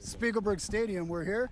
Spiegelberg Stadium. We're here.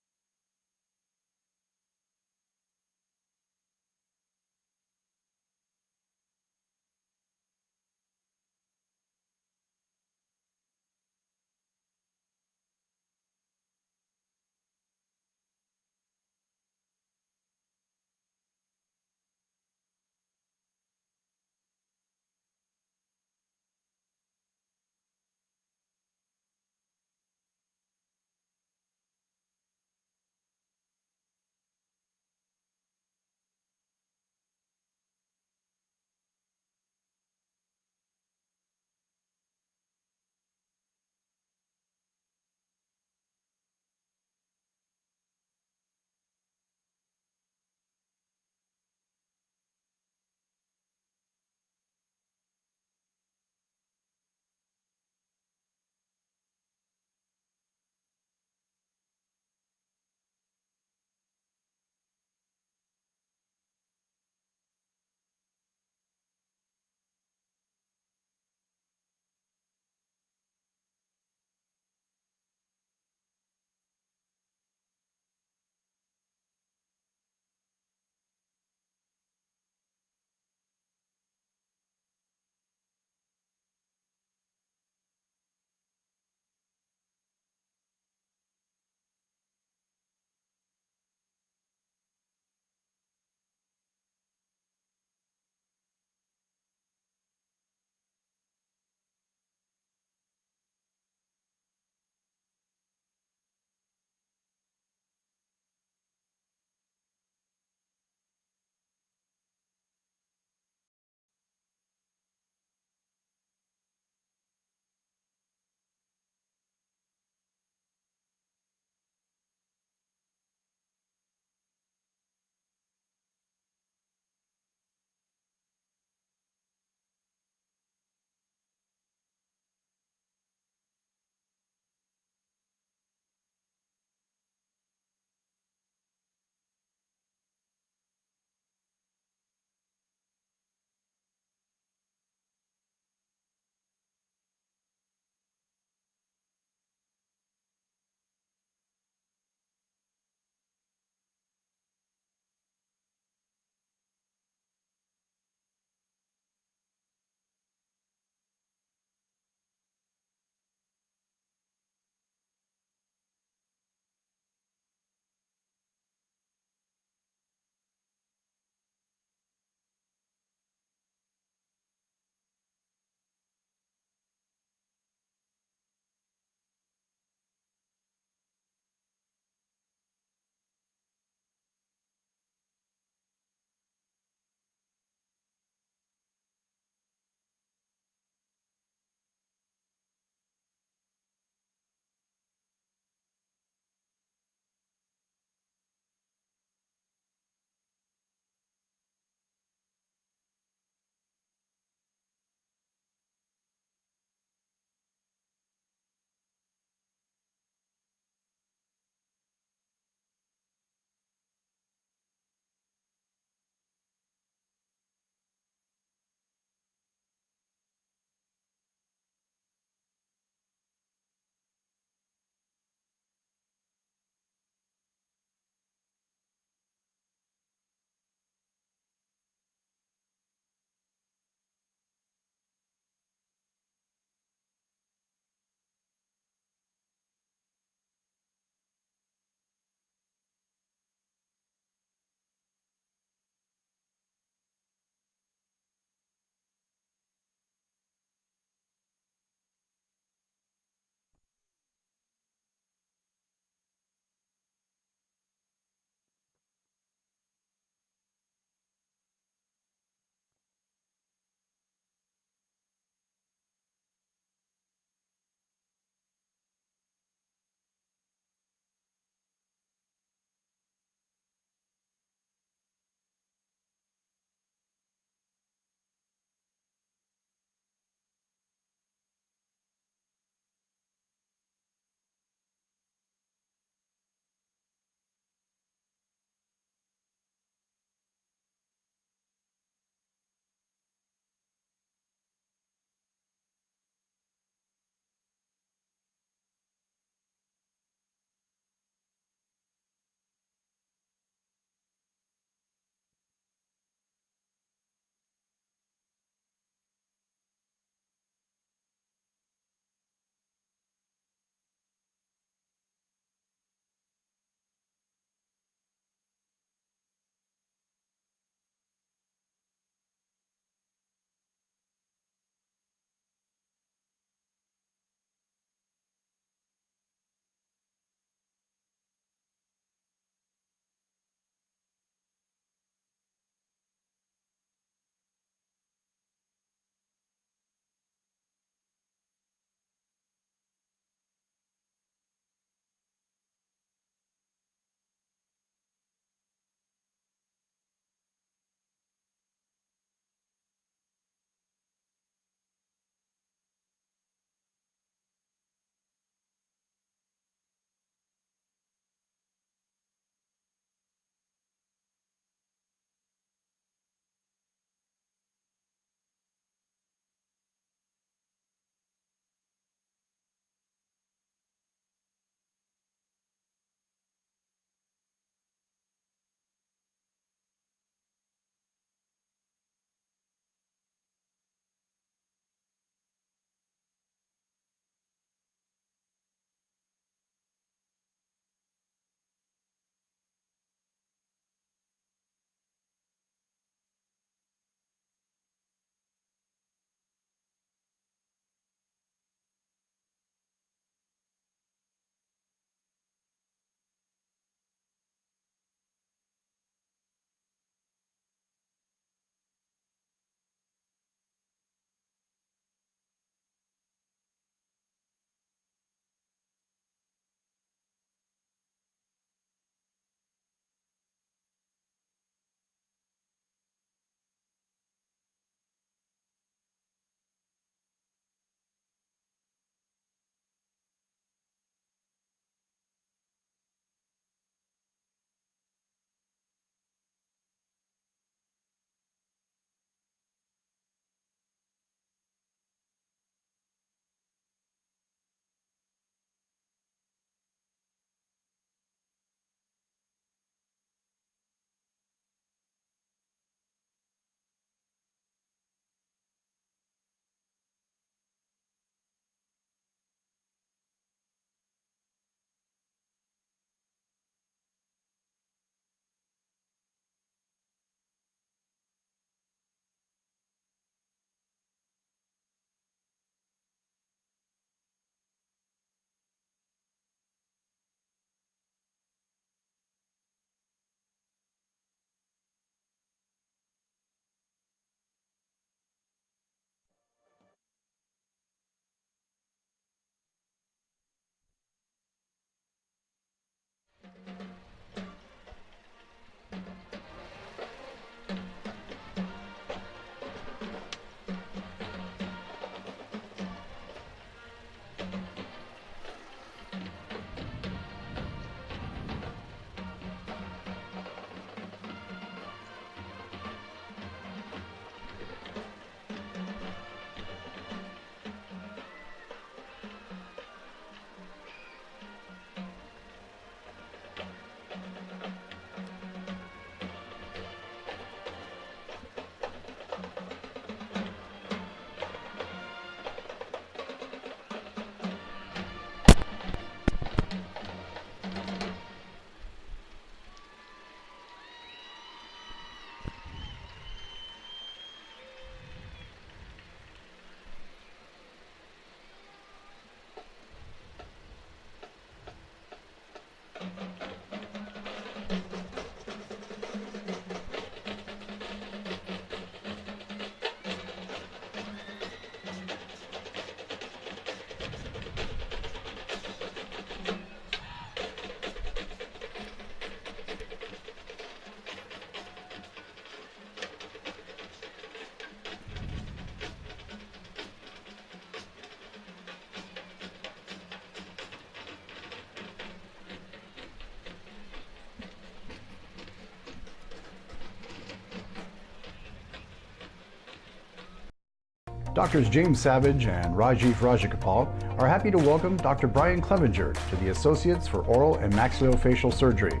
Doctors James Savage and Rajiv Rajagopal are happy to welcome Dr. Brian Clevenger to the Associates for Oral and Maxillofacial Surgery.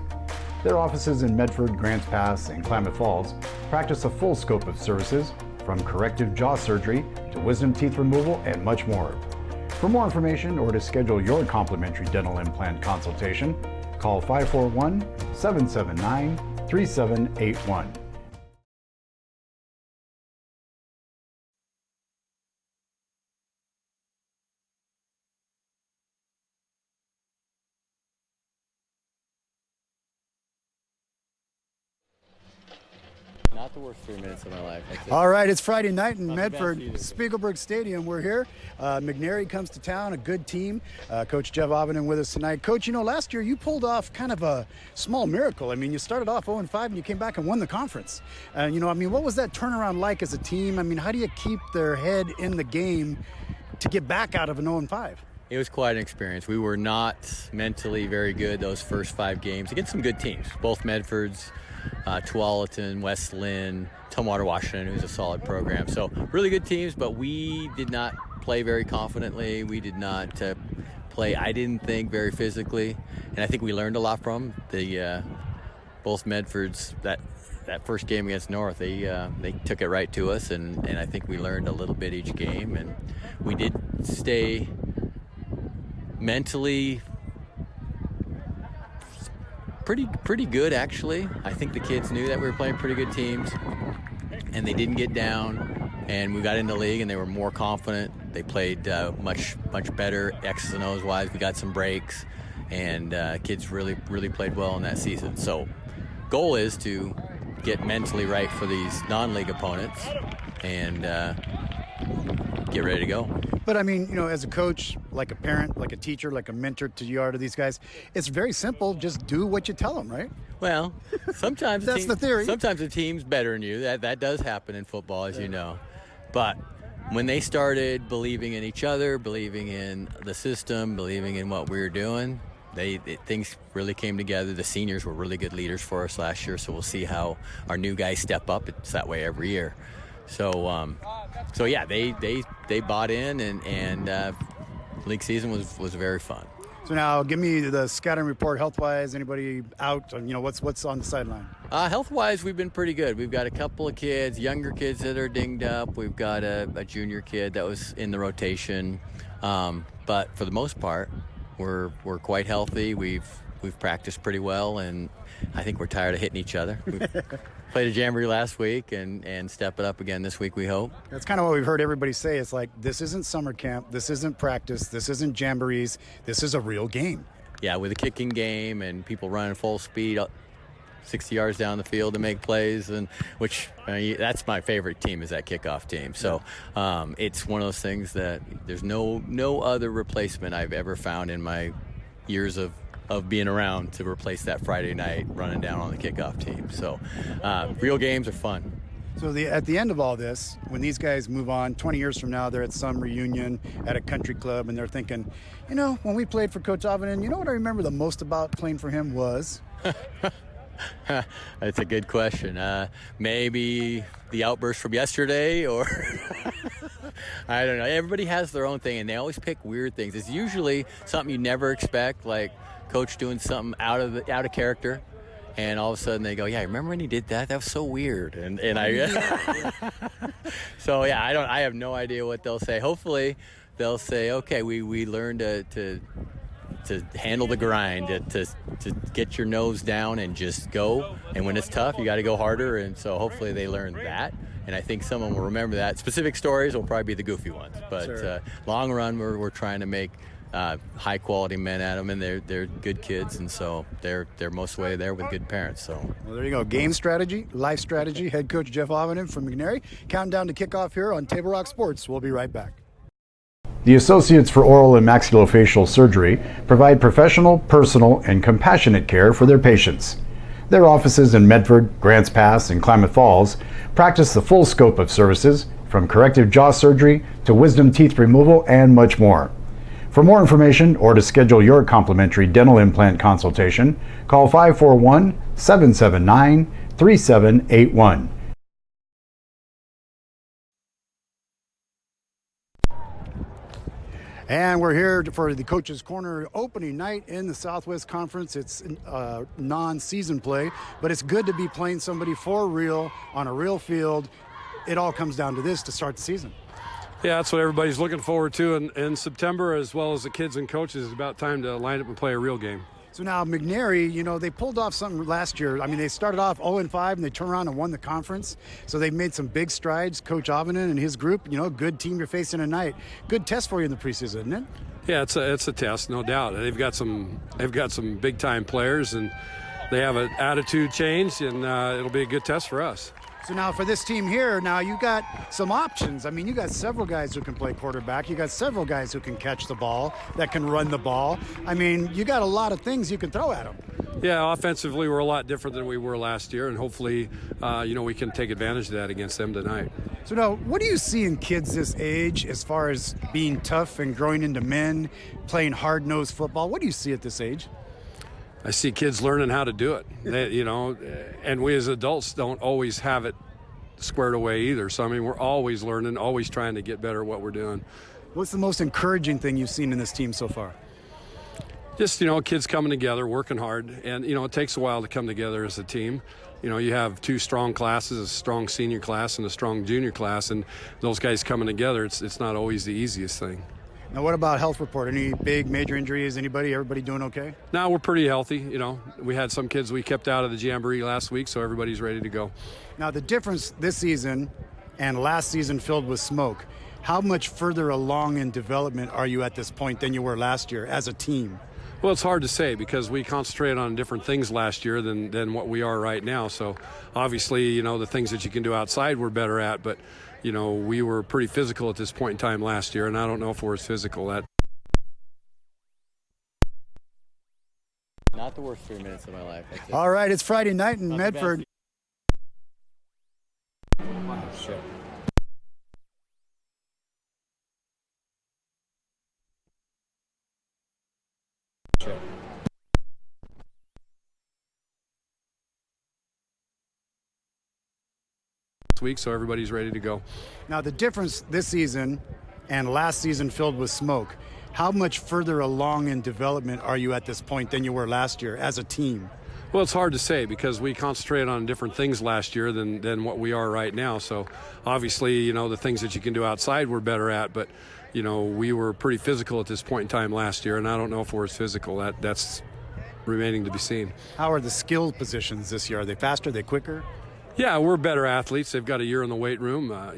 Their offices in Medford, Grants Pass, and Klamath Falls practice a full scope of services from corrective jaw surgery to wisdom teeth removal and much more. For more information or to schedule your complimentary dental implant consultation, call 541-779-3781. Not the worst 3 minutes of my life. All right, it's Friday night in Medford, Spiegelberg Stadium. We're here. McNary comes to town, a good team. Coach Jeff Avinen with us tonight. Coach, last year you pulled off kind of a small miracle. I mean, you started off 0-5 and you came back and won the conference. What was that turnaround like as a team? I mean, how do you keep their head in the game to get back out of an 0-5? It was quite an experience. We were not mentally very good those first 5 games against some good teams, both Medfords, Tualatin, West Lynn, Tumwater, Washington, who's a solid program. So really good teams, but we did not play very confidently. We did not play, I didn't think, very physically. And I think we learned a lot from both Medfords. That first game against North, they took it right to us, and I think we learned a little bit each game. And we did stay mentally pretty good, actually. I think the kids knew that we were playing pretty good teams, and they didn't get down. And we got in the league, and they were more confident. They played much better X's and O's wise. We got some breaks, and kids really played well in that season. So, goal is to get mentally right for these non-league opponents, and get ready to go. But I mean, as a coach, like a parent, like a teacher, like a mentor to you are to these guys, it's very simple. Just do what you tell them, right? Well, sometimes that's the theory. Sometimes the team's better than you. That does happen in football, as you know. But when they started believing in each other, believing in the system, believing in what we were doing, things really came together. The seniors were really good leaders for us last year, so we'll see how our new guys step up. It's that way every year. So yeah, they bought in, and league season was very fun. So now, give me the scouting report, health-wise. Anybody out? What's on the sideline? Health-wise, we've been pretty good. We've got a couple of kids, younger kids that are dinged up. We've got a junior kid that was in the rotation, but for the most part, we're quite healthy. We've practiced pretty well, and I think we're tired of hitting each other. We played a jamboree last week and step it up again this week, we hope. That's kind of what we've heard everybody say. It's like, this isn't summer camp, this isn't practice, this isn't jamborees, this is a real game. Yeah, with a kicking game and people running full speed 60 yards down the field to make plays, and that's my favorite team, is that kickoff team. So it's one of those things that there's no other replacement I've ever found in my years of being around to replace that Friday night running down on the kickoff team. So real games are fun. So at the end of all this, when these guys move on, 20 years from now, they're at some reunion at a country club, and they're thinking, when we played for Coach Avinen, what I remember the most about playing for him was? That's a good question. Maybe the outburst from yesterday, or I don't know. Everybody has their own thing, and they always pick weird things. It's usually something you never expect, like coach doing something out of character, and all of a sudden they go, "Yeah, remember when he did that? That was so weird." And I, so yeah, I have no idea what they'll say. Hopefully, they'll say, "Okay, we learned to handle the grind, to get your nose down and just go. And when it's tough, you got to go harder." And so hopefully they learn that. And I think someone will remember that. Specific stories will probably be the goofy ones. But sure. Long run, we're trying to make high quality men at them, and they're good kids, and so they're most way there with good parents. So well, there you go. Game strategy, life strategy. Head coach Jeff Avinen from McNary. Counting down to kickoff here on Table Rock Sports. We'll be right back. The Associates for Oral and Maxillofacial Surgery provide professional, personal, and compassionate care for their patients. Their offices in Medford, Grants Pass, and Klamath Falls practice the full scope of services, from corrective jaw surgery to wisdom teeth removal and much more. For more information or to schedule your complimentary dental implant consultation, call 541-779-3781. And we're here for the Coach's Corner opening night in the Southwest Conference. It's non-season play, but it's good to be playing somebody for real on a real field. It all comes down to this to start the season. Yeah, that's what everybody's looking forward to in September, as well as the kids and coaches. It's about time to line up and play a real game. So now McNary, they pulled off something last year. I mean, they started off 0-5 and they turned around and won the conference. So they've made some big strides. Coach Avinen and his group, good team you're facing tonight. Good test for you in the preseason, isn't it? Yeah, it's a test, no doubt. They've got some big time players, and they have an attitude change, and it'll be a good test for us. So now for this team here, now you got some options. I mean, you got several guys who can play quarterback. You got several guys who can catch the ball, that can run the ball. I mean, you got a lot of things you can throw at them. Yeah, offensively, we're a lot different than we were last year, and hopefully, we can take advantage of that against them tonight. So now, what do you see in kids this age as far as being tough and growing into men, playing hard-nosed football? What do you see at this age? I see kids learning how to do it, and we as adults don't always have it squared away either. So, I mean, we're always learning, always trying to get better at what we're doing. What's the most encouraging thing you've seen in this team so far? Just, kids coming together, working hard, and, it takes a while to come together as a team. You have two strong classes, a strong senior class and a strong junior class, and those guys coming together, it's not always the easiest thing. Now, what about health report? Any big major injuries? Everybody doing okay? No, we're pretty healthy. We had some kids we kept out of the Jamboree last week, so everybody's ready to go. Now, the difference this season and last season filled with smoke, how much further along in development are you at this point than you were last year as a team? Well, it's hard to say because we concentrated on different things last year than what we are right now. So, obviously, the things that you can do outside we're better at, but we were pretty physical at this point in time last year, and I don't know if we're as physical. Not the worst 3 minutes of my life. All right, it's Friday night in Medford. Shit. Week, so everybody's ready to go. Now, the difference this season and last season filled with smoke, how much further along in development are you at this point than you were last year as a team? Well, it's hard to say because we concentrated on different things last year than what we are right now. So, obviously, the things that you can do outside we're better at, but, we were pretty physical at this point in time last year, and I don't know if we're as physical. That's remaining to be seen. How are the skill positions this year? Are they faster? Are they quicker? Yeah, we're better athletes. They've got a year in the weight room, a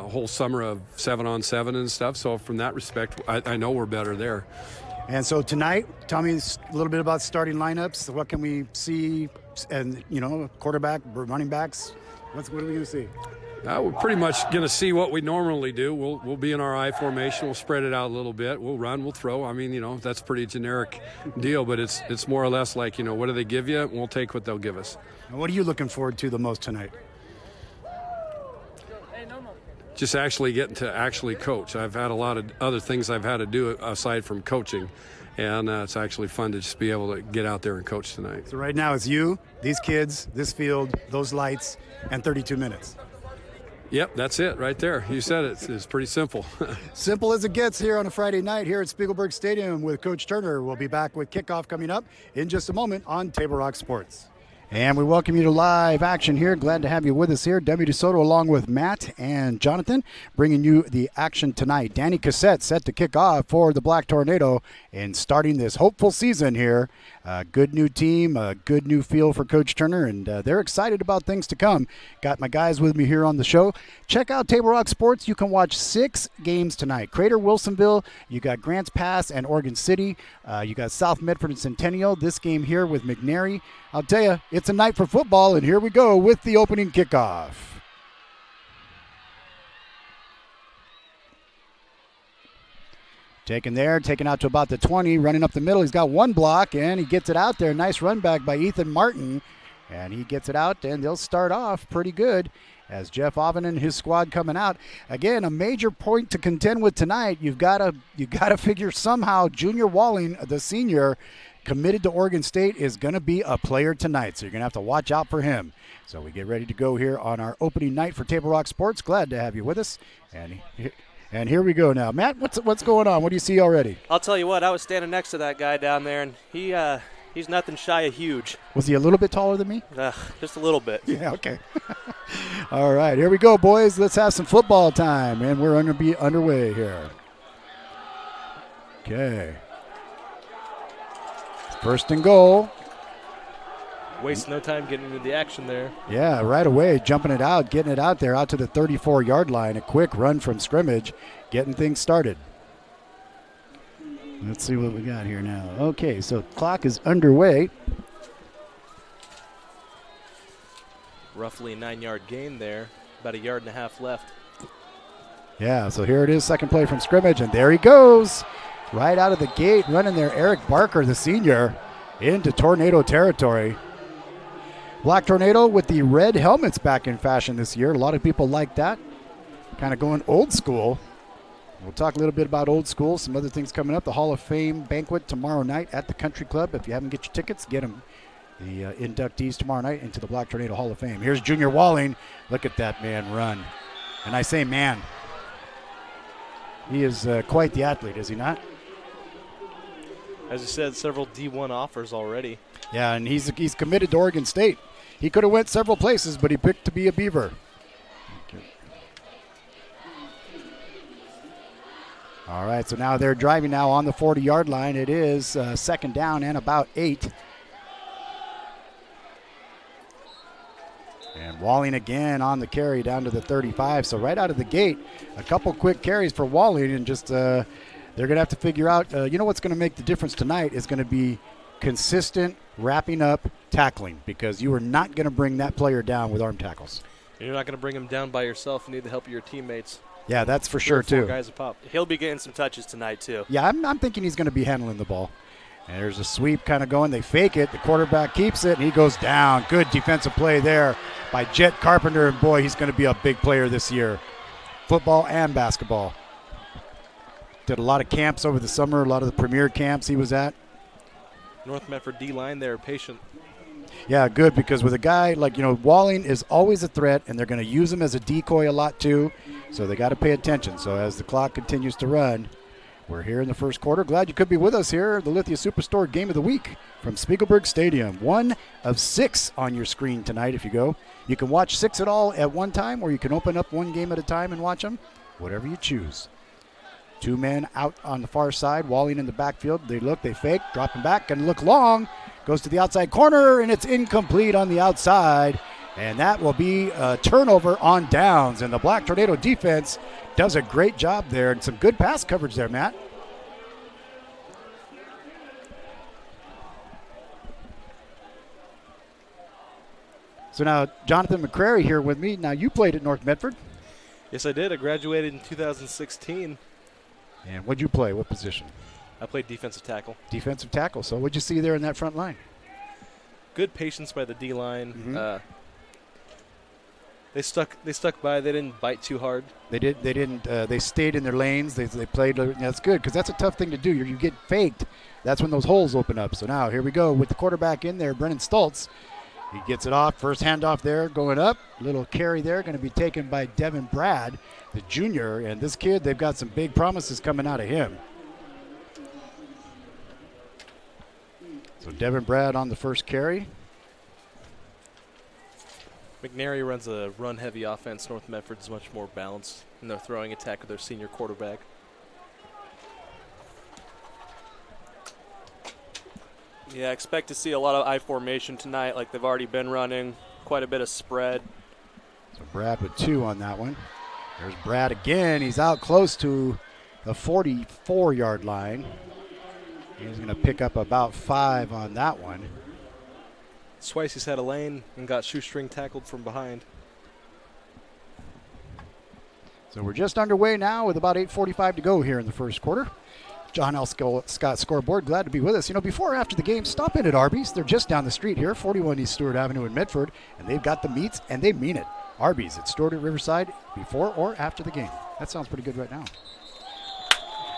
whole summer of 7-on-7 and stuff. So from that respect, I know we're better there. And so tonight, tell me a little bit about starting lineups. What can we see? And, quarterback, running backs. What are we going to see? We're pretty much going to see what we normally do. We'll be in our I formation. We'll spread it out a little bit. We'll run. We'll throw. I mean, that's a pretty generic deal, but it's more or less like, what do they give you? We'll take what they'll give us. And what are you looking forward to the most tonight? Just actually getting to actually coach. I've had a lot of other things I've had to do aside from coaching, and it's actually fun to just be able to get out there and coach tonight. So right now it's you, these kids, this field, those lights, and 32 minutes. Yep, that's it right there. You said it. It's pretty simple. Simple as it gets here on a Friday night here at Spiegelberg Stadium with Coach Turner. We'll be back with kickoff coming up in just a moment on Table Rock Sports. And we welcome you to live action here. Glad to have you with us here. Debbie DeSoto along with Matt and Jonathan bringing you the action tonight. Danny Cassette set to kick off for the Black Tornado and starting this hopeful season here. Good new team, a good new feel for Coach Turner, and they're excited about things to come. Got my guys with me here on the show. Check out Table Rock Sports. You can watch 6 games tonight. Crater, Wilsonville, you got Grants Pass and Oregon City. You got South Medford and Centennial. This game here with McNary. I'll tell you, it's a night for football, and here we go with the opening kickoff. Taken out to about the 20, running up the middle. He's got one block, and he gets it out there. Nice run back by Ethan Martin, and he gets it out, and they'll start off pretty good as Jeff Avinen and his squad coming out. Again, a major point to contend with tonight. You've got to figure somehow Junior Walling, the senior, committed to Oregon State, is going to be a player tonight, so you're going to have to watch out for him. So we get ready to go here on our opening night for Table Rock Sports. Glad to have you with us. And And here we go now. Matt, what's going on? What do you see already? I'll tell you what, I was standing next to that guy down there, and he's nothing shy of huge. Was he a little bit taller than me? Just a little bit. Yeah, okay. All right, here we go, boys. Let's have some football time, and we're going to be underway here. Okay. First and goal. Waste no time getting into the action there. Yeah, right away, jumping it out, getting it out there, out to the 34-yard line. A quick run from scrimmage, getting things started. Let's see what we got here now. Okay, so clock is underway. Roughly a 9-yard gain there, about 1.5 yards left. Yeah, so here it is, second play from scrimmage, and there he goes. Right out of the gate, running there, Eric Barker, the senior, into Tornado territory. Black Tornado with the red helmets back in fashion this year. A lot of people like that. Kind of going old school. We'll talk a little bit about old school, some other things coming up. The Hall of Fame banquet tomorrow night at the Country Club. If you haven't get your tickets, get them. The inductees tomorrow night into the Black Tornado Hall of Fame. Here's Junior Walling. Look at that man run. And I say man. He is quite the athlete, is he not? As you said, several D1 offers already. Yeah, and he's committed to Oregon State. He could have went several places, but he picked to be a Beaver. All right, so now they're driving now on the 40-yard line. It is second down and about 8. And Walling again on the carry down to the 35. So right out of the gate, a couple quick carries for Walling, and just they're going to have to figure out, what's going to make the difference tonight is going to be consistent wrapping up tackling, because you are not going to bring that player down with arm tackles. You're not going to bring him down by yourself. You need the help of your teammates. Yeah, that's for sure, too. 4 guys a pop. He'll be getting some touches tonight, too. Yeah, I'm thinking he's going to be handling the ball. And there's a sweep kind of going. They fake it. The quarterback keeps it, and he goes down. Good defensive play there by Jet Carpenter, and boy, he's going to be a big player this year, football and basketball. Did a lot of camps over the summer, a lot of the premier camps he was at. North Medford D-line, they're patient. Yeah, good, because with a guy like, Walling is always a threat, and they're going to use him as a decoy a lot too, so they got to pay attention. So as the clock continues to run, we're here in the first quarter. Glad you could be with us here, the Lithia Superstore Game of the Week from Spiegelberg Stadium. 1 of 6 on your screen tonight if you go. You can watch 6 at all at one time, or you can open up one game at a time and watch them, whatever you choose. 2 men out on the far side, Walling in the backfield. They look, they fake, dropping back, and look long. Goes to the outside corner, and it's incomplete on the outside. And that will be a turnover on downs. And the Black Tornado defense does a great job there, and some good pass coverage there, Matt. So now Jonathan McNary here with me. Now you played at North Medford. Yes, I did. I graduated in 2016. And what'd you play? What position? I played defensive tackle. Defensive tackle. So what'd you see there in that front line? Good patience by the D-line. Mm-hmm. They stuck by. They didn't bite too hard. They didn't. They stayed in their lanes. They played. That's good, because that's a tough thing to do. You get faked. That's when those holes open up. So now here we go with the quarterback in there, Brennan Stoltz. He gets it off. First handoff there, going up. Little carry there, going to be taken by Devin Brad, the junior. And this kid, they've got some big promises coming out of him. So Devin Brad on the first carry. McNary runs a run-heavy offense. North Medford is much more balanced in their throwing attack with their senior quarterback. Yeah, expect to see a lot of I formation tonight, like they've already been running. Quite a bit of spread. So Brad with 2 on that one. There's Brad again. He's out close to the 44-yard line. He's going to pick up about 5 on that one. Twice he's had a lane and got shoestring tackled from behind. So we're just underway now with about 8:45 to go here in the first quarter. John L. Scott Scoreboard, glad to be with us. Before or after the game, stop in at Arby's. They're just down the street here, 41 East Stewart Avenue in Medford, and they've got the meats, and they mean it. Arby's at Stewart at Riverside, before or after the game. That sounds pretty good right now.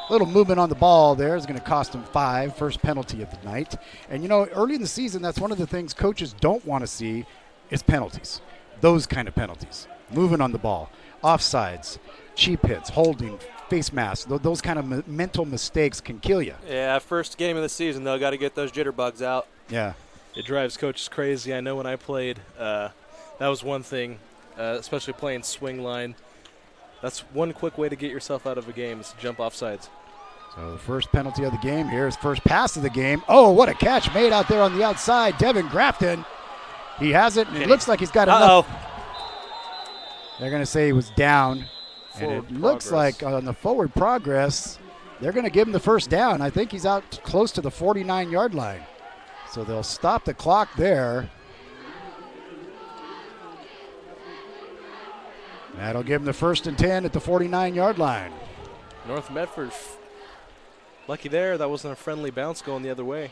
A little movement on the ball there is going to cost them 5, first penalty of the night. And, early in the season, that's one of the things coaches don't want to see is penalties. Those kind of penalties. Moving on the ball, offsides, cheap hits, holding, face mask. Those kind of mental mistakes can kill you. Yeah, first game of the season, though, got to get those jitterbugs out. Yeah. It drives coaches crazy. I know when I played, that was one thing, especially playing swing line. That's one quick way to get yourself out of a game is to jump off sides. So the first penalty of the game here is first pass of the game. Oh, what a catch made out there on the outside. Devin Grafton. He has it, and it looks like he's got enough. They're going to say he was down. And it looks like on the forward progress, they're going to give him the first down. I think he's out close to the 49-yard line. So they'll stop the clock there. That'll give him the 1st and 10 at the 49-yard line. North Medford, lucky there. That wasn't a friendly bounce going the other way.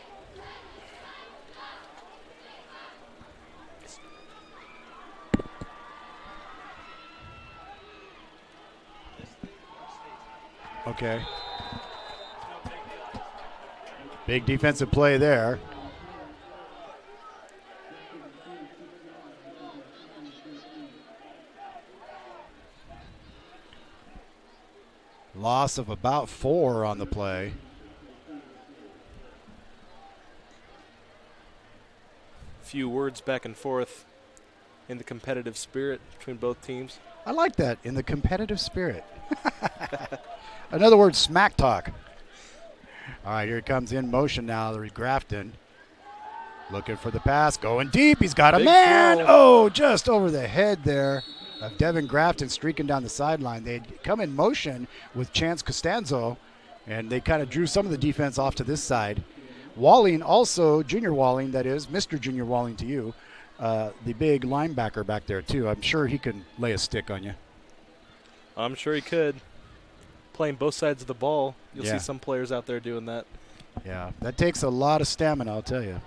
Okay. Big defensive play there. Loss of about 4 on the play. Few words back and forth in the competitive spirit between both teams. I like that, in the competitive spirit. In other words, smack talk. All right, here it comes in motion now. There's Grafton looking for the pass, going deep. He's got a man. Throw. Oh, just over the head there of Devin Grafton streaking down the sideline. They'd come in motion with Chance Costanzo, and they kind of drew some of the defense off to this side. Walling also, Junior Walling, that is, Mr. Junior Walling to you, the big linebacker back there too. I'm sure he can lay a stick on you. I'm sure he could. Playing both sides of the ball, you'll Yeah. see some players out there doing that. Yeah, that takes a lot of stamina, I'll tell you.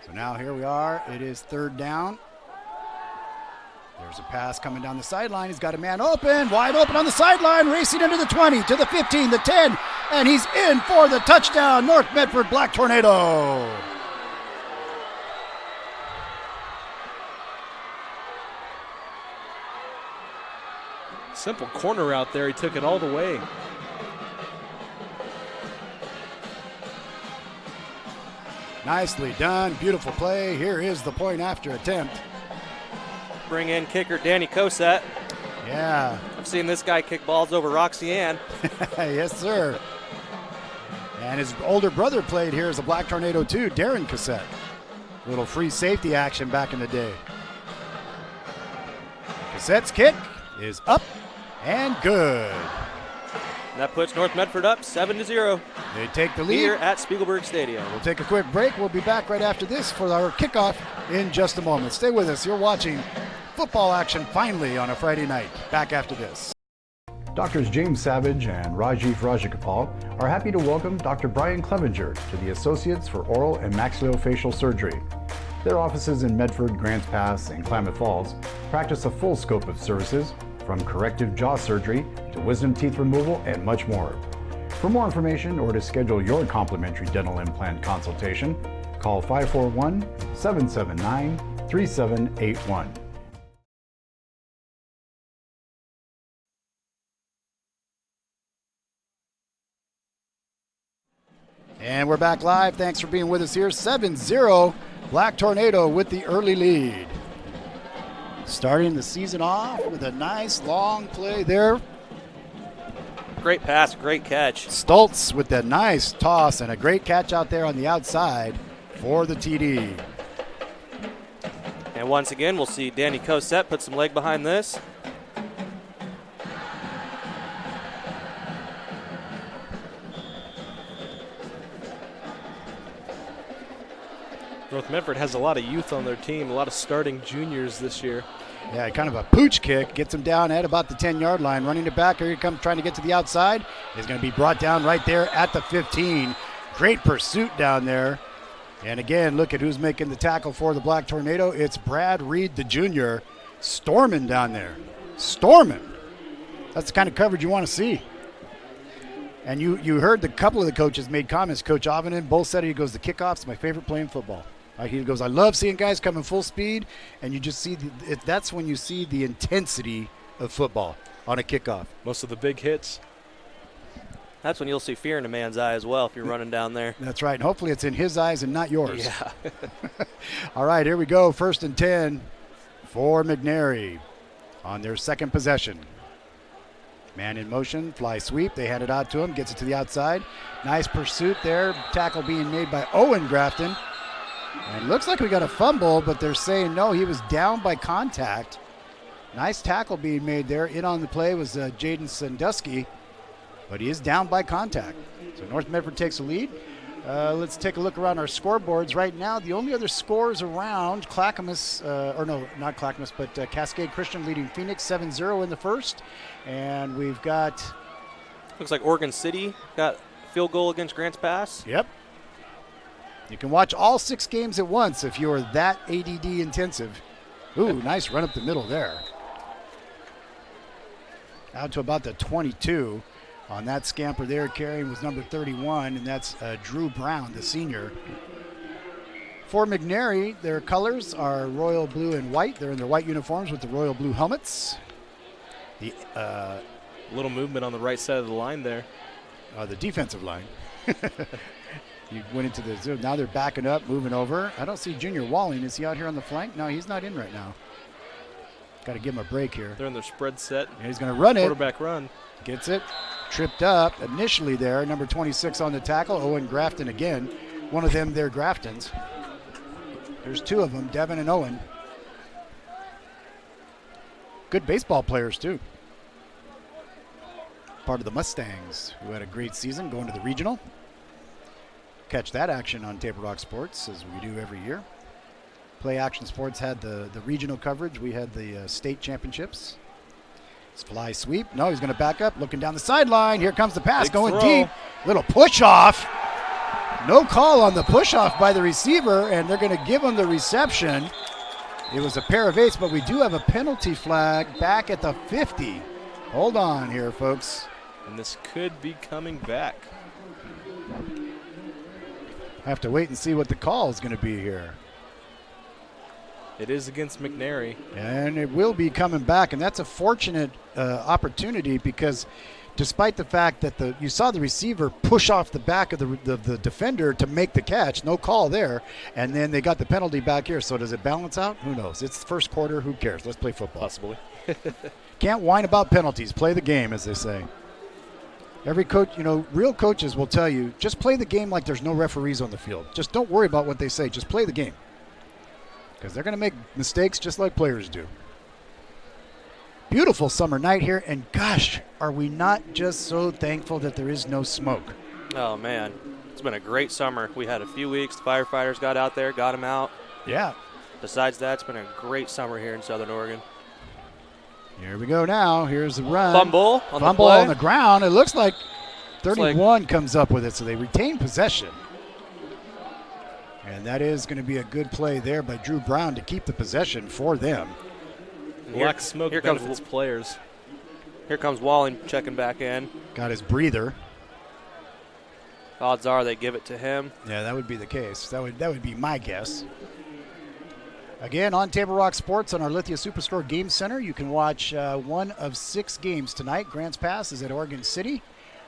So now here we are. It is 3rd down. There's a pass coming down the sideline. He's got a man open, wide open on the sideline, racing into the 20, to the 15, the 10, and he's in for the touchdown. North Medford Black Tornado. Simple corner route there. He took it all the way. Nicely done. Beautiful play. Here is the point after attempt. Bring in kicker Danny Cosette. Yeah. I've seen this guy kick balls over Roxy Ann. Yes, sir. And his older brother played here as a Black Tornado too, Darren Cassette. Little free safety action back in the day. Cassette's kick is up and good. And that puts North Medford up 7-0 They take the lead. here at Spiegelberg Stadium. We'll take a quick break. We'll be back right after this for our kickoff in just a moment. Stay with us. You're watching football action finally on a Friday night. Back after this. Doctors James Savage and Rajiv Rajagopal are happy to welcome Dr. Brian Clevenger to the Associates for Oral and Maxillofacial Surgery. Their offices in Medford, Grants Pass, and Klamath Falls practice a full scope of services from corrective jaw surgery to wisdom teeth removal and much more. For more information or to schedule your complimentary dental implant consultation, call 541-779-3781. And we're back live. Thanks for being with us here. 7-0, Black Tornado with the early lead. Starting the season off with a nice long play there. Great pass, great catch. Stoltz with that nice toss and a great catch out there on the outside for the TD. And once again, we'll see Danny Cosette put some leg behind this. North Medford has a lot of youth on their team, a lot of starting juniors this year. Yeah, kind of a pooch kick. Gets him down at about the 10-yard line. Running it back. Here he comes trying to get to the outside. He's going to be brought down right there at the 15. Great pursuit down there. And again, look at who's making the tackle for the Black Tornado. It's Brad Reed, the junior, storming down there. Storming. That's the kind of coverage you want to see. And you heard the couple of the coaches made comments. Coach Avinen both said he goes, the kickoff's my favorite play in football. He goes, I love seeing guys coming full speed, and you just see that's when you see the intensity of football on a kickoff. Most of the big hits. That's when you'll see fear in a man's eye as well if you're running down there. That's right, and hopefully it's in his eyes and not yours. Yeah. All right, here we go. 1st and 10 for McNary on their second possession. Man in motion, fly sweep. They hand it out to him, gets it to the outside. Nice pursuit there. Tackle being made by Owen Grafton. And looks like we got a fumble, but they're saying no, he was down by contact. Nice tackle being made there. In on the play was Jaden Sandusky, but he is down by contact. So North Medford takes a lead. Let's take a look around our scoreboards right now. The only other scores around, Cascade Christian leading Phoenix 7-0 in the first. And we've got... Looks like Oregon City got field goal against Grants Pass. Yep. You can watch all 6 games at once if you're that ADD intensive. Ooh, nice run up the middle there. Out to about the 22. On that scamper there, carrying was number 31, and that's Drew Brown, the senior. For McNary, their colors are royal blue and white. They're in their white uniforms with the royal blue helmets. The little movement on the right side of the line there. The defensive line. You went into the zone. Now they're backing up, moving over. I don't see Junior Walling. Is he out here on the flank? No, he's not in right now. Got to give him a break here. They're in their spread set. Yeah, he's going to run it. Quarterback run. Gets it. Tripped up initially there. Number 26 on the tackle. Owen Grafton again. One of them, they're Graftons. There's 2 of them, Devin and Owen. Good baseball players, too. Part of the Mustangs, who had a great season going to the regional. Catch that action on Table Rock Sports, as we do every year. Play Action Sports had the regional coverage. We had the state championships. It's fly sweep. No, he's going to back up, looking down the sideline. Here comes the pass, Big going throw. deep. Little push-off. No call on the push-off by the receiver, and they're going to give him the reception. It was a pair of 8s, but we do have a penalty flag back at the 50. Hold on here, folks. And this could be coming back. Have to wait and see what the call is going to be here. It is against McNary. And it will be coming back, and that's a fortunate opportunity because despite the fact that you saw the receiver push off the back of the defender to make the catch, no call there, and then they got the penalty back here. So does it balance out? Who knows? It's the first quarter. Who cares? Let's play football. Possibly. Can't whine about penalties. Play the game, as they say. Every coach, real coaches will tell you, just play the game like there's no referees on the field. Just don't worry about what they say. Just play the game. Because they're going to make mistakes just like players do. Beautiful summer night here, and gosh, are we not just so thankful that there is no smoke? Oh, man. It's been a great summer. We had a few weeks. The firefighters got out there, got them out. Yeah. Besides that, it's been a great summer here in Southern Oregon. Here we go now. Here's the run. Fumble Fumble on on the ground. It looks like 31 comes up with it, so they retain possession. And that is going to be a good play there by Drew Brown to keep the possession for them. Black smoke benefits players. Here comes Walling checking back in. Got his breather. Odds are they give it to him. Yeah, that would be the case. That would be my guess. Again, on Table Rock Sports on our Lithia Superstore Game Center, you can watch one of 6 games tonight. Grants Pass is at Oregon City.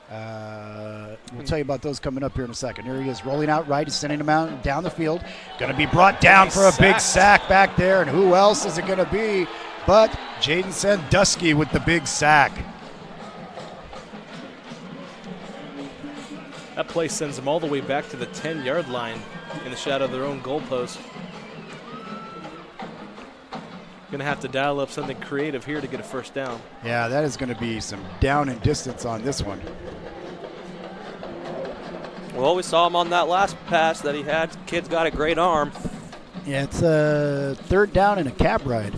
We'll tell you about those coming up here in a second. Here he is rolling out right. He's sending him out down the field. Going to be brought down for a big sack back there. And who else is it going to be but Jaden Sandusky with the big sack. That play sends them all the way back to the 10-yard line in the shadow of their own goalpost. Going to have to dial up something creative here to get a first down. Yeah, that is going to be some down and distance on this one. Well, we saw him on that last pass that he had. Kid's got a great arm. Yeah, it's a 3rd down and a cab ride.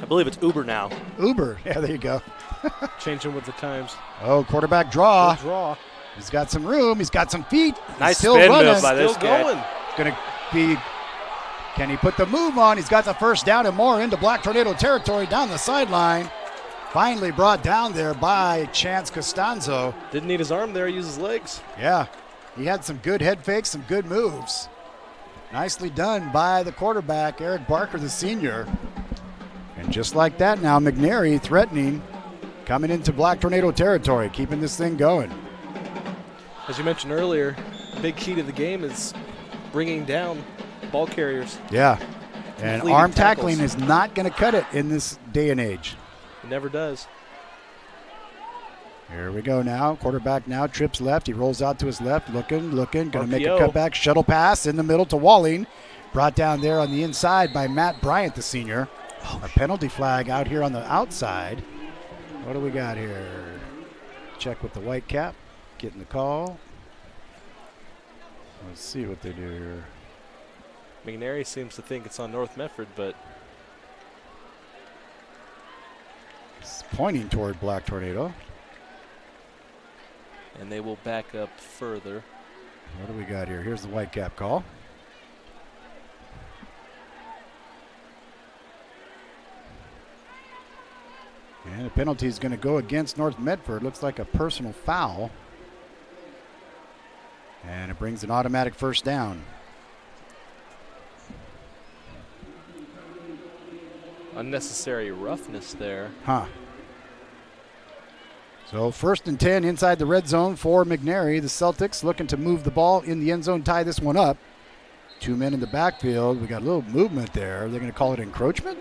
I believe it's Uber now. Uber. Yeah, there you go. Changing with the times. Oh, quarterback draw. Good draw. He's got some room. He's got some feet. Nice still spin running. move by this Still kid. going. Going to be, can he put the move on? He's got the first down and more into Black Tornado territory down the sideline. Finally brought down there by Chance Costanzo. Didn't need his arm there. Used his legs. Yeah, he had some good head fakes, some good moves. Nicely done by the quarterback, Eric Barker, the senior. And just like that now, McNary threatening, coming into Black Tornado territory, keeping this thing going. As you mentioned earlier, the big key to the game is bringing down ball carriers. Yeah, and Completing arm tackles. tackling is not going to cut it in this day and age. It never does. Here we go now. Quarterback now trips left. He rolls out to his left, looking. Going to make a RPO. cutback. Shuttle pass in the middle to Walling. Brought down there on the inside by Matt Bryant, the senior. A penalty flag out here on the outside. What do we got here? Check with the white cap. Getting the call. Let's see what they do here. McNary seems to think it's on North Medford, but It's pointing toward Black Tornado. and they will back up further. What do we got here? Here's the white cap call. And the penalty is going to go against North Medford. Looks like a personal foul. And it brings an automatic first down. Unnecessary roughness there. So 1st and 10 inside the red zone for McNary. The Celtics looking to move the ball in the end zone, tie this one up. 2 men in the backfield. We got a little movement there. They're going to call it encroachment?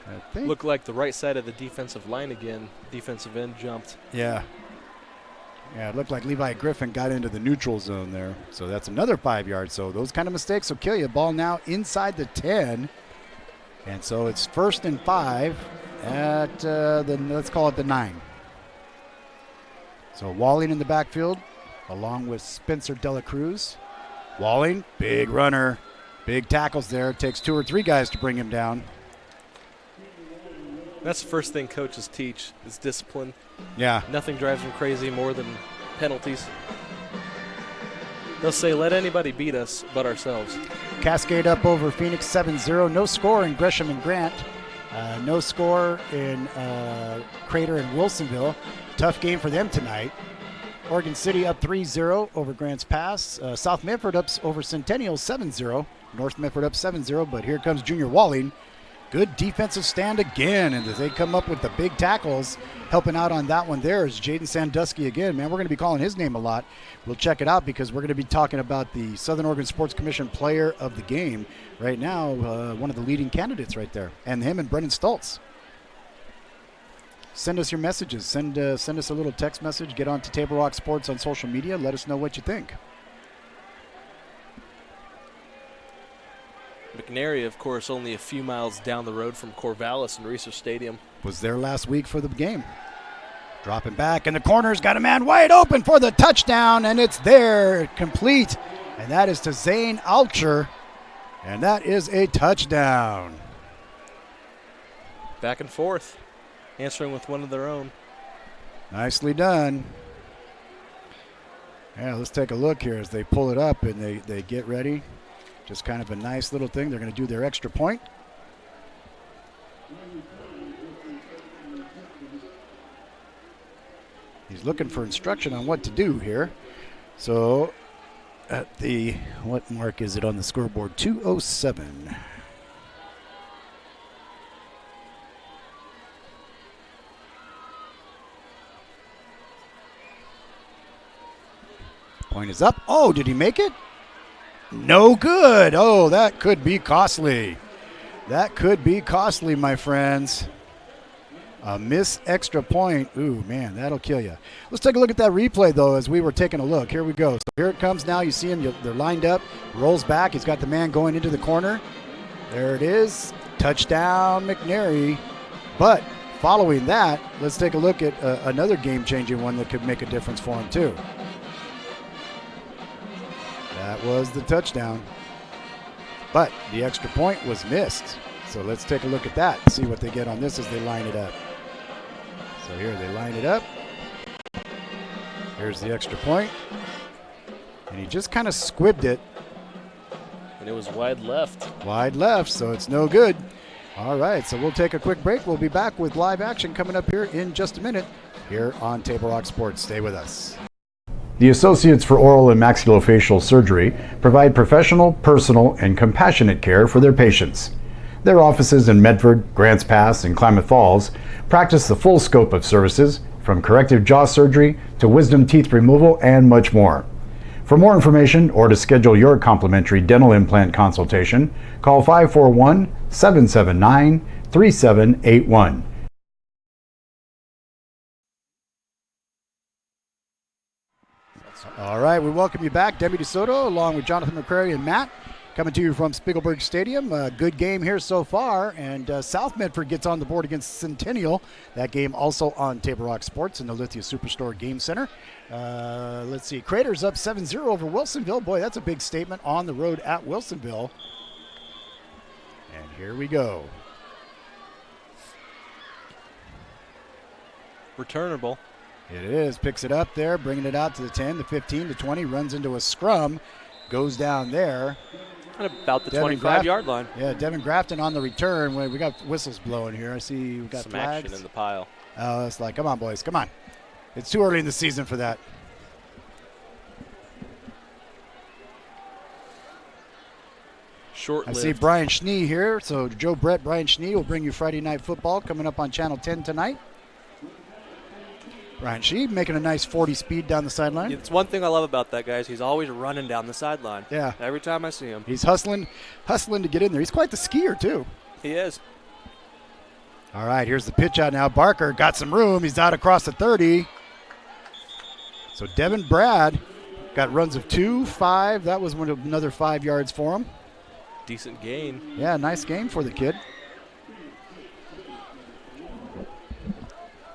I think. Looked like the right side of the defensive line again. Defensive end jumped. Yeah. Yeah, it looked like Levi Griffin got into the neutral zone there. So that's another 5 yards. So those kind of mistakes will kill you. Ball now inside the 10. And so it's 1st and 5 at let's call it the 9. So Walling in the backfield along with Spencer Dela Cruz. Walling, big runner, big tackles there. Takes 2 or 3 guys to bring him down. That's the first thing coaches teach is discipline. Yeah. Nothing drives them crazy more than penalties. They'll say, let anybody beat us but ourselves. Cascade up over Phoenix 7-0. No score in Gresham and Grant. No score in Crater and Wilsonville. Tough game for them tonight. Oregon City up 3-0 over Grants Pass. South Medford up over Centennial 7-0. North Medford up 7-0, but here comes Junior Walling. Good defensive stand again, and as they come up with the big tackles, helping out on that one there is Jaden Sandusky again. Man, we're going to be calling his name a lot. We'll check it out because we're going to be talking about the Southern Oregon Sports Commission Player of the Game right now, one of the leading candidates right there, and him and Brennan Stoltz. Send us your messages. Send us a little text message. Get on to Table Rock Sports on social media. Let us know what you think. McNary, of course, only a few miles down the road from Corvallis and Research Stadium. Was there last week for the game. Dropping back in the corners, got a man wide open for the touchdown, and it's there, complete. And that is to Zane Alcher, and that is a touchdown. Back and forth, answering with one of their own. Nicely done. Yeah, let's take a look here as they pull it up and they get ready. Just kind of a nice little thing. They're going to do their extra point. He's looking for instruction on what to do here. So at the, what mark is it on the scoreboard? 2:07. Point is up. Oh, did he make it? No good. Oh, that could be costly. That could be costly, my friends. A missed extra point. Ooh, man, that'll kill you. Let's take a look at that replay, though, as we were taking a look. Here we go. So here it comes now. You see him. They're lined up. Rolls back. He's got the man going into the corner. There it is. Touchdown, McNary. But following that, let's take a look at another game-changing one that could make a difference for him, too. That was the touchdown. But the extra point was missed. So let's take a look at that and see what they get on this as they line it up. So here they line it up. Here's the extra point. And he just kind of squibbed it. And it was wide left. Wide left, so it's no good. All right, so we'll take a quick break. We'll be back with live action coming up here in just a minute here on Table Rock Sports. Stay with us. The Associates for Oral and Maxillofacial Surgery provide professional, personal, and compassionate care for their patients. Their offices in Medford, Grants Pass, and Klamath Falls practice the full scope of services, from corrective jaw surgery to wisdom teeth removal and much more. For more information or to schedule your complimentary dental implant consultation, call 541-779-3781. All right, we welcome you back. Debbie DeSoto along with Jonathan McNary and Matt coming to you from Spiegelberg Stadium. A good game here so far, and South Medford gets on the board against Centennial. That game also on Table Rock Sports in the Lithia Superstore Game Center. Let's see, Crater's up 7-0 over Wilsonville. Boy, that's a big statement on the road at Wilsonville. And here we go. Returnable. It is. Picks it up there, bringing it out to the 10, the 15, the 20, runs into a scrum, goes down there. At about the 25-yard line. Yeah, Devin Grafton on the return. We got whistles blowing here. I see we got some flags. action in the pile. Oh, it's like, come on, boys, come on. It's too early in the season for that. Short-lived. I see Brian Schnee here. So Joe Brett, Brian Schnee will bring you Friday Night Football coming up on Channel 10 tonight. Brian Schnee making a nice 40 speed down the sideline. It's one thing I love about that guy is he's always running down the sideline. Yeah. Every time I see him. He's hustling to get in there. He's quite the skier, too. He is. All right, here's the pitch out now. Barker got some room. He's out across the 30. So Devin Brad got runs of 2, 5. That was another 5 yards for him. Decent gain. Yeah, nice game for the kid.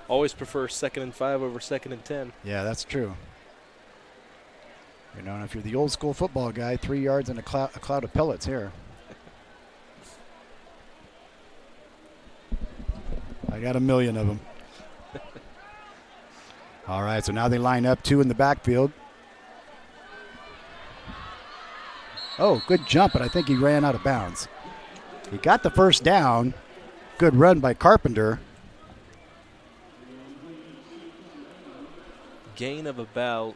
Always prefer 2nd and 5 over 2nd and 10. Yeah, that's true. You know, and if you're the old school football guy, 3 yards and a cloud of pellets here. I got a million of them. All right, so now they line up 2 in the backfield. Oh, good jump, but I think he ran out of bounds. He got the first down. Good run by Carpenter. Gain of about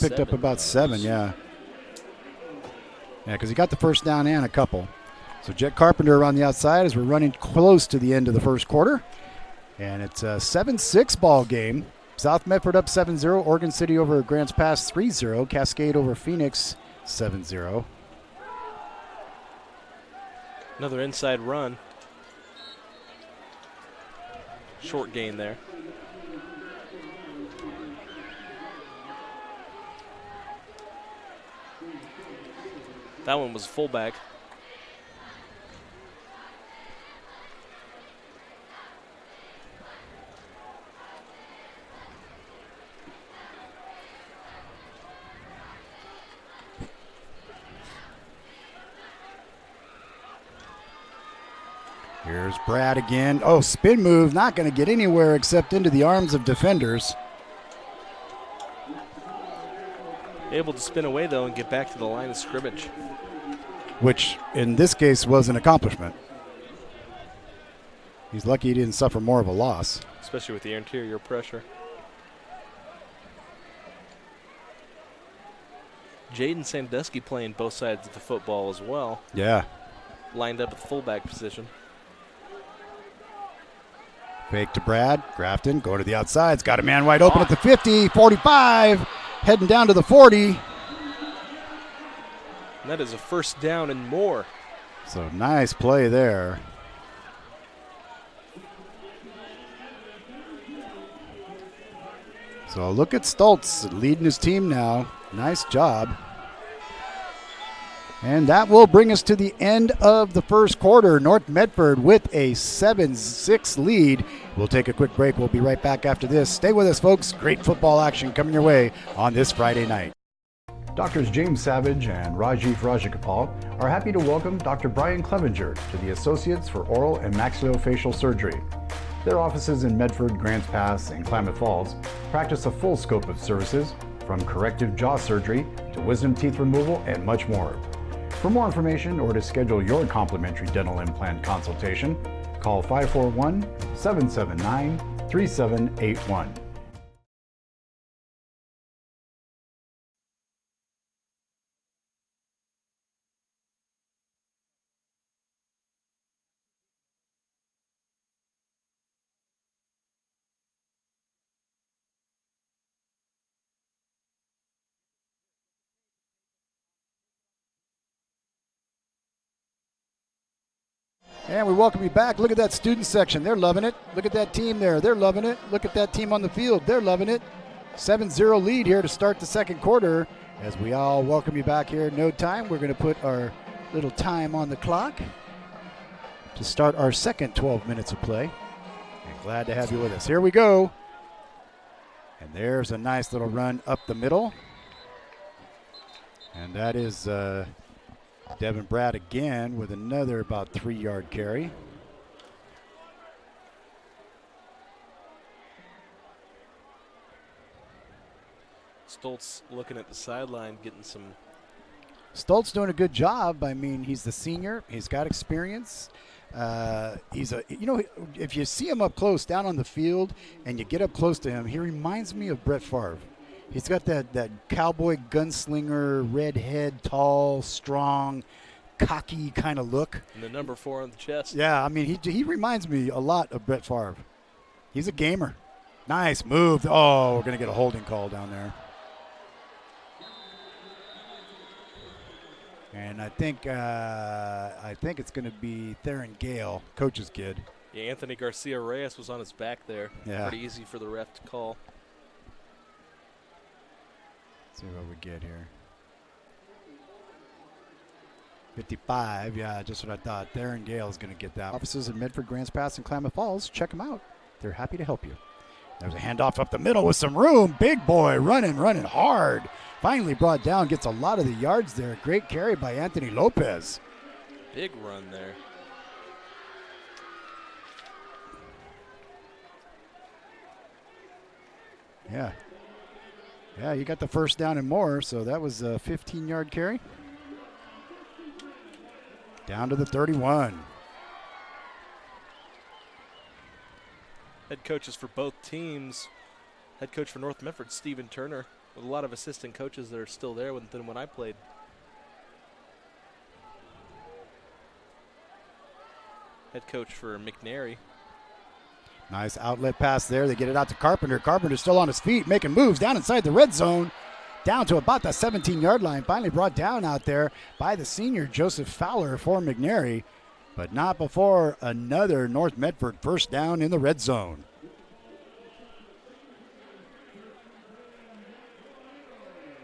picked up about 7, yeah. Yeah, because he got the first down and a couple. So Jet Carpenter on the outside as we're running close to the end of the first quarter. And it's a 7-6 ball game. South Medford up 7-0. Oregon City over Grants Pass 3-0. Cascade over Phoenix 7-0. another inside run. Short gain there. That one was fullback. Here's Brad again. Oh, spin move, not going to get anywhere except into the arms of defenders. Able to spin away, though, and get back to the line of scrimmage. Which, in this case, was an accomplishment. He's lucky he didn't suffer more of a loss. Especially with the interior pressure. Jaden Sandusky playing both sides of the football as well. Yeah. Lined up at the fullback position. Fake to Brad. Grafton going to the outside. It's got a man wide open at the 50, 45, heading down to the 40. And that is a first down and more. So nice play there. So look at Stoltz leading his team now. Nice job. And that will bring us to the end of the first quarter. North Medford with a 7-6 lead. We'll take a quick break. We'll be right back after this. Stay with us, folks. Great football action coming your way on this Friday night. Doctors James Savage and Rajiv Rajagopal are happy to welcome Dr. Brian Clevenger to the Associates for Oral and Maxillofacial Surgery. Their offices in Medford, Grants Pass, and Klamath Falls practice a full scope of services, from corrective jaw surgery to wisdom teeth removal and much more. For more information or to schedule your complimentary dental implant consultation, call 541-779-3781. And we welcome you back. Look at that student section. They're loving it. Look at that team there. They're loving it. Look at that team on the field. They're loving it. 7-0 lead here to start the second quarter. As we all welcome you back here, no time. We're going to put our little time on the clock to start our second 12 minutes of play. And glad to have you with us. Here we go. And there's a nice little run up the middle. And that is Devin Brad again with another about 3-yard carry. Stoltz looking at the sideline, getting some. Stoltz doing a good job. I mean, he's the senior. He's got experience. If you see him up close down on the field and you get up close to him, he reminds me of Brett Favre. He's got that cowboy gunslinger, red head, tall, strong, cocky kind of look. And the number 4 on the chest. Yeah, I mean, he reminds me a lot of Brett Favre. He's a gamer. Nice move. Oh, we're going to get a holding call down there. And I think it's going to be Theron Gale, coach's kid. Yeah, Anthony Garcia Reyes was on his back there. Yeah. Pretty easy for the ref to call. Let's see what we get here. 55, yeah, just what I thought. Theron Gale is going to get that. Offices in Medford, Grants Pass, and Klamath Falls, check them out. They're happy to help you. There's a handoff up the middle with some room. Big boy running hard. Finally brought down, gets a lot of the yards there. Great carry by Anthony Lopez. Big run there. Yeah, you got the first down and more, so that was a 15-yard carry. Down to the 31. Head coaches for both teams. Head coach for North Medford, Stephen Turner, with a lot of assistant coaches that are still there than when I played. Head coach for McNary. Nice outlet pass there. They get it out to Carpenter. Carpenter's still on his feet, making moves down inside the red zone, down to about the 17-yard line. Finally brought down out there by the senior Joseph Fowler for McNary, but not before another North Medford first down in the red zone.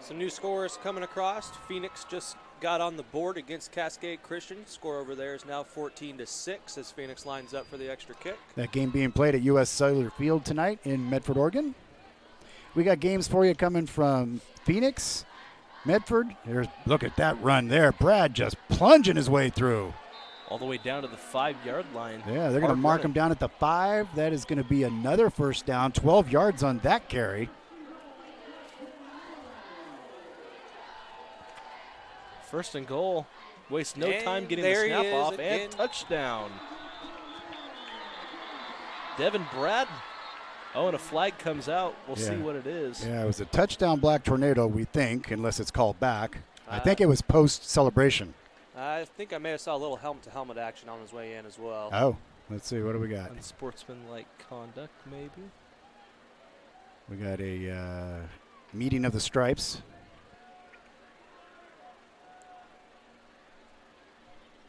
Some new scores coming across. Phoenix just got on the board against Cascade Christian. Score over there is now 14-6 as Phoenix lines up for the extra kick. That game being played at U.S. Cellular Field tonight in Medford, Oregon. We got games for you coming from Phoenix, Medford. Look at that run there. Brad just plunging his way through. All the way down to the 5-yard line. Yeah, they're going to mark him down at the 5. That is going to be another first down. 12 yards on that carry. First and goal. Waste no time getting the snap off and touchdown. Devin Brad. Oh, and a flag comes out. We'll see what it is. Yeah, it was a touchdown Black Tornado, we think, unless it's called back. I think it was post-celebration. I think I may have saw a little helmet-to-helmet action on his way in as well. Oh, let's see. What do we got? Unsportsmanlike conduct, maybe. We got a meeting of the stripes.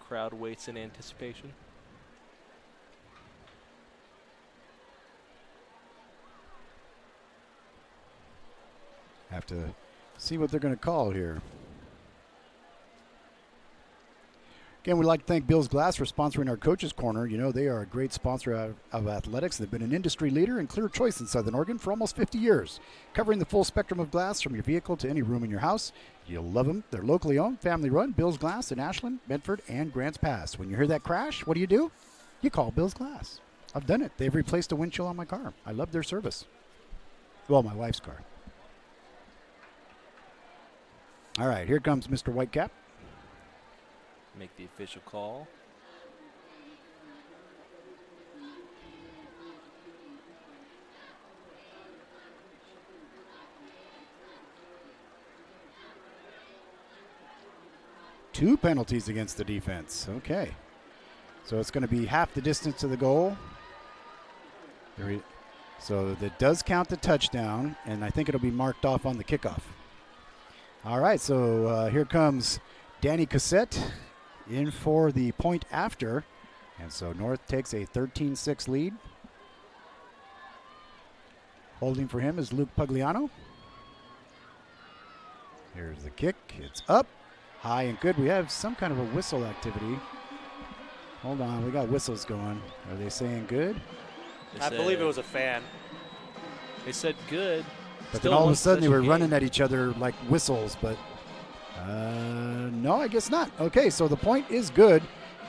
Crowd waits in anticipation. Have to see what they're going to call here. Again, we'd like to thank Bill's Glass for sponsoring our Coaches Corner. You know, they are a great sponsor of athletics. They've been an industry leader and clear choice in Southern Oregon for almost 50 years, covering the full spectrum of glass from your vehicle to any room in your house. You'll love them. They're locally owned, family run. Bill's Glass in Ashland, Medford, and Grants Pass. When you hear that crash, what do? You call Bill's Glass. I've done it. They've replaced a windshield on my car. I love their service. Well, my wife's car. All right, here comes Mr. Whitecap. Make the official call. Two penalties against the defense. Okay. So it's going to be half the distance to the goal. So that does count the touchdown, and I think it'll be marked off on the kickoff. All right, so here comes Danny Cassette in for the point after. And so North takes a 13-6 lead. Holding for him is Luke Pugliano. Here's the kick. It's up, high and good. We have some kind of a whistle activity. Hold on, we got whistles going. Are they saying good? I believe it was a fan. They said good. But then all of a sudden they were running at each other like whistles, but no, I guess not. Okay, so the point is good.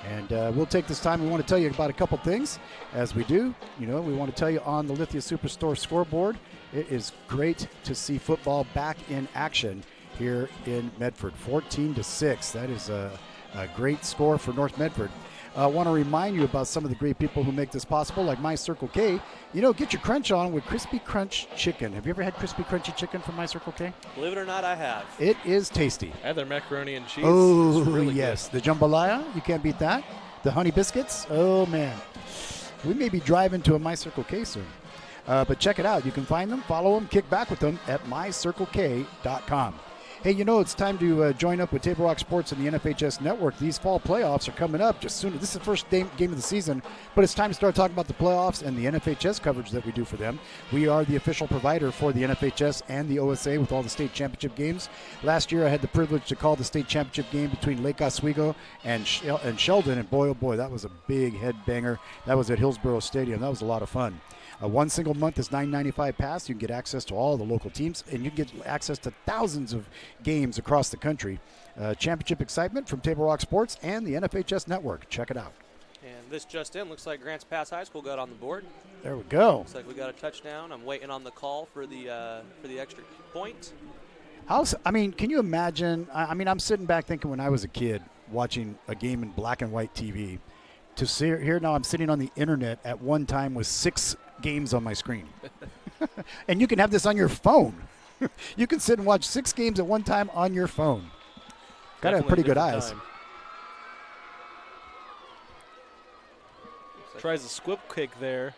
And we'll take this time. We want to tell you about a couple things. As we do, we want to tell you on the Lithia Superstore scoreboard, it is great to see football back in action here in Medford. 14-6. That is a great score for North Medford. I want to remind you about some of the great people who make this possible, like My Circle K. Get your crunch on with Crispy Crunch Chicken. Have you ever had Crispy Crunchy Chicken from My Circle K? Believe it or not, I have. It is tasty. I had their macaroni and cheese. Oh, really yes. Good. The jambalaya, you can't beat that. The honey biscuits, oh, man. We may be driving to a My Circle K soon. But check it out. You can find them, follow them, kick back with them at mycirclek.com. Hey, it's time to join up with Table Rock Sports and the NFHS Network. These fall playoffs are coming up just soon. This is the first game of the season, but it's time to start talking about the playoffs and the NFHS coverage that we do for them. We are the official provider for the NFHS and the OSAA with all the state championship games. Last year, I had the privilege to call the state championship game between Lake Oswego and Sheldon, and boy, oh boy, that was a big head banger. That was at Hillsborough Stadium. That was a lot of fun. One single month is $9.95 pass. You can get access to all the local teams, and you can get access to thousands of games across the country. Championship excitement from Table Rock Sports and the NFHS Network. Check it out. And this just in, looks like Grants Pass High School got on the board. There we go. Looks like we got a touchdown. I'm waiting on the call for the extra point. Can you imagine? I'm sitting back thinking when I was a kid watching a game in black and white TV. To see here now, I'm sitting on the internet at one time with 6 games on my screen. And you can have this on your phone. You can sit and watch 6 games at one time on your phone. Got to have pretty good eyes. Time. Tries a squib kick there.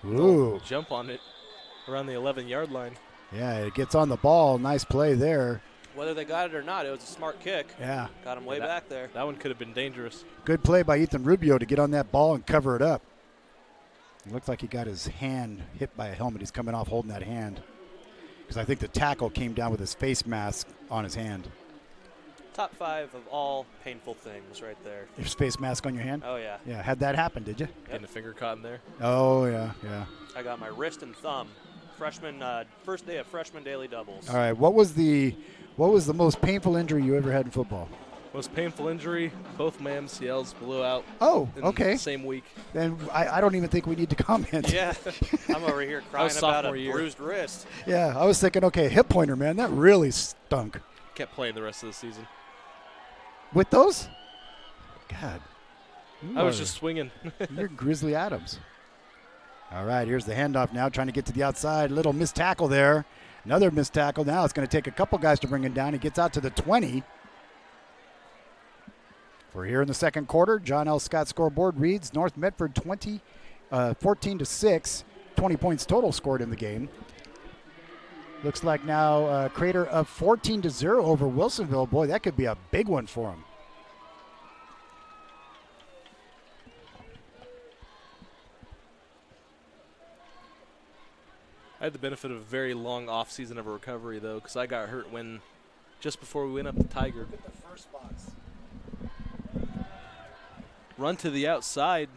Ooh. Jump on it around the 11-yard line. Yeah, it gets on the ball. Nice play there. Whether they got it or not, it was a smart kick. Yeah. Got him way back there. That one could have been dangerous. Good play by Ethan Rubio to get on that ball and cover it up. It looked like he got his hand hit by a helmet. He's coming off holding that hand. Because I think the tackle came down with his face mask on his hand. Top 5 of all painful things right there. Your face mask on your hand? Oh, yeah. Yeah, had that happen, did you? Getting a finger caught in there. Oh, yeah. I got my wrist and thumb. First day of freshman daily doubles. All right, what was the most painful injury you ever had in football? Most painful injury, both my MCLs blew out. Oh, okay. The same week. Then I don't even think we need to comment. Yeah, I'm over here crying about a bruised wrist. Yeah, I was thinking, okay, hip pointer, man, that really stunk. Kept playing the rest of the season. With those? God. I was just swinging. You're Grizzly Adams. All right, here's the handoff now, trying to get to the outside. Little missed tackle there. Another missed tackle. Now it's going to take a couple guys to bring him down. He gets out to the 20. We're here in the second quarter. John L. Scott scoreboard reads North Medford 14-6. 20 points total scored in the game. Looks like now Crater up 14-0 over Wilsonville. Boy, that could be a big one for him. I had the benefit of a very long off season of a recovery, though, because I got hurt just before we went up to Tiger. Look at the first box. Run to the outside.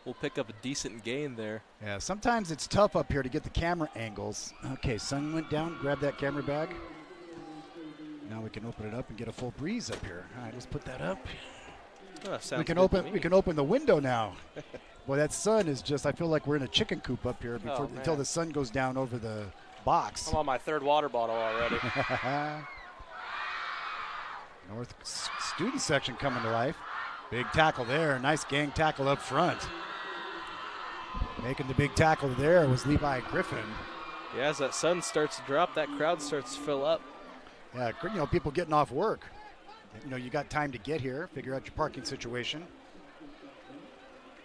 We'll pick up a decent gain there. Yeah, sometimes it's tough up here to get the camera angles. Okay, sun went down. Grab that camera bag. Now we can open it up and get a full breeze up here. All right, let's put that up. Oh, we can open the window now. Boy, that sun is just, I feel like we're in a chicken coop up here until the sun goes down over the box. I'm on my 3rd water bottle already. North student section coming to life. Big tackle there. Nice gang tackle up front. Making the big tackle there was Levi Griffin. Yeah, as that sun starts to drop, that crowd starts to fill up. Yeah, people getting off work. You got time to get here, figure out your parking situation.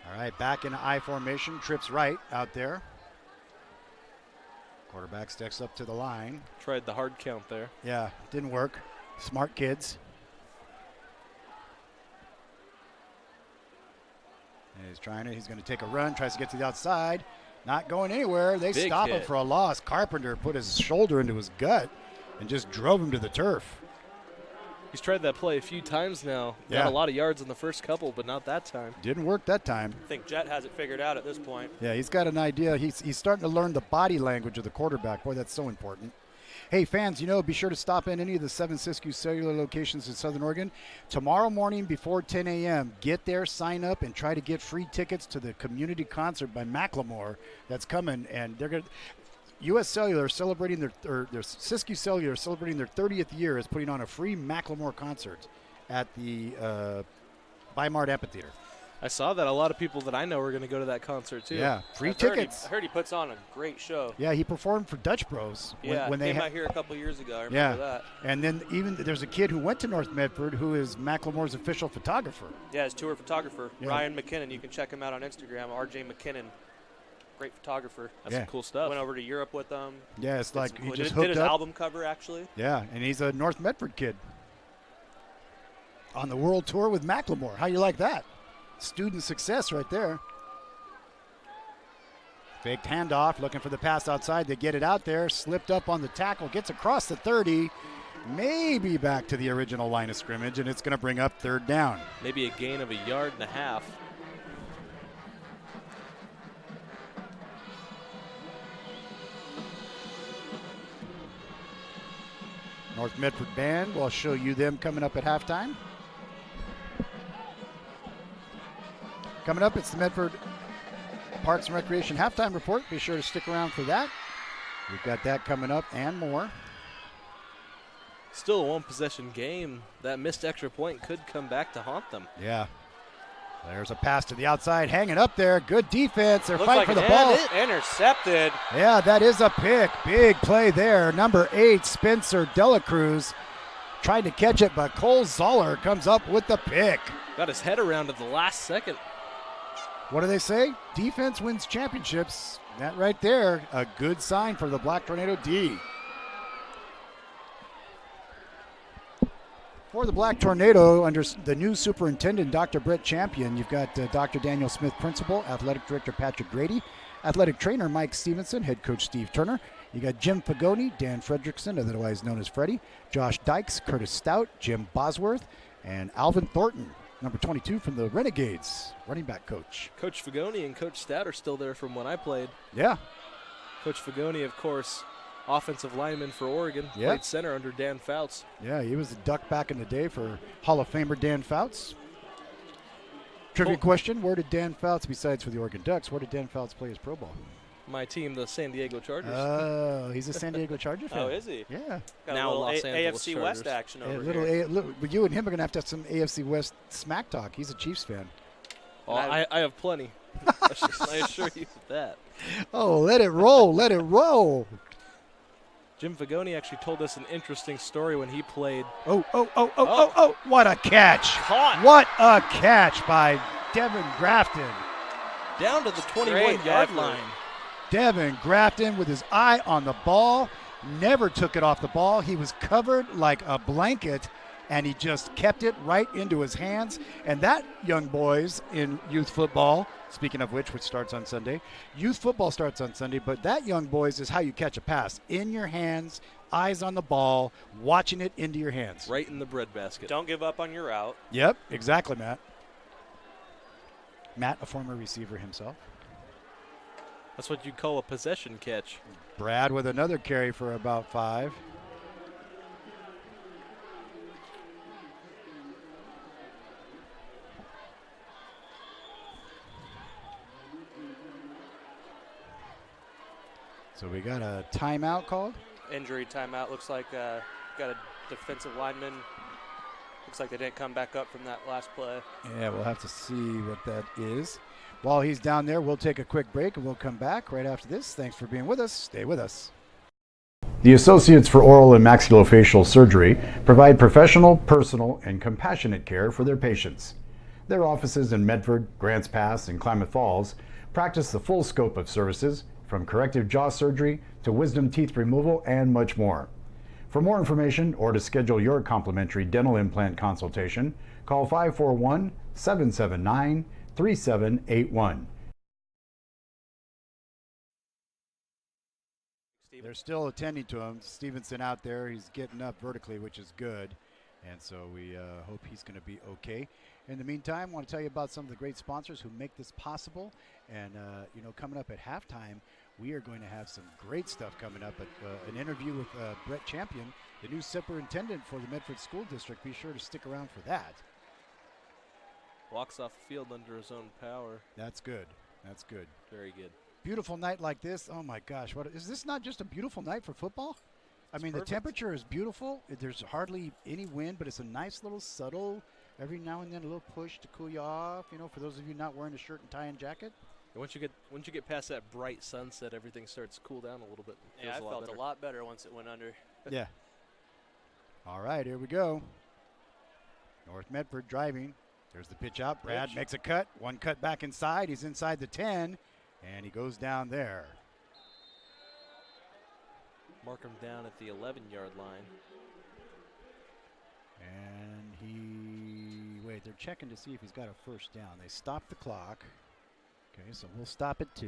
All right, back in I formation, trips right out there. Quarterback steps up to the line. Tried the hard count there. Yeah, didn't work. Smart kids. And he's going to take a run, tries to get to the outside. Not going anywhere. They Big stop him hit. for a loss. Carpenter put his shoulder into his gut and just drove him to the turf. He's tried that play a few times now. Yeah. Got a lot of yards in the first couple, but not that time. Didn't work that time. I think Jet has it figured out at this point. Yeah, he's got an idea. He's starting to learn the body language of the quarterback. Boy, that's so important. Hey, fans, be sure to stop in any of the 7 Siskiyou Cellular locations in Southern Oregon. Tomorrow morning before 10 a.m., get there, sign up, and try to get free tickets to the community concert by Macklemore that's coming. And they're going to U.S. Cellular celebrating their Siskiyou Cellular celebrating their 30th year is putting on a free Macklemore concert at the Weimar Amphitheater. I saw that a lot of people that I know are going to go to that concert too. Yeah, free I've heard tickets. I heard he puts on a great show. Yeah, he performed for Dutch Bros. when they came out here a couple years ago. I remember that. And then even there's a kid who went to North Medford who is Macklemore's official photographer. Yeah, his tour photographer, Yeah. Ryan McKinnon. You can check him out on Instagram, RJ McKinnon. Great photographer. That's some cool stuff. Went over to Europe with them. Yeah, it's like he just did hooked his up. album cover, actually. Yeah, and he's a North Medford kid on the world tour with Macklemore. How you like that? Student success right there. Faked handoff, looking for the pass outside. They get it out there, slipped up on the tackle, gets across the 30, maybe back to the original line of scrimmage, and it's going to bring up 3rd down. Maybe a gain of 1.5 yards. North Medford Band, we'll show you them coming up at halftime. Coming up, it's the Medford Parks and Recreation halftime report. Be sure to stick around for that. We've got that coming up and more. Still a 1-possession game. That missed extra point could come back to haunt them. Yeah. There's a pass to the outside, hanging up there. Good defense. They're Looks fighting like for the ball. Intercepted. Yeah, that is a pick. Big play there. Number 8, Spencer Delacruz, tried to catch it, but Cole Zoller comes up with the pick. Got his head around at the last second. What do they say? Defense wins championships. That right there, a good sign for the Black Tornado D. For the Black Tornado, under the new superintendent, Dr. Brett Champion, you've got Dr. Daniel Smith, principal, athletic director Patrick Grady, athletic trainer Mike Stevenson, head coach Steve Turner. You got Jim Fagoni, Dan Fredrickson, otherwise known as Freddie, Josh Dykes, Curtis Stout, Jim Bosworth, and Alvin Thornton, number 22 from the Renegades, running back coach. Coach Fagoni and Coach Stout are still there from when I played. Yeah. Coach Fagoni, of course, offensive lineman for Oregon, Yeah. played center under Dan Fouts. Yeah, he was a Duck back in the day for Hall of Famer Dan Fouts. Trivia question, where did Dan Fouts, besides for the Oregon Ducks, where did Dan Fouts play his Pro Bowl? My team, the San Diego Chargers. Oh, he's a San Diego Charger fan. Oh, is he? Yeah. Got Now a little Los Angeles AFC Chargers. West action over little, here. you and him are going to have some AFC West smack talk. He's a Chiefs fan. Oh, I have plenty. I assure you of that. Oh, let it roll. Let it roll. Jim Fagoni actually told us an interesting story when he played. Oh. What a catch. Caught. What a catch by Devin Grafton. Down to the Great 21-yard effort. line. Devin Grafton with his eye on the ball, never took it off the ball. He was covered like a blanket, and he just kept it right into his hands. And that, young boys, in youth football, speaking of which starts on Sunday, youth football starts on Sunday, but that, young boys, is how you catch a pass. In your hands, eyes on the ball, watching it into your hands. Right in the breadbasket. Don't give up on your route. Yep, exactly, Matt. Matt, a former receiver himself. That's what you'd call a possession catch. Brad with another carry for about 5. So we got a timeout called. Injury timeout. Looks like got a defensive lineman. Looks like they didn't come back up from that last play. Yeah, we'll have to see what that is. While he's down there, we'll take a quick break and we'll come back right after this. Thanks for being with us. Stay with us. The Associates for Oral and Maxillofacial Surgery provide professional, personal, and compassionate care for their patients. Their offices in Medford, Grants Pass, and Klamath Falls practice the full scope of services from corrective jaw surgery to wisdom teeth removal and much more. For more information or to schedule your complimentary dental implant consultation, call 541-779-0000 3781. They're still attending to him. Stevenson out there. He's getting up vertically, which is good. And so we hope he's going to be okay. In the meantime, I want to tell you about some of the great sponsors who make this possible. And, coming up at halftime, we are going to have some great stuff coming up. An interview with Brett Champion, the new superintendent for the Medford School District. Be sure to stick around for that. Walks off the field under his own power. That's good. That's good. Very good. Beautiful night like this. Oh, my gosh. Is this not just a beautiful night for football? It's the perfect. temperature is beautiful. There's hardly any wind, but it's a nice little subtle, every now and then a little push to cool you off, for those of you not wearing a shirt and tie and jacket. And once you get past that bright sunset, everything starts to cool down a little bit. Yeah, I felt a lot better once it went under. Yeah. All right, here we go. North Medford driving. There's the pitch out. Brad makes a cut. One cut back inside. He's inside the 10, and he goes down there. Mark him down at the 11-yard line. And they're checking to see if he's got a first down. They stopped the clock. Okay, so we'll stop at 2.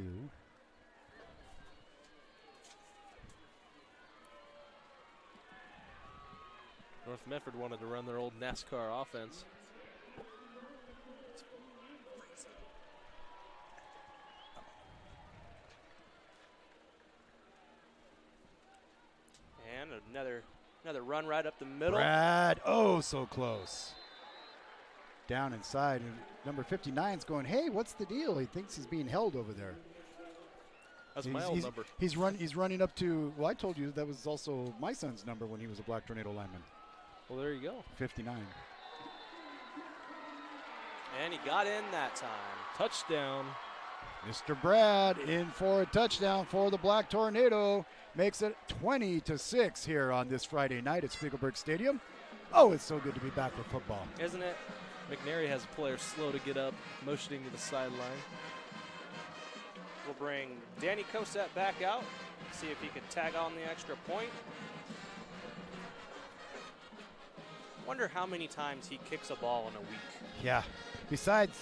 North Medford wanted to run their old NASCAR offense. And another run right up the middle. Brad, oh, so close. Down inside, and number 59's going, hey, what's the deal? He thinks he's being held over there. That's my old number. He's running up to, well, I told you that was also my son's number when he was a Black Tornado lineman. Well, there you go. 59. And he got in that time. Touchdown. Mr. Brad in for a touchdown for the Black Tornado. Makes it 20-6 here on this Friday night at Spiegelberg Stadium. Oh, it's so good to be back with football. Isn't it? McNary has a player slow to get up, motioning to the sideline. We'll bring Danny Cosette back out, see if he can tag on the extra point. Wonder how many times he kicks a ball in a week. Yeah. Besides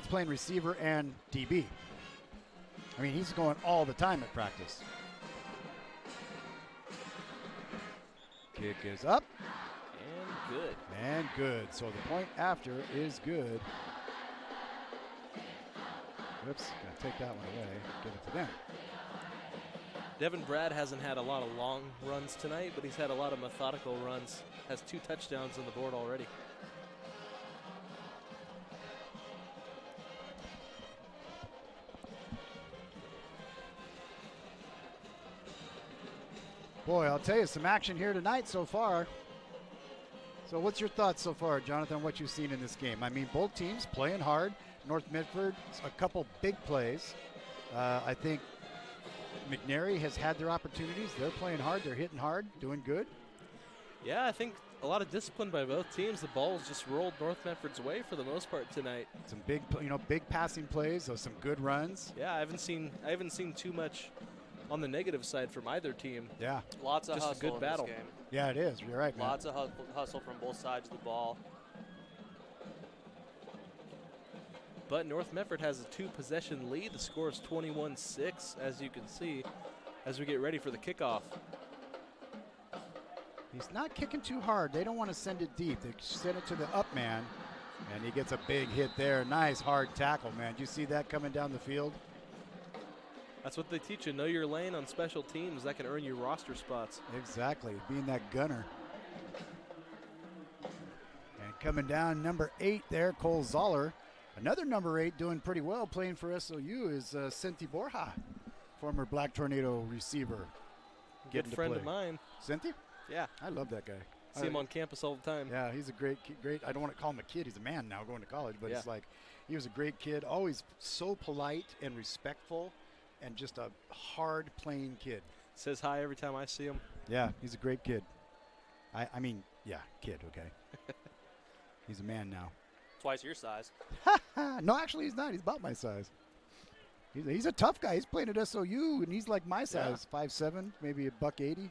playing receiver and DB. I mean, he's going all the time at practice. Kick is up. And good. And good. So the point after is good. Whoops, gotta take that one away. Give it to them. Devin Brad hasn't had a lot of long runs tonight, but he's had a lot of methodical runs. Has 2 touchdowns on the board already. Boy, I'll tell you, some action here tonight so far. So what's your thoughts so far, Jonathan, what you've seen in this game? I mean, both teams playing hard. North Medford, a couple big plays. I think McNary has had their opportunities. They're playing hard. They're hitting hard, doing good. Yeah, I think a lot of discipline by both teams. The ball's just rolled North Medford's way for the most part tonight. Some big, big passing plays, so some good runs. Yeah, I haven't seen too much on the negative side from either team. Yeah. Lots of just hustle a good battle. in this game. Yeah, it is. You're right, man. Lots of hustle from both sides of the ball. But North Medford has a 2-possession lead. The score is 21-6, as you can see, as we get ready for the kickoff. He's not kicking too hard. They don't want to send it deep. They send it to the up man, and he gets a big hit there. Nice hard tackle, man. Do you see that coming down the field? That's what they teach you. Know your lane on special teams. That can earn you roster spots. Exactly, being that gunner. And coming down, number 8 there, Cole Zoller. Another number 8 doing pretty well, playing for SOU, is Cinti Borja, former Black Tornado receiver. Good friend of mine. Cinti? Yeah. I love that guy. See him on campus all the time. Yeah, he's a great, I don't want to call him a kid. He's a man now going to college, but Yeah. it's like he was a great kid, always so polite and respectful, and just a hard-playing kid. Says hi every time I see him. Yeah, he's a great kid. I mean, yeah, kid, okay. He's a man now. Twice your size. No, actually, he's not. He's about my size. He's a tough guy. He's playing at SOU, and he's like my size, 5'7", maybe a $180.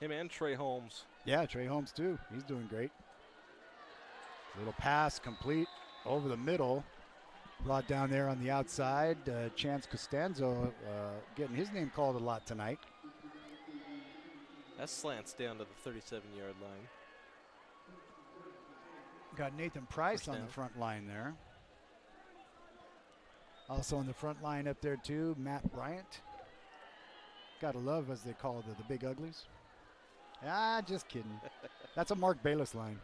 Him and Trey Holmes. Yeah, Trey Holmes, too. He's doing great. Little pass complete over the middle. Brought down there on the outside. Chance Costanzo getting his name called a lot tonight. That slants down to the 37-yard line. Got Nathan Price First on down. the front line there. Also on the front line up there too, Matt Bryant. Gotta love, as they call the big uglies. Just kidding. That's a Mark Bayless line.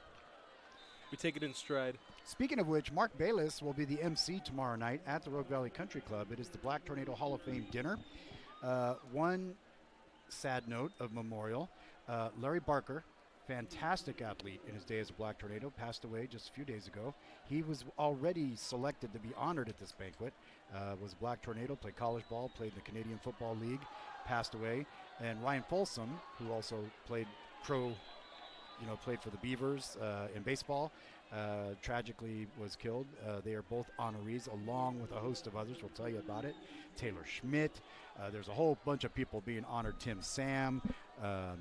We take it in stride. Speaking of which, Mark Bayless will be the MC tomorrow night at the Rogue Valley Country Club. It is the Black Tornado Hall of Fame dinner. One sad note of memorial, Larry Barker, fantastic athlete in his day as a Black Tornado, passed away just a few days ago. He was already selected to be honored at this banquet. Was a Black Tornado, played college ball, played in the Canadian Football League, passed away. And Ryan Folsom, who also played played for the Beavers in baseball, tragically was killed. They are both honorees, along with a host of others. We'll tell you about it. Taylor Schmidt. There's a whole bunch of people being honored. Tim Sam.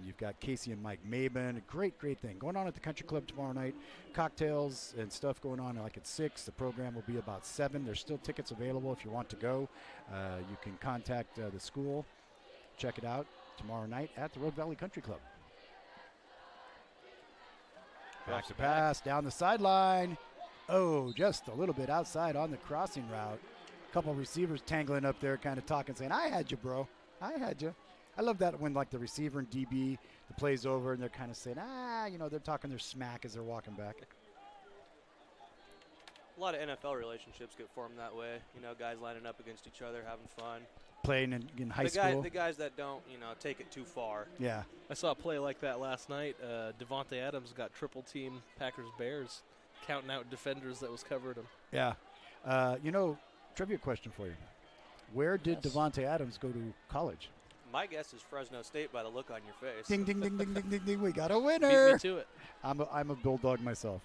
You've got Casey and Mike Maben. A great thing going on at the Country Club tomorrow night. Cocktails and stuff going on like at 6. The program will be about 7. There's still tickets available if you want to go. You can contact the school. Check it out tomorrow night at the Rogue Valley Country Club. Back to pass down the sideline. Oh, just a little bit outside on the crossing route. A couple receivers tangling up there, kind of talking, saying, "I had you, bro. I had you." I love that when, like, the receiver and DB, the play's over, and they're kind of saying, they're talking their smack as they're walking back. A lot of NFL relationships get formed that way. Guys lining up against each other, having fun. Playing in high school. The guys that don't, take it too far. Yeah. I saw a play like that last night. Devontae Adams got triple team Packers-Bears, counting out defenders that was covering him. Yeah. Trivia question for you. Where did Devontae Adams go to college? My guess is Fresno State by the look on your face. Ding, ding, ding, ding, ding, ding, ding. We got a Beat winner. me to it. I'm a Bulldog myself.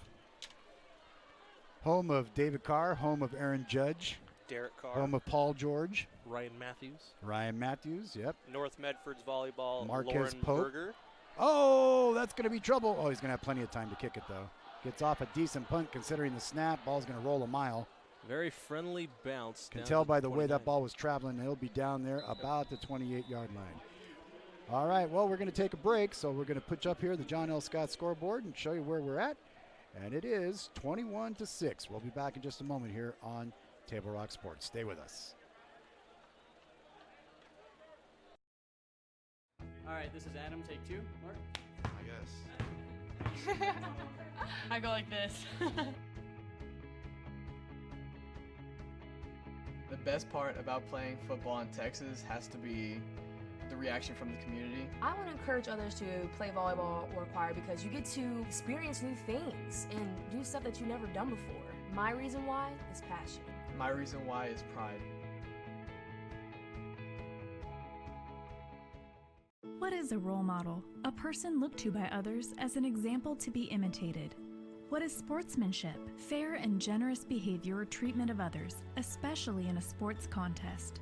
Home of David Carr, home of Aaron Judge, Derek Carr. home of Paul George, Ryan Matthews, yep. North Medford's volleyball, Marquez Lauren Pope. Berger. Oh, that's going to be trouble. Oh, he's going to have plenty of time to kick it, though. Gets off a decent punt considering the snap. Ball's going to roll a mile. Very friendly bounce. Can tell by the way that ball was traveling. He'll be down there about the 28-yard line. All right, well, we're going to take a break, so we're going to put up here the John L. Scott scoreboard and show you where we're at. And it is 21-6. We'll be back in just a moment here on Table Rock Sports. Stay with us. All right, this is Adam. Take 2. Mark? I guess. I go like this. The best part about playing football in Texas has to be the reaction from the community. I want to encourage others to play volleyball or choir because you get to experience new things and do stuff that you've never done before. My reason why is passion. My reason why is pride. What is a role model? A person looked to by others as an example to be imitated. What is sportsmanship? Fair and generous behavior or treatment of others, especially in a sports contest.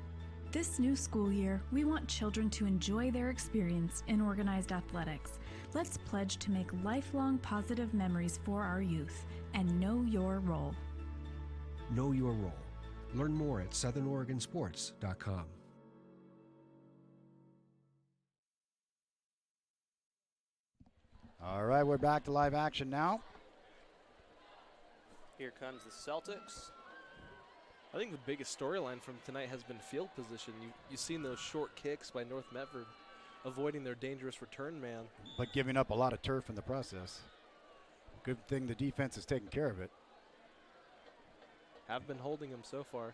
This new school year, we want children to enjoy their experience in organized athletics. Let's pledge to make lifelong positive memories for our youth and know your role. Know your role. Learn more at southernoregonsports.com. All right, we're back to live action now. Here comes the Celtics. I think the biggest storyline from tonight has been field position. You've seen those short kicks by North Medford, avoiding their dangerous return man. But giving up a lot of turf in the process. Good thing the defense is taking care of it. Have been holding him so far.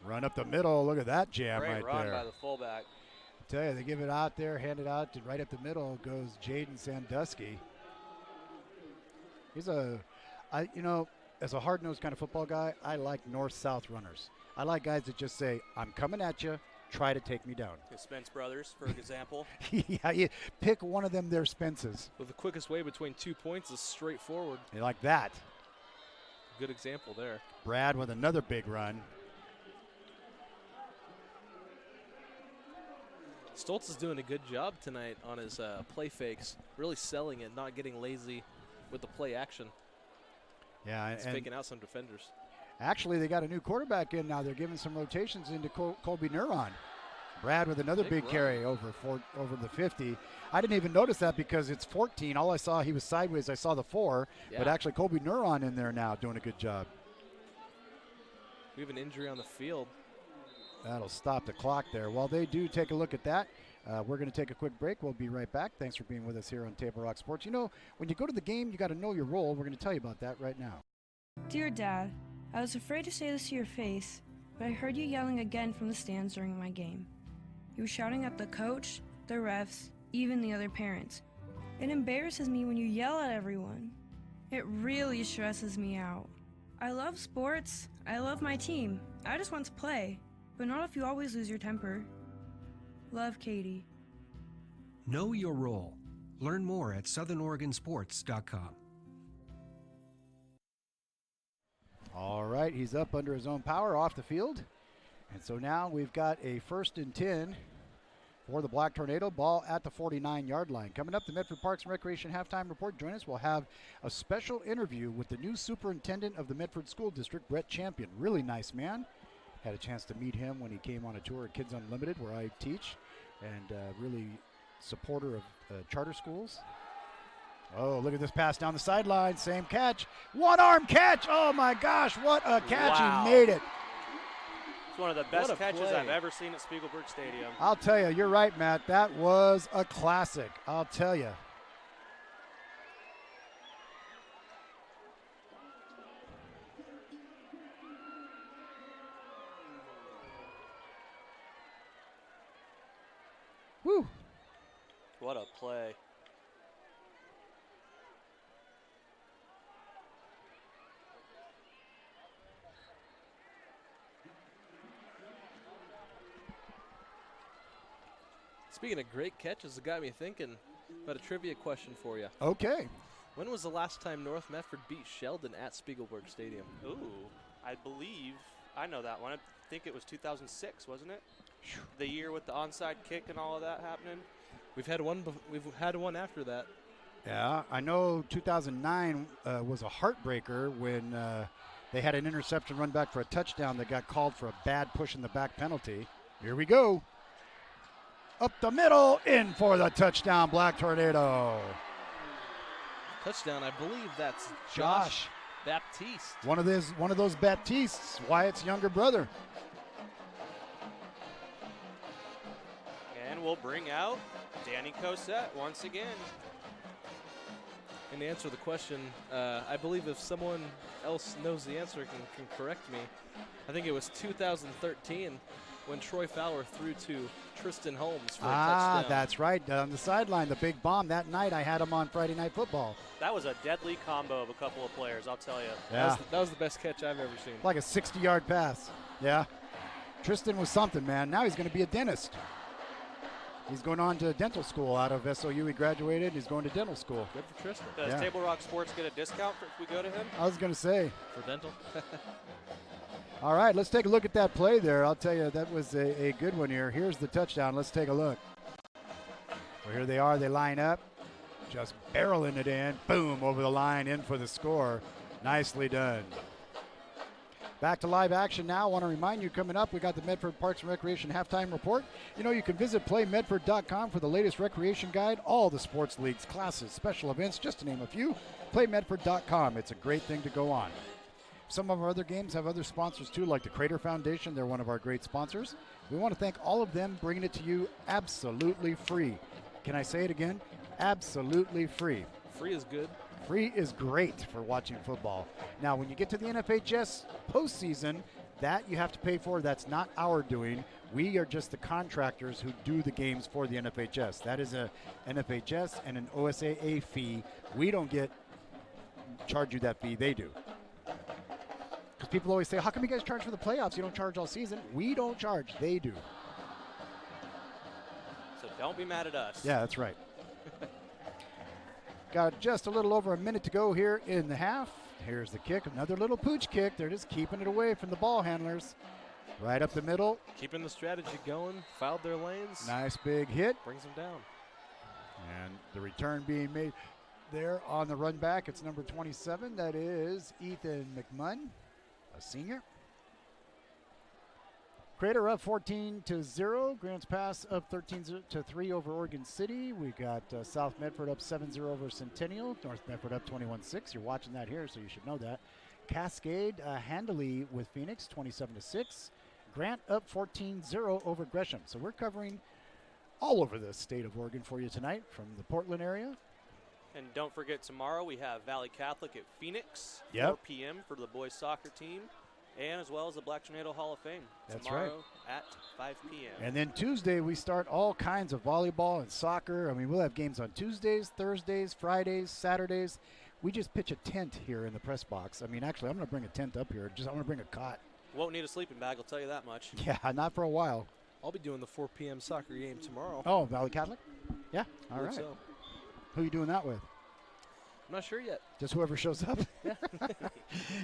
Run up the middle. Look at that jam Great right run there. by the fullback. I tell you, they give it out there, hand it out, to right up the middle goes Jaden Sandusky. He's as a hard-nosed kind of football guy, I like north-south runners. I like guys that just say, I'm coming at you, try to take me down. The Spence brothers, for example. Yeah, you pick one of them, their Spences. Well, the quickest way between 2 points is straight forward. They like that. Good example there. Brad with another big run. Stoltz is doing a good job tonight on his play fakes, really selling it, not getting lazy with the play action. Yeah, He's faking out some defenders. Actually, they got a new quarterback in now. They're giving some rotations into Colby Neuron. Brad with another big carry over the 50. I didn't even notice that because it's 14. All I saw, he was sideways. I saw the 4, but actually Colby Neuron in there now doing a good job. We have an injury on the field. That'll stop the clock there. While they do take a look at that, we're going to take a quick break. We'll be right back. Thanks for being with us here on Table Rock Sports. You know, when you go to the game, you got to know your role. We're going to tell you about that right now. Dear Dad, I was afraid to say this to your face, but I heard you yelling again from the stands during my game. You were shouting at the coach, the refs, even the other parents. It embarrasses me when you yell at everyone. It really stresses me out. I love sports. I love my team. I just want to play, but not if you always lose your temper. Love, Katie. Know your role. Learn more at southernoregonsports.com. All right, he's up under his own power off the field. And so now we've got a 1st and 10 for the Black Tornado. Ball at the 49-yard line. Coming up, the Medford Parks and Recreation halftime report. Join us. We'll have a special interview with the new superintendent of the Medford School District, Brett Champion. Really nice man. Had a chance to meet him when he came on a tour at Kids Unlimited, where I teach, and really supporter of charter schools. Oh, look at this pass down the sideline. Same catch. One-arm catch. Oh, my gosh. What a catch. Wow. He made it. It's one of the best catches I've ever seen at Spiegelberg Stadium. I'll tell you, you're right, Matt. That was a classic. I'll tell you. Woo. What a play. Speaking of great catches, it got me thinking about a trivia question for you. Okay. When was the last time North Medford beat Sheldon at Spiegelberg Stadium? Ooh, I believe I know that one. I think it was 2006, wasn't it? The year with the onside kick and all of that happening. We've had one after that. Yeah, I know 2009 was a heartbreaker when they had an interception run back for a touchdown that got called for a bad push in the back penalty. Here we go. Up the middle, in for the touchdown, Black Tornado. Touchdown, I believe that's Josh Baptiste. One of those Baptistes, Wyatt's younger brother. And we'll bring out Danny Cosette once again. And to answer the question, I believe if someone else knows the answer can correct me. I think it was 2013 when Troy Fowler threw to Tristan Holmes for a touchdown. That's right. On the sideline, the big bomb. That night I had him on Friday Night Football. That was a deadly combo of a couple of players, I'll tell you. Yeah. That was the best catch I've ever seen. Like a 60-yard pass. Yeah. Tristan was something, man. Now he's going to be a dentist. He's going on to dental school out of SOU. He graduated. He's going to dental school. Good for Tristan. Does Table Rock Sports get a discount if we go to him? I was going to say. For dental? All right, let's take a look at that play there. I'll tell you, that was a good one here. Here's the touchdown. Let's take a look. Well, here they are. They line up. Just barreling it in. Boom, over the line, in for the score. Nicely done. Back to live action now. I want to remind you, coming up, we got the Medford Parks and Recreation halftime report. You know, you can visit playmedford.com for the latest recreation guide, all the sports leagues, classes, special events, just to name a few. Playmedford.com. It's a great thing to go on. Some of our other games have other sponsors too, like the Crater Foundation. They're one of our great sponsors. We want to thank all of them, bringing it to you absolutely free. Can I say it again? Absolutely free. Free is good. Free is great for watching football. Now, when you get to the NFHS postseason, that you have to pay for. That's not our doing. We are just the contractors who do the games for the NFHS. That is a NFHS and an OSAA fee. We don't charge you that fee. They do. Because people always say, how come you guys charge for the playoffs? You don't charge all season. We don't charge. They do. So don't be mad at us. Yeah, that's right. Got just a little over a minute to go here in the half. Here's the kick. Another little pooch kick. They're just keeping it away from the ball handlers. Right up the middle. Keeping the strategy going. Fouled their lanes. Nice big hit. Brings them down. And the return being made there on the run back. It's number 27. That is Ethan McMunn a senior. Crater up 14-0. Grants Pass up 13-3 over Oregon City. We got South Medford up 7-0 over Centennial. North Medford up 21-6. You're watching that here, so you should know that. Cascade handily with Phoenix, 27-6. Grant up 14-0 over Gresham. So we're covering all over the state of Oregon for you tonight from the Portland area. And don't forget, tomorrow we have Valley Catholic at Phoenix, Yep. 4 p.m. for the boys soccer team, and as well as the Black Tornado Hall of Fame. That's tomorrow at 5 p.m. And then Tuesday, we start all kinds of volleyball and soccer. I mean, we'll have games on Tuesdays, Thursdays, Fridays, Saturdays. We just pitch a tent here in the press box. I mean, actually, I'm going to bring a tent up here. I'm going to bring a cot. Won't need a sleeping bag, I'll tell you that much. Yeah, not for a while. I'll be doing the 4 p.m. soccer game tomorrow. Oh, Valley Catholic? Yeah, all right. So. Who are you doing that with? I'm not sure yet. Just whoever shows up? Yeah.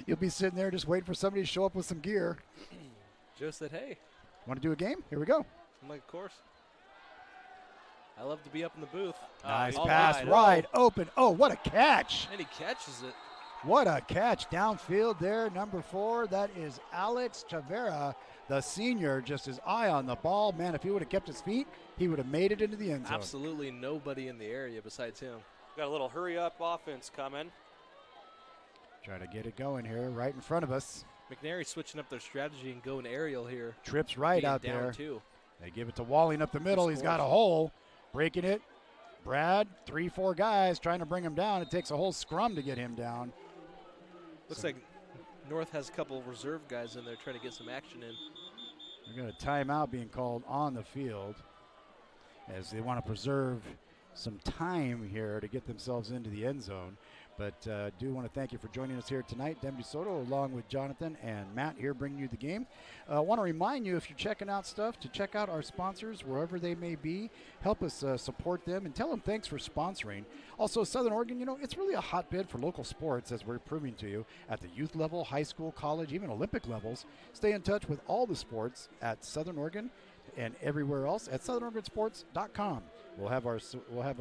You'll be sitting there just waiting for somebody to show up with some gear. Joe said, hey. Want to do a game? Here we go. I'm like, of course. I love to be up in the booth. Nice pass, wide open. Oh, what a catch. And he catches it. What a catch downfield there, number 4. That is Alex Chavera, the senior, just his eye on the ball. Man, if he would have kept his feet, he would have made it into the end zone. Absolutely nobody in the area besides him. Got a little hurry-up offense coming. Try to get it going here right in front of us. McNary switching up their strategy and going aerial here. Trips right Being out down there. 2. They give it to Walling up the middle. He's got a hole. Breaking it. Brad, 3-4 guys trying to bring him down. It takes a whole scrum to get him down. Looks like North has a couple of reserve guys in there trying to get some action in. We've got a timeout being called on the field as they want to preserve some time here to get themselves into the end zone. But do want to thank you for joining us here tonight. Dem DeSoto along with Jonathan and Matt here bringing you the game. I want to remind you, if you're checking out stuff, to check out our sponsors wherever they may be. Help us support them and tell them thanks for sponsoring. Also, Southern Oregon, you know, it's really a hotbed for local sports, as we're proving to you at the youth level, high school, college, even Olympic levels. Stay in touch with all the sports at Southern Oregon and everywhere else at southernoregonsports.com. We'll have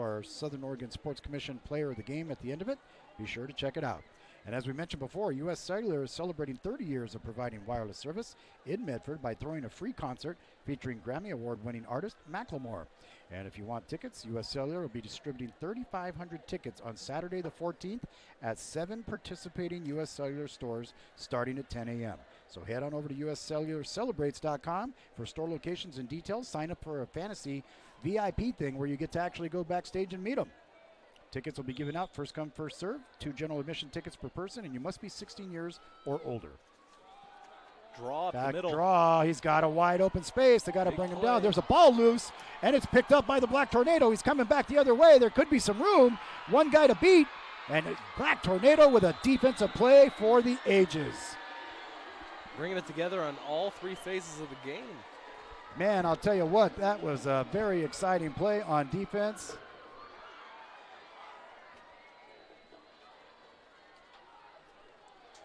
our Southern Oregon Sports Commission player of the game at the end of it. Be sure to check it out. And as we mentioned before, U.S. Cellular is celebrating 30 years of providing wireless service in Medford by throwing a free concert featuring Grammy Award-winning artist Macklemore. And if you want tickets, U.S. Cellular will be distributing 3,500 tickets on Saturday the 14th at 7 participating U.S. Cellular stores starting at 10 a.m. So head on over to uscellularcelebrates.com for store locations and details. Sign up for a fantasy VIP thing where you get to actually go backstage and meet them. Tickets will be given out first come, first serve. 2 general admission tickets per person, and you must be 16 years or older. Draw up Back the middle. draw. He's got a wide open space. They got to Big bring him play. down. There's a ball loose, and it's picked up by the Black Tornado. He's coming back the other way. There could be some room. One guy to beat, and it's Black Tornado with a defensive play for the ages. Bringing it together on all 3 phases of the game. Man, I'll tell you what, that was a very exciting play on defense.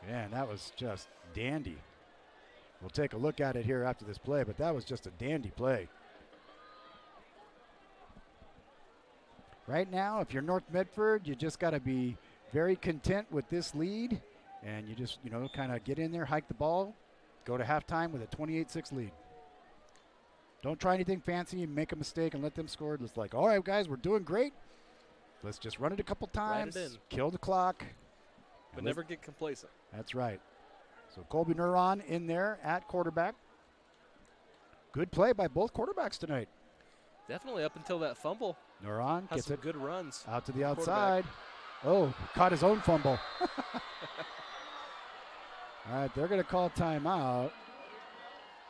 Man, that was just dandy. We'll take a look at it here after this play, but that was just a dandy play. Right now, if you're North Medford, you just got to be very content with this lead, and you just, you know, kind of get in there, hike the ball, go to halftime with a 28-6 lead. Don't try anything fancy and make a mistake and let them score. It's like, all right, guys, we're doing great. Let's just run it a couple times, Ride it in. kill the clock. But never get complacent. That's right. So Colby Neuron in there at quarterback. Good play by both quarterbacks tonight. Definitely up until that fumble. Neuron Has gets some it good runs. out to the outside. Oh, caught his own fumble. All right, they're going to call timeout.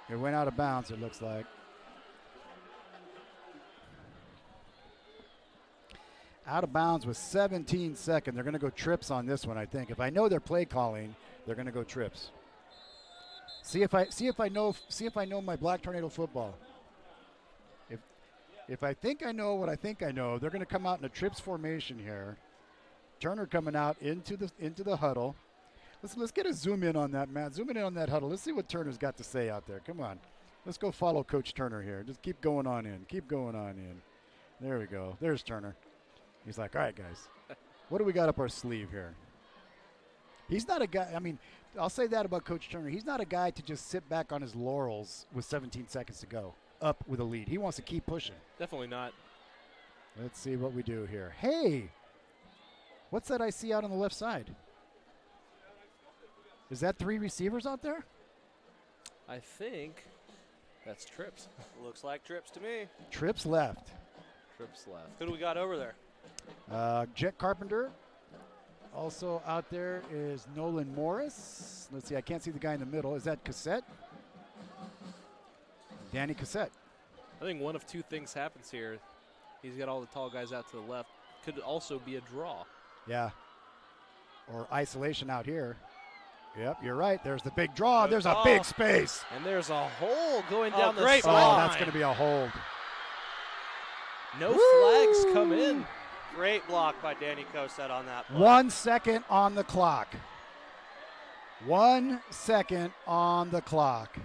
It went out of bounds, it looks like. Out of bounds with 17 seconds. They're going to go trips on this one, I think. If I know their play calling, they're going to go trips. See if I know my Black Tornado football. If I think I know what I think I know, they're going to come out in a trips formation here. Turner coming out into the huddle. Let's get a zoom in on that, Matt. Zoom in on that huddle. Let's see what Turner's got to say out there. Come on. Let's go follow Coach Turner here. Just keep going on in. Keep going on in. There we go. There's Turner. He's like, all right, guys, what do we got up our sleeve here? He's not a guy, I mean, I'll say that about Coach Turner. He's not a guy to just sit back on his laurels with 17 seconds to go, up with a lead. He wants to keep pushing. Definitely not. Let's see what we do here. Hey, what's that I see out on the left side? Is that 3 receivers out there? I think that's Trips. Looks like Trips to me. Trips left. Trips left. Who do we got over there? Jet Carpenter. Also out there is Nolan Morris. Let's see, I can't see the guy in the middle. Is that Cassette? Danny Cassette. I think one of two things happens here. He's got all the tall guys out to the left. Could also be a draw. Yeah. Or isolation out here. Yep, you're right. There's the big draw. There's a big space. And there's a hole going down the great sideline. Oh, that's going to be a hold. No flags come in. Great block by Danny Cosette on that play. 1 second on the clock. 1 second on the clock.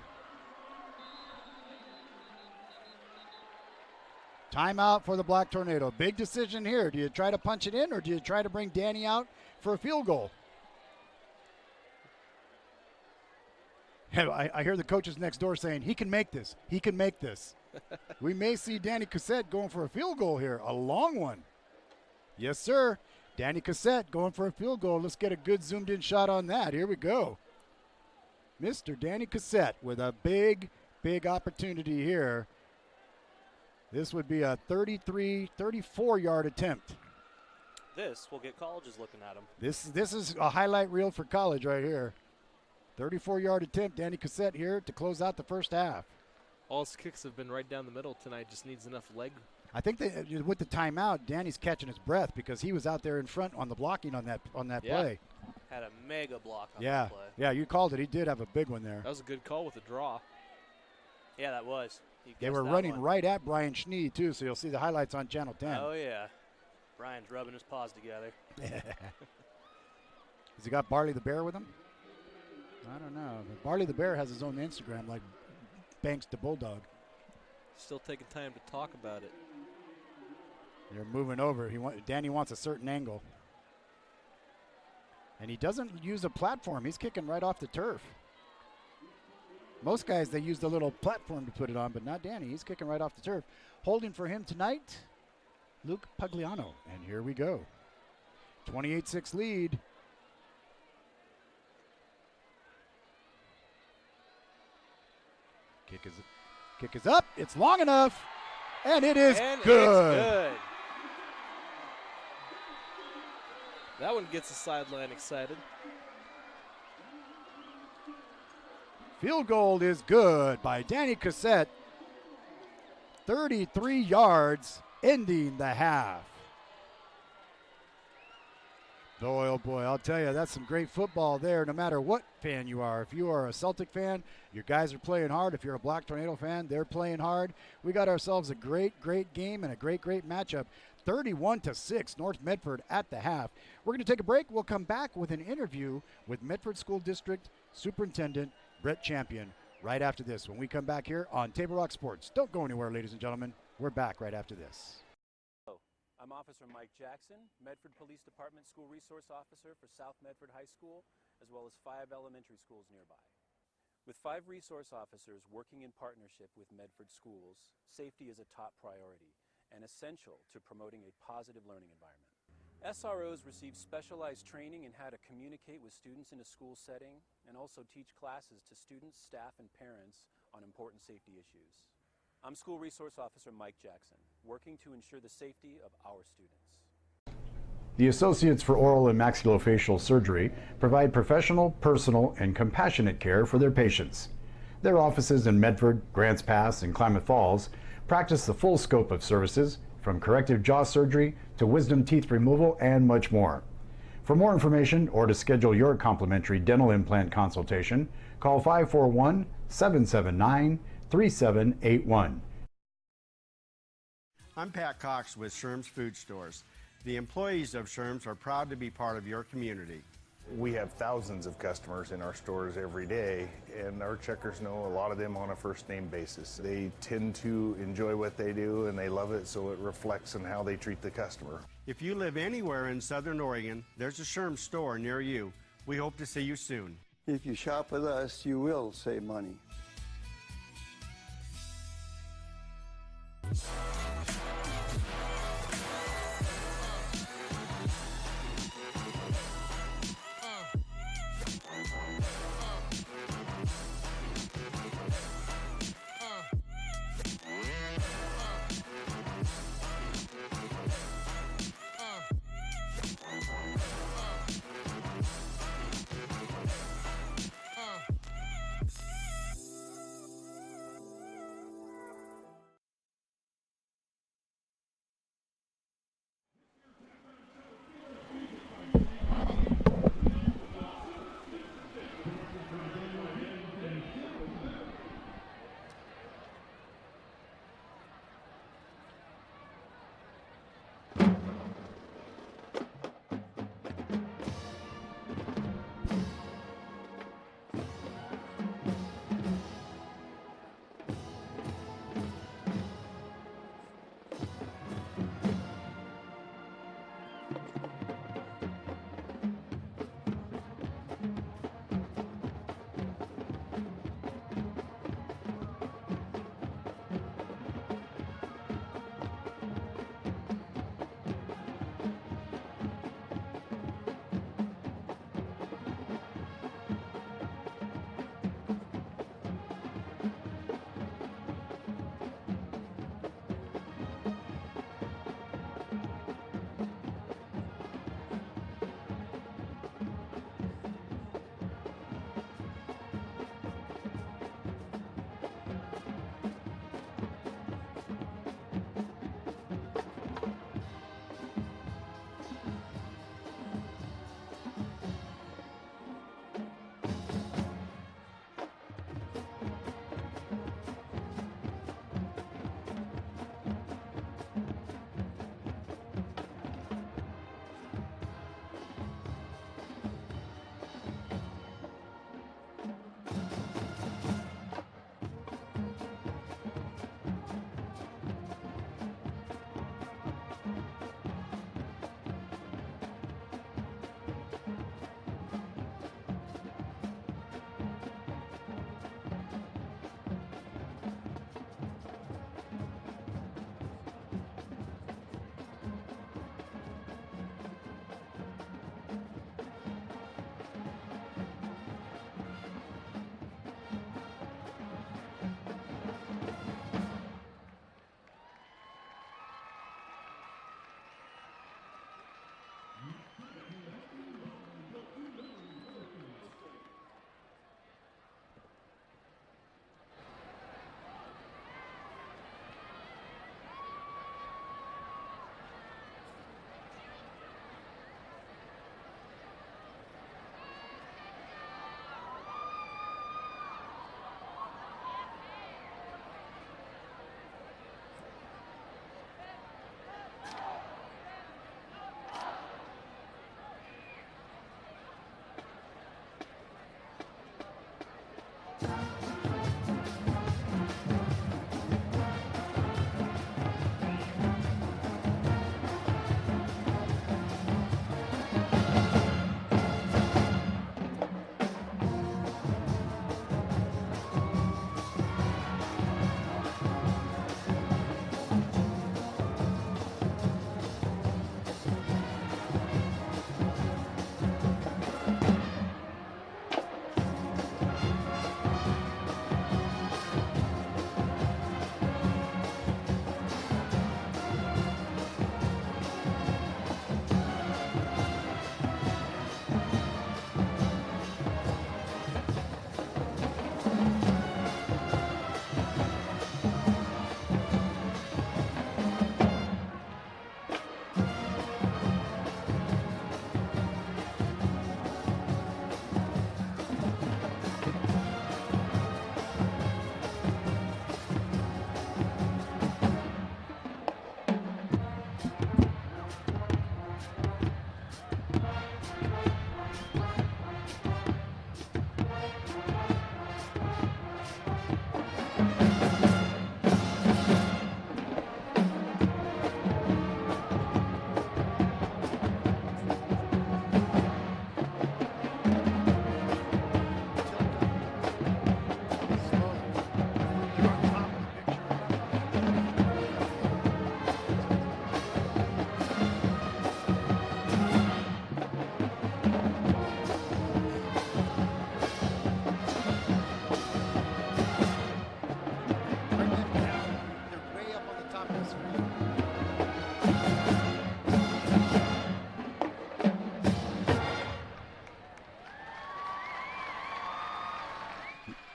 Timeout for the Black Tornado. Big decision here. Do you try to punch it in or do you try to bring Danny out for a field goal? I hear the coaches next door saying, he can make this. He can make this. We may see Danny Cassette going for a field goal here. A long one. Yes, sir. Danny Cassette going for a field goal. Let's get a good zoomed-in shot on that. Here we go. Mr. Danny Cassette with a big, big opportunity here. This would be a 34-yard attempt. This will get colleges looking at him. This is a highlight reel for college right here. 34-yard attempt, Danny Cassette here to close out the first half. All his kicks have been right down the middle tonight. Just needs enough leg. I think that with the timeout, Danny's catching his breath because he was out there in front on the blocking on that play. Had a mega block on Yeah, that play. yeah, you called it. He did have a big one there. That was a good call with a draw. Yeah, that was. They were running right at Brian Schnee, too, so you'll see the highlights on Channel 10. Oh, yeah. Brian's rubbing his paws together. Has he got Barley the Bear with him? I don't know. But Barley the Bear has his own Instagram like Banks the Bulldog. Still taking time to talk about it. They're moving over. Danny wants a certain angle. And he doesn't use a platform. He's kicking right off the turf. Most guys, they use the little platform to put it on, but not Danny. He's kicking right off the turf. Holding for him tonight, Luke Pagliano. And here we go. 28-6 lead. Kick is up. It's long enough. And it is good. It's good. That one gets the sideline excited. Field goal is good by Danny Cassette. 33 yards, ending the half. Boy, oh boy, I'll tell you, that's some great football there, no matter what fan you are. If you are a Celtic fan, your guys are playing hard. If you're a Black Tornado fan, they're playing hard. We got ourselves a great, great game and a great, great matchup. 31-6, North Medford at the half. We're going to take a break. We'll come back with an interview with Medford School District Superintendent Brett Champion right after this when we come back here on Table Rock Sports. Don't go anywhere, ladies and gentlemen. We're back right after this. I'm Officer Mike Jackson, Medford Police Department School Resource Officer for South Medford High School, as well as 5 elementary schools nearby. With 5 resource officers working in partnership with Medford schools, safety is a top priority and essential to promoting a positive learning environment. SROs receive specialized training in how to communicate with students in a school setting and also teach classes to students, staff, and parents on important safety issues. I'm School Resource Officer Mike Jackson, working to ensure the safety of our students. The Associates for Oral and Maxillofacial Surgery provide professional, personal, and compassionate care for their patients. Their offices in Medford, Grants Pass, and Klamath Falls practice the full scope of services from corrective jaw surgery to wisdom teeth removal and much more. For more information or to schedule your complimentary dental implant consultation, call 541-779-3781. I'm Pat Cox with Sherm's Food Stores. The employees of Sherm's are proud to be part of your community. We have thousands of customers in our stores every day, and our checkers know a lot of them on a first-name basis. They tend to enjoy what they do, and they love it, so it reflects in how they treat the customer. If you live anywhere in Southern Oregon, there's a Sherm's store near you. We hope to see you soon. If you shop with us, you will save money.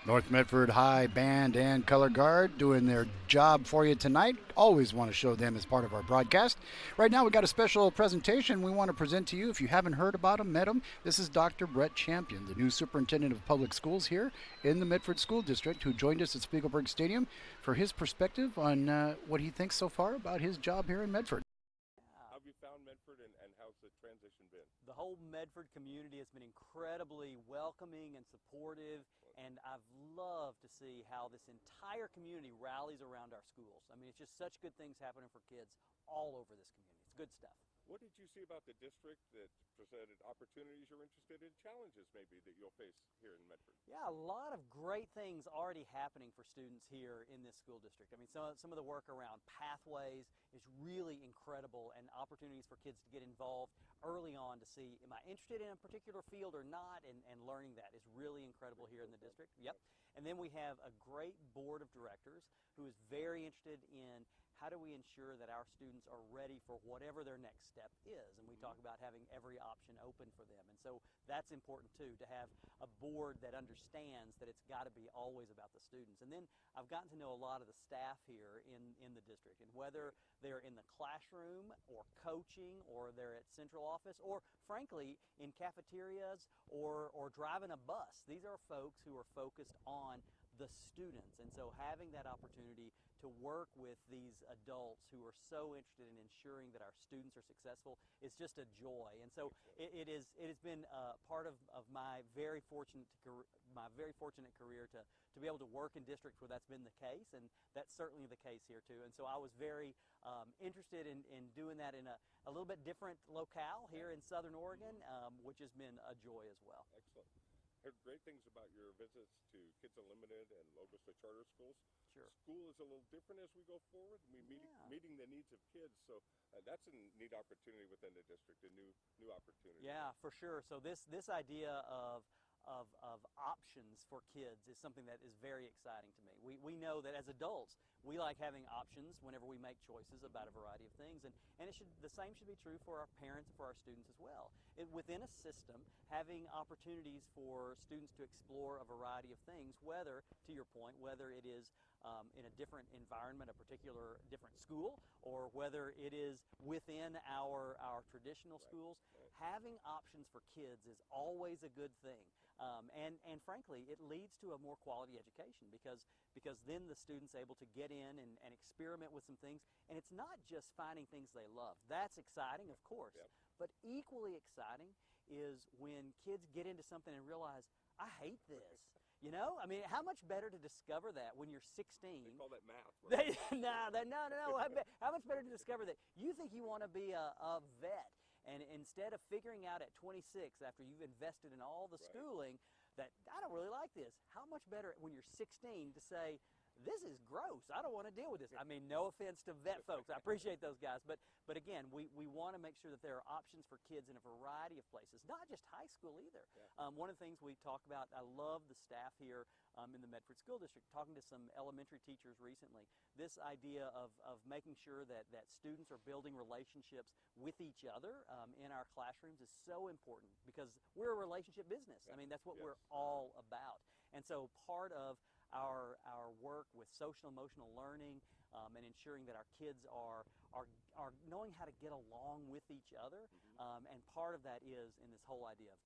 North Medford High Band and Color Guard doing their job for you tonight. Always want to show them as part of our broadcast. Right now we got a special presentation we want to present to you. If you haven't heard about him, met him, this is Dr. Brett Champion, the new superintendent of public schools here in the Medford School District, who joined us at Spiegelberg Stadium for his perspective on what he thinks so far about his job here in Medford. How have you found Medford and how's the transition been? The whole Medford community has been incredibly welcoming and supportive, and I've loved to see how this entire community rallies around our schools. I mean, it's just such good things happening for kids all over this community. It's good stuff. What did you see about the district that presented opportunities you're interested in, challenges maybe that you'll face here in Medford? Yeah, a lot of great things already happening for students here in this school district. I mean, some of the work around pathways is really incredible, and opportunities for kids to get involved early on to see, am I interested in a particular field or not, and learning that is really incredible here in the district. Yep. And then we have a great board of directors who is very interested in how do we ensure that our students are ready for whatever their next step is. And we talk about having every option open for them. And so that's important too, to have a board that understands that it's got to be always about the students. And then I've gotten to know a lot of the staff here in the district, and whether they're in the classroom or coaching, or they're at central office, or frankly in cafeterias or driving a bus. These are folks who are focused on the students. And so having that opportunity to work with these adults who are so interested in ensuring that our students are successful is just a joy. And so it has been part of my very fortunate career to be able to work in districts where that's been the case, and that's certainly the case here too. And so I was very interested in doing that in a little bit different locale here in Southern Oregon, which has been a joy as well. Excellent. Heard great things about your visits to Kids Unlimited and Logos to charter schools. Sure. School is a little different as we go forward. Meeting the needs of kids, so that's a neat opportunity within the district, a new opportunity. Yeah, for sure. So this idea of options for kids is something that is very exciting to me. We know that as adults, we like having options whenever we make choices about a variety of things, and the same should be true for our parents and for our students as well. Within a system, having opportunities for students to explore a variety of things, whether, to your point, whether it is in a different environment, a particular different school, or whether it is within our traditional schools, having options for kids is always a good thing. And frankly, it leads to a more quality education, because then the student's able to get in and experiment with some things. And it's not just finding things they love. That's exciting, of course. Yep. But equally exciting is when kids get into something and realize, I hate this. You know, I mean, how much better to discover that when you're 16? They call that math. Right? No. How much better to discover that you think you want to be a vet, and instead of figuring out at 26, after you've invested in all the schooling, that I don't really like this. How much better when you're 16 to say, this is gross, I don't want to deal with this. I mean, no offense to vet folks, I appreciate those guys, but again, we want to make sure that there are options for kids in a variety of places, not just high school either. Yeah. One of the things we talk about, I love the staff here in the Medford School District, talking to some elementary teachers recently, this idea of making sure that students are building relationships with each other in our classrooms is so important, because we're a relationship business. I mean, that's what we're all about. And so part of our work with social emotional learning and ensuring that our kids are knowing how to get along with each other, and part of that is in this whole idea of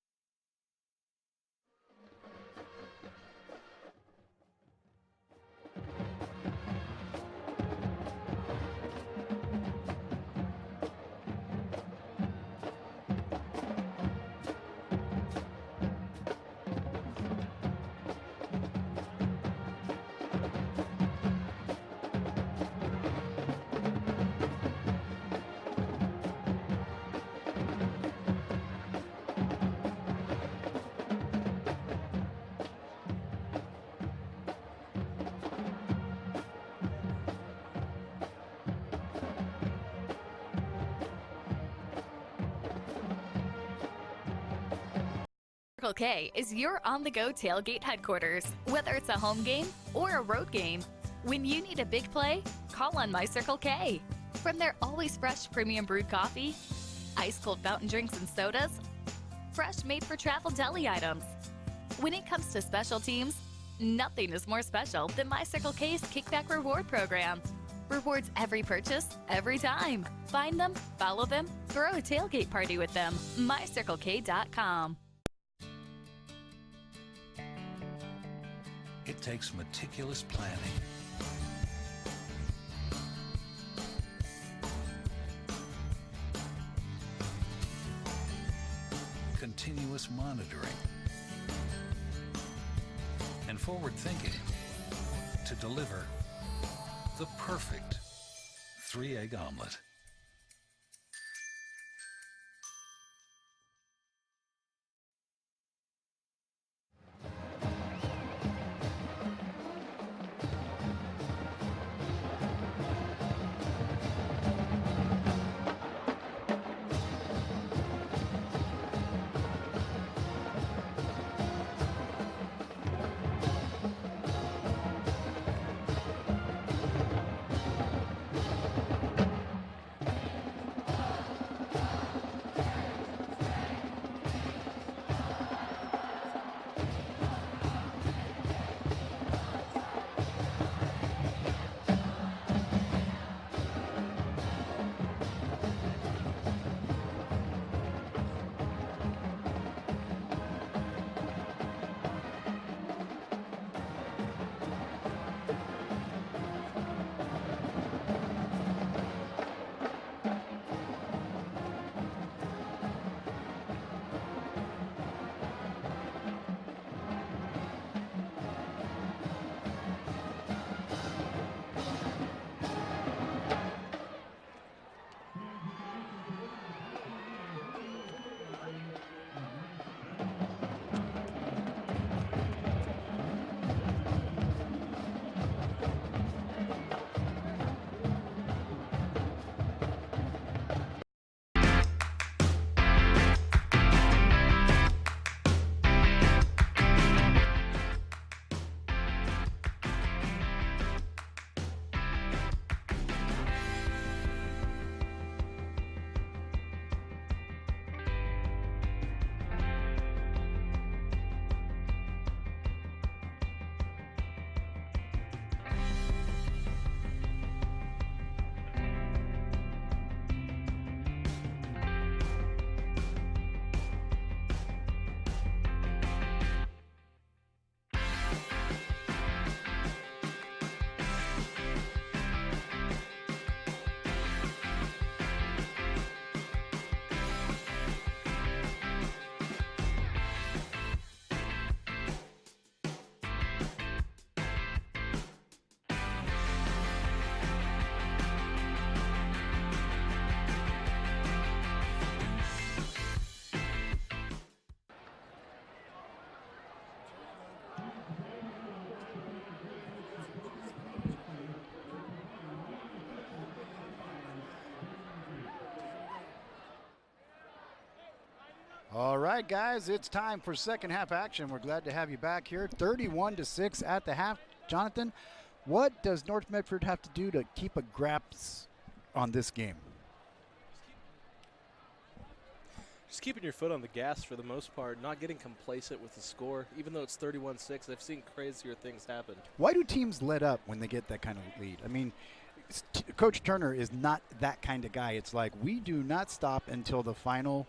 Circle K is your on-the-go tailgate headquarters. Whether it's a home game or a road game, when you need a big play, call on My Circle K. From their always fresh premium brewed coffee, ice-cold fountain drinks and sodas, fresh made-for-travel deli items. When it comes to special teams, Nothing is more special than My Circle K's Kickback Reward program. Rewards every purchase, every time. Find them, follow them, throw a tailgate party with them. MyCircleK.com. It takes meticulous planning, continuous monitoring, and forward thinking to deliver the perfect 3-egg omelet. All right, guys, it's time for second half action. We're glad to have you back here. 31-6 at the half. Jonathan, what does North Medford have to do to keep a grasp on this game? Just keeping your foot on the gas for the most part, not getting complacent with the score. Even though it's 31-6, I've seen crazier things happen. Why do teams let up when they get that kind of lead? I mean, Coach Turner is not that kind of guy. It's like, we do not stop until the final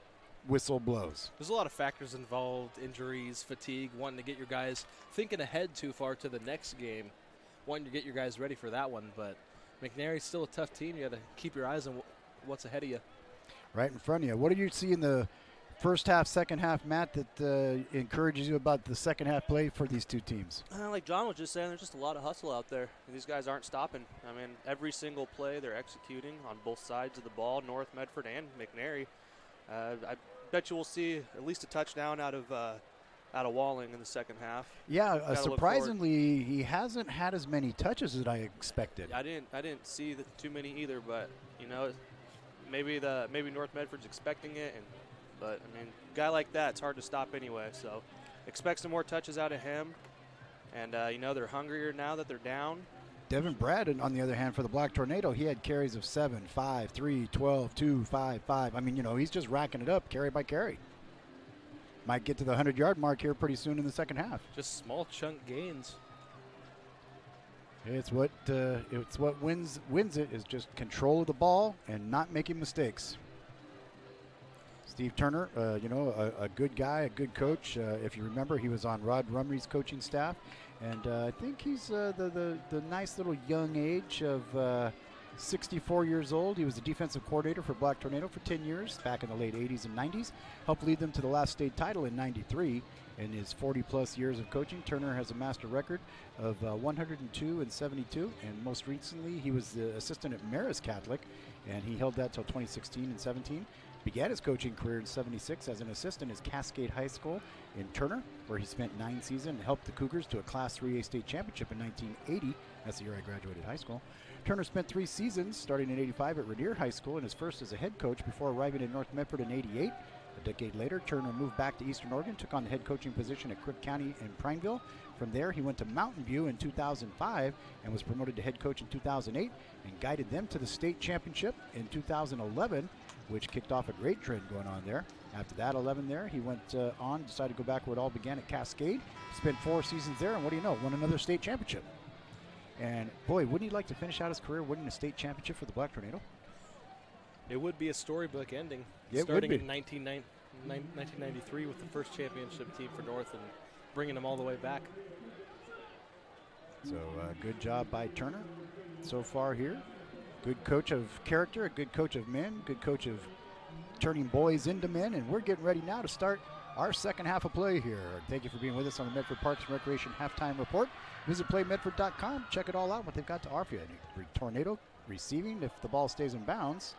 whistle blows. There's a lot of factors involved, injuries, fatigue, wanting to get your guys thinking ahead too far to the next game, wanting to get your guys ready for that one. But McNary's still a tough team. You got to keep your eyes on what's ahead of you. Right in front of you. What do you see in the first half, second half, Matt, that encourages you about the second half play for these two teams? Like John was just saying, there's just a lot of hustle out there. These guys aren't stopping. I mean, every single play they're executing on both sides of the ball, North Medford and McNary. I bet you we'll see at least a touchdown out of Walling in the second half. Yeah, surprisingly, he hasn't had as many touches as I expected. I didn't see too many either, but you know, maybe North Medford's expecting it, but I mean, a guy like that, it's hard to stop anyway. So, expect some more touches out of him, and you know, they're hungrier now that they're down. Devin Brad, on the other hand, for the Black Tornado, he had carries of 7, 5, 3, 12, 2, 5, 5. I mean, you know, he's just racking it up carry by carry. might get to the 100-yard mark here pretty soon in the second half. Just small chunk gains. It's what wins it is just control of the ball and not making mistakes. Steve Turner, a good guy, a good coach. If you remember, he was on Rod Rumry's coaching staff, and I think he's the nice little young age of 64 years old. He was the defensive coordinator for Black Tornado for 10 years back in the late 80s and 90s. Helped lead them to the last state title in '93. In his 40-plus years of coaching, Turner has amassed a record of 102 and 72, and most recently he was the assistant at Marist Catholic, and he held that till 2016 and 17. Began his coaching career in '76 as an assistant at Cascade High School in Turner, where he spent 9 seasons and helped the Cougars to a Class 3A state championship in 1980. That's the year I graduated high school. Turner spent 3 seasons, starting in '85 at Rainier High School, and his first as a head coach before arriving in North Medford in '88. A decade later, Turner moved back to Eastern Oregon, took on the head coaching position at Crook County in Prineville. From there, he went to Mountain View in 2005 and was promoted to head coach in 2008 and guided them to the state championship in 2011, which kicked off a great trend going on there. After that 11 there, he went on, decided to go back where it all began at Cascade, spent 4 seasons there, and what do you know, won another state championship. And boy, wouldn't he like to finish out his career winning a state championship for the Black Tornado? It would be a storybook ending. It starting would be. in 1993 with the first championship team for North and bringing them all the way back. So good job by Turner so far here. Good coach of character, a good coach of men, good coach of turning boys into men, and we're getting ready now to start our second half of play here. Thank you for being with us on the Medford Parks and Recreation Halftime Report. Visit playmedford.com. Check it all out, what they've got to offer you. Tornado receiving if the ball stays in bounds.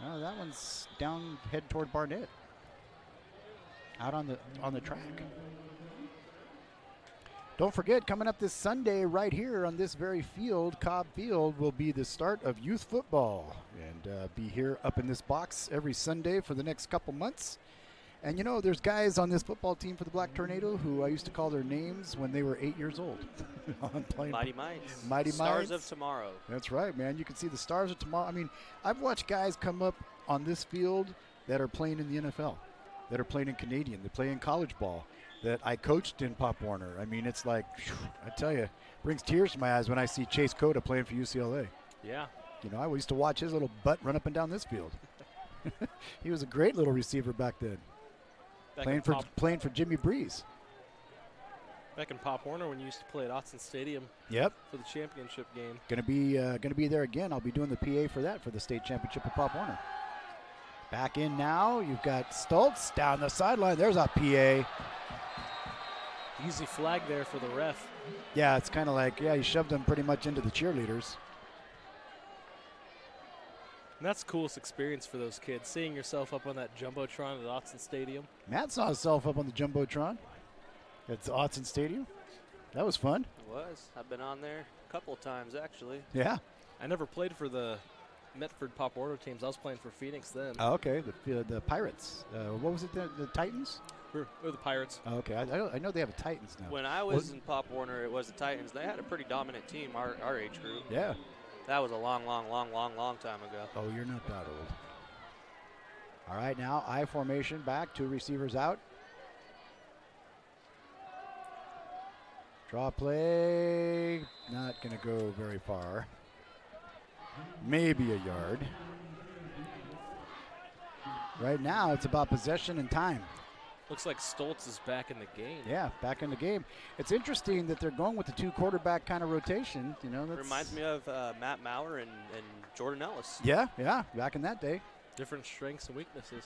That one's down, head toward Barnett. Out on the track. Don't forget, coming up this Sunday right here on this very field, Cobb Field, will be the start of youth football. And be here up in this box every Sunday for the next couple months. And you know, there's guys on this football team for the Black Tornado who I used to call their names when they were 8 years old. Mighty Mites. Mighty Stars Mites. of Tomorrow. That's right, man. You can see the Stars of Tomorrow. I mean, I've watched guys come up on this field that are playing in the NFL, that are playing in Canadian, that play in college ball, that I coached in Pop Warner. I mean, it's like, I tell you, brings tears to my eyes when I see Chase Cota playing for UCLA. Yeah. You know, I used to watch his little butt run up and down this field. He was a great little receiver back then. Playing for Jimmy Breeze. Back in Pop Warner when you used to play at Autzen Stadium. Yep. For the championship game. Gonna be there again. I'll be doing the PA for that for the state championship at Pop Warner. Back in now. You've got Stoltz down the sideline. There's a PA. Easy flag there for the ref. Yeah, it's kind of like, he shoved them pretty much into the cheerleaders. And that's the coolest experience for those kids, seeing yourself up on that Jumbotron at Autzen Stadium. Matt saw himself up on the Jumbotron at Autzen Stadium. That was fun. It was. I've been on there a couple of times, actually. Yeah. I never played for the Medford Pop Warner teams. I was playing for Phoenix then. Oh, okay, the Pirates. What was it, the Titans? Or the Pirates. Oh, okay, I know they have a Titans now. When I was in Pop Warner, it was the Titans. They had a pretty dominant team, our age group. Yeah. That was a long time ago. Oh, you're not that old. All right, now I formation back, 2 receivers out. Draw play, not going to go very far. Maybe a yard. Right now, it's about possession and time. Looks like Stoltz is back in the game. Yeah, back in the game. It's interesting that they're going with the 2 quarterback kind of rotation. You know, that's reminds me of Matt Maurer and Jordan Ellis. Yeah, back in that day. Different strengths and weaknesses.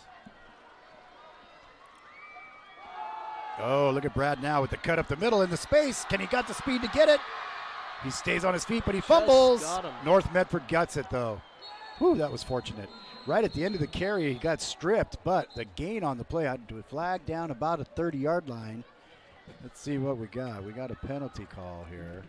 Oh, look at Brad now with the cut up the middle in the space. Can he got the speed to get it? He stays on his feet, but he fumbles. Got him. North Medford gets it, though. Whew, that was fortunate. Right at the end of the carry, he got stripped, but the gain on the play had to flag down about a 30-yard line. Let's see what we got. We got a penalty call here.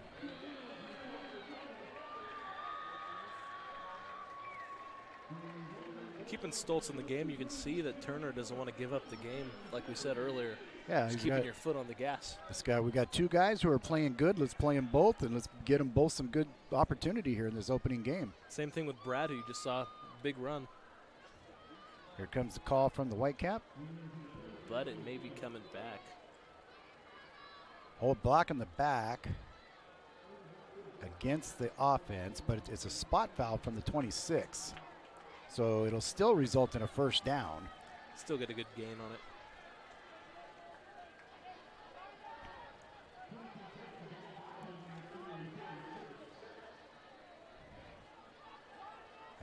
Keeping Stoltz in the game, you can see that Turner doesn't want to give up the game, like we said earlier. Yeah, he's keeping your foot on the gas. We got 2 guys who are playing good. Let's play them both, and let's get them both some good opportunity here in this opening game. Same thing with Brad, who you just saw big run. Here comes the call from the Whitecap. but it may be coming back. Hold block in the back against the offense, but it's a spot foul from the 26. So it'll still result in a first down. Still get a good gain on it.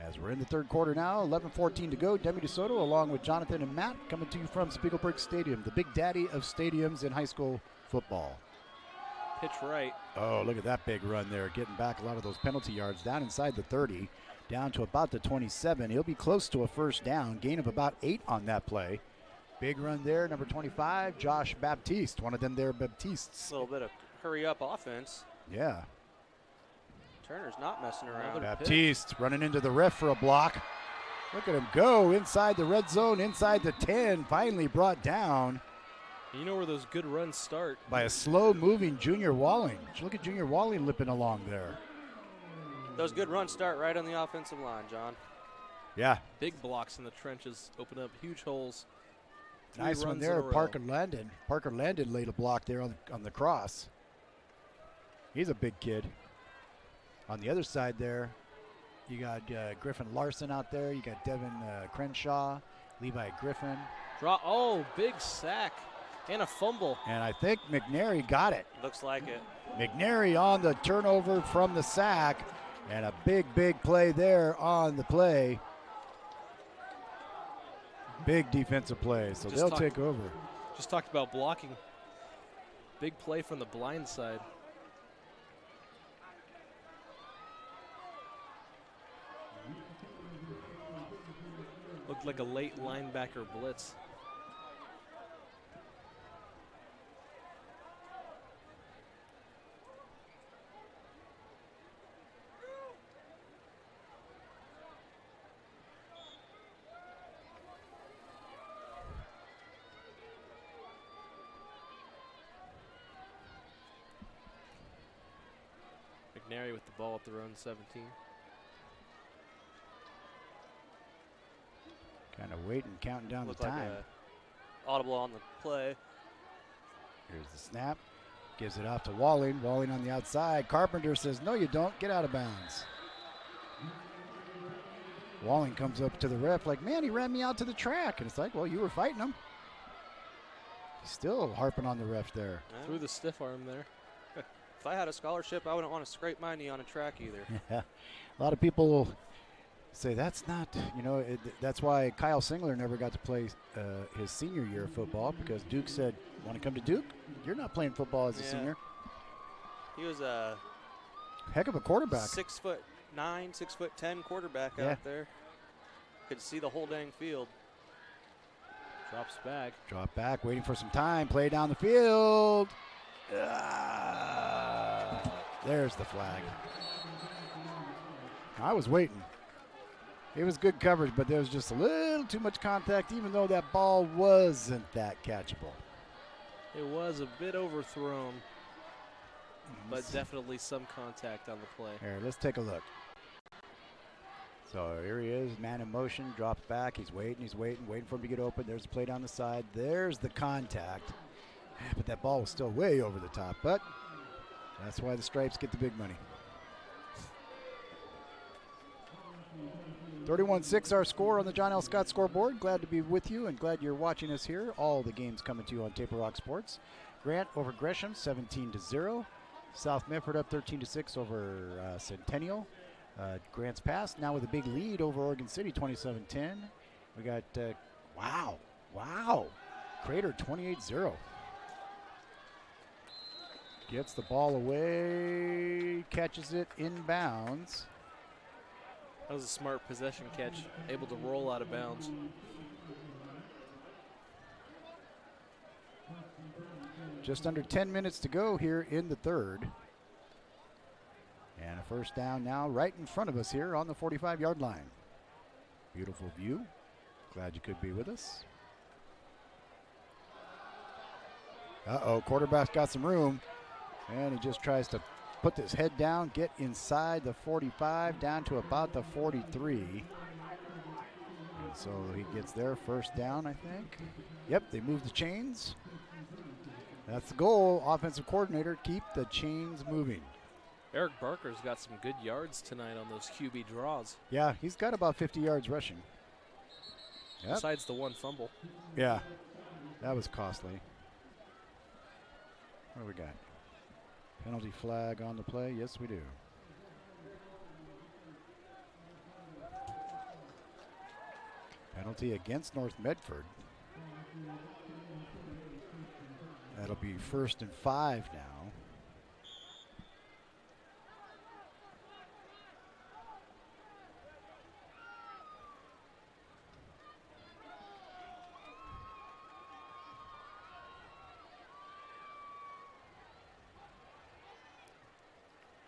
As we're in the third quarter now, 11:14 to go. Demi DeSoto along with Jonathan and Matt coming to you from Spiegelberg Stadium, the big daddy of stadiums in high school football. Pitch right. Oh, look at that big run there, getting back a lot of those penalty yards down inside the 30, down to about the 27. He'll be close to a first down, gain of about 8 on that play. Big run there, number 25, Josh Baptiste, one of them there, Baptistes. A little bit of hurry-up offense. Yeah. Turner's not messing around. Baptiste running into the ref for a block. Look at him go inside the red zone, inside the 10, finally brought down. You know where those good runs start. By a slow-moving Junior Walling. Look at Junior Walling lipping along there. Those good runs start right on the offensive line, John. Yeah. Big blocks in the trenches open up huge holes. Nice one there, Parker Landon. Parker Landon laid a block there on the cross. He's a big kid. On the other side there, you got Griffin Larson out there. You got Devin Crenshaw, Levi Griffin. Big sack and a fumble. And I think McNary got it. Looks like it. McNary on the turnover from the sack. And a big play there on the play. Big defensive play, so they'll take over. Just talked about blocking. Big play from the blind side. Looked like a late linebacker blitz. McNary with the ball at their own 17. Kind of waiting, counting down Looked the time. like audible on the play. Here's the snap. Gives it off to Walling. Walling on the outside. Carpenter says, no, you don't. Get out of bounds. Walling comes up to the ref like, man, he ran me out to the track. And it's like, well, you were fighting him. He's still harping on the ref there. Yeah. Threw the stiff arm there. If I had a scholarship, I wouldn't want to scrape my knee on a track either. Yeah. A lot of people say that's not, that's why Kyle Singler never got to play his senior year of football, because Duke said, want to come to Duke? You're not playing football as a senior. He was a heck of a quarterback. 6'9", 6'10" quarterback out there. Could see the whole dang field. Drops back. Drop back, waiting for some time. Play down the field. There's the flag. I was waiting. It was good coverage, but there was just a little too much contact, even though that ball wasn't that catchable. It was a bit overthrown, but definitely some contact on the play. Here, let's take a look. So here he is, man in motion, drops back. He's waiting for him to get open. There's the play down the side. There's the contact. But that ball was still way over the top. But that's why the Stripes get the big money. 31-6 our score on the John L. Scott scoreboard. Glad to be with you and glad you're watching us here. All the games coming to you on Taper Rock Sports. Grant over Gresham, 17-0. South Medford up 13-6 over Centennial. Grants Pass now with a big lead over Oregon City, 27-10. We got, wow. Crater 28-0. Gets the ball away, catches it inbounds. That was a smart possession catch, able to roll out of bounds. Just under 10 minutes to go here in the third. And a first down now right in front of us here on the 45-yard line. Beautiful view. Glad you could be with us. Quarterback's got some room. And he just tries to put his head down, get inside the 45, down to about the 43. And So he gets there, first down, I think. Yep, they move the chains. That's the goal. Offensive coordinator, keep the chains moving. Eric Barker's got some good yards tonight on those QB draws. Yeah, he's got about 50 yards rushing. Yep. Besides the one fumble. Yeah, that was costly. What do we got? Penalty flag on the play? Yes, we do. Penalty against North Medford. That'll be 1st and 5 now.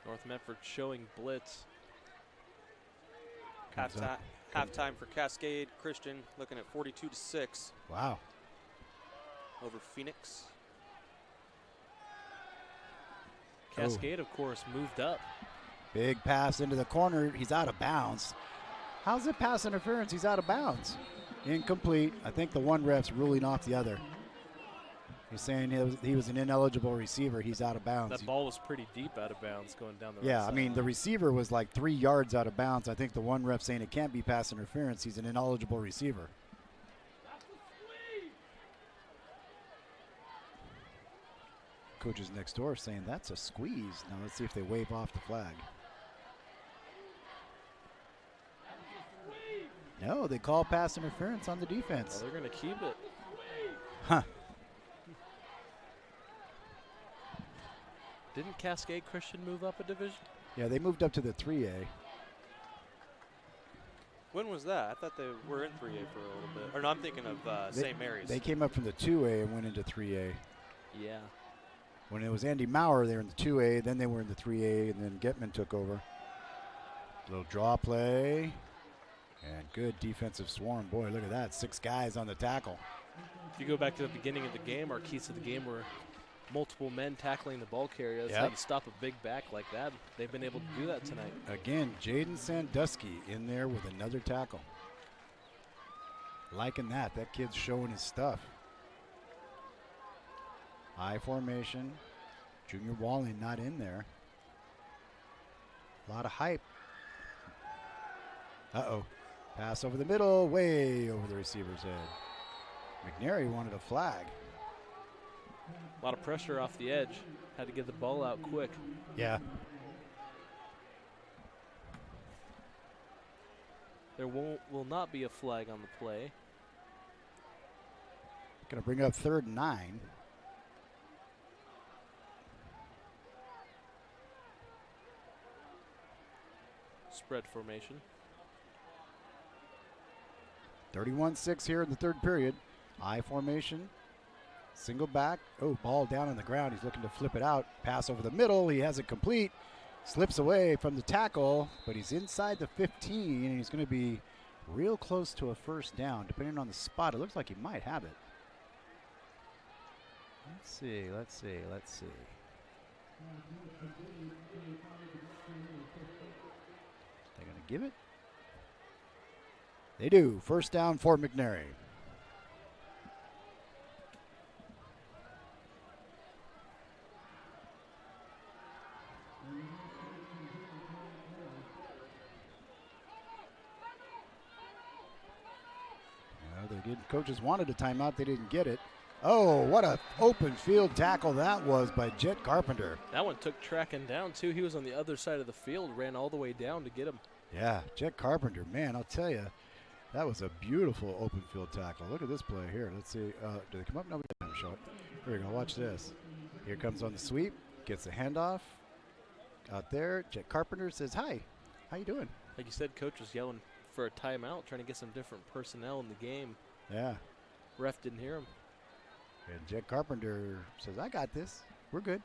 North Medford showing blitz. Halftime for Cascade. Christian looking at 42-6. Wow. Over Phoenix. Cascade, of course, moved up. Big pass into the corner. He's out of bounds. How's it pass interference? He's out of bounds. Incomplete. I think the one ref's ruling off the other. He's saying he was an ineligible receiver. He's out of bounds. That ball was pretty deep out of bounds going down the right Yeah, side. I mean, the receiver was like 3 yards out of bounds. I think the one ref saying it can't be pass interference. He's an ineligible receiver. Coaches next door saying that's a squeeze. Now let's see if they wave off the flag. No, they call pass interference on the defense. Well, they're going to keep it. Huh. Didn't Cascade Christian move up a division? Yeah, they moved up to the 3A. When was that? I thought they were in 3A for a little bit. Or no, I'm thinking of St. Mary's. They came up from the 2A and went into 3A. Yeah. When it was Andy Maurer, they were in the 2A, then they were in the 3A, and then Getman took over. Little draw play. And good defensive swarm. Boy, look at that. 6 guys on the tackle. If you go back to the beginning of the game, our keys to the game were multiple men tackling the ball carrier. That's how you stop a big back like that. They've been able to do that tonight. Again, Jaden Sandusky in there with another tackle. Liking that. That kid's showing his stuff. I formation. Junior Walling not in there. A lot of hype. Uh-oh. Pass over the middle, way over the receiver's head. McNary wanted a flag. A lot of pressure off the edge. Had to get the ball out quick. Yeah. There will not be a flag on the play. Going to bring up 3rd and 9. Spread formation. 31-6 here in the 3rd period. I formation. Single back. Oh, ball down on the ground. He's looking to flip it out. Pass over the middle. He has it complete. Slips away from the tackle, but he's inside the 15, and he's going to be real close to a 1st down. Depending on the spot, it looks like he might have it. Let's see. They're going to give it. They do. 1st down for McNary. Coaches wanted a timeout. They didn't get it. Oh, what a open field tackle that was by Jet Carpenter. That one took tracking down, too. He was on the other side of the field, ran all the way down to get him. Yeah, Jet Carpenter, man, I'll tell you, that was a beautiful open field tackle. Look at this play here. Let's see. Do they come up? No, we don't show it. Here we go. Watch this. Here comes on the sweep. Gets the handoff. Out there, Jet Carpenter says, hi. How you doing? Like you said, coach was yelling for a timeout, trying to get some different personnel in the game. Yeah. Ref didn't hear him. And Jet Carpenter says, I got this. We're good.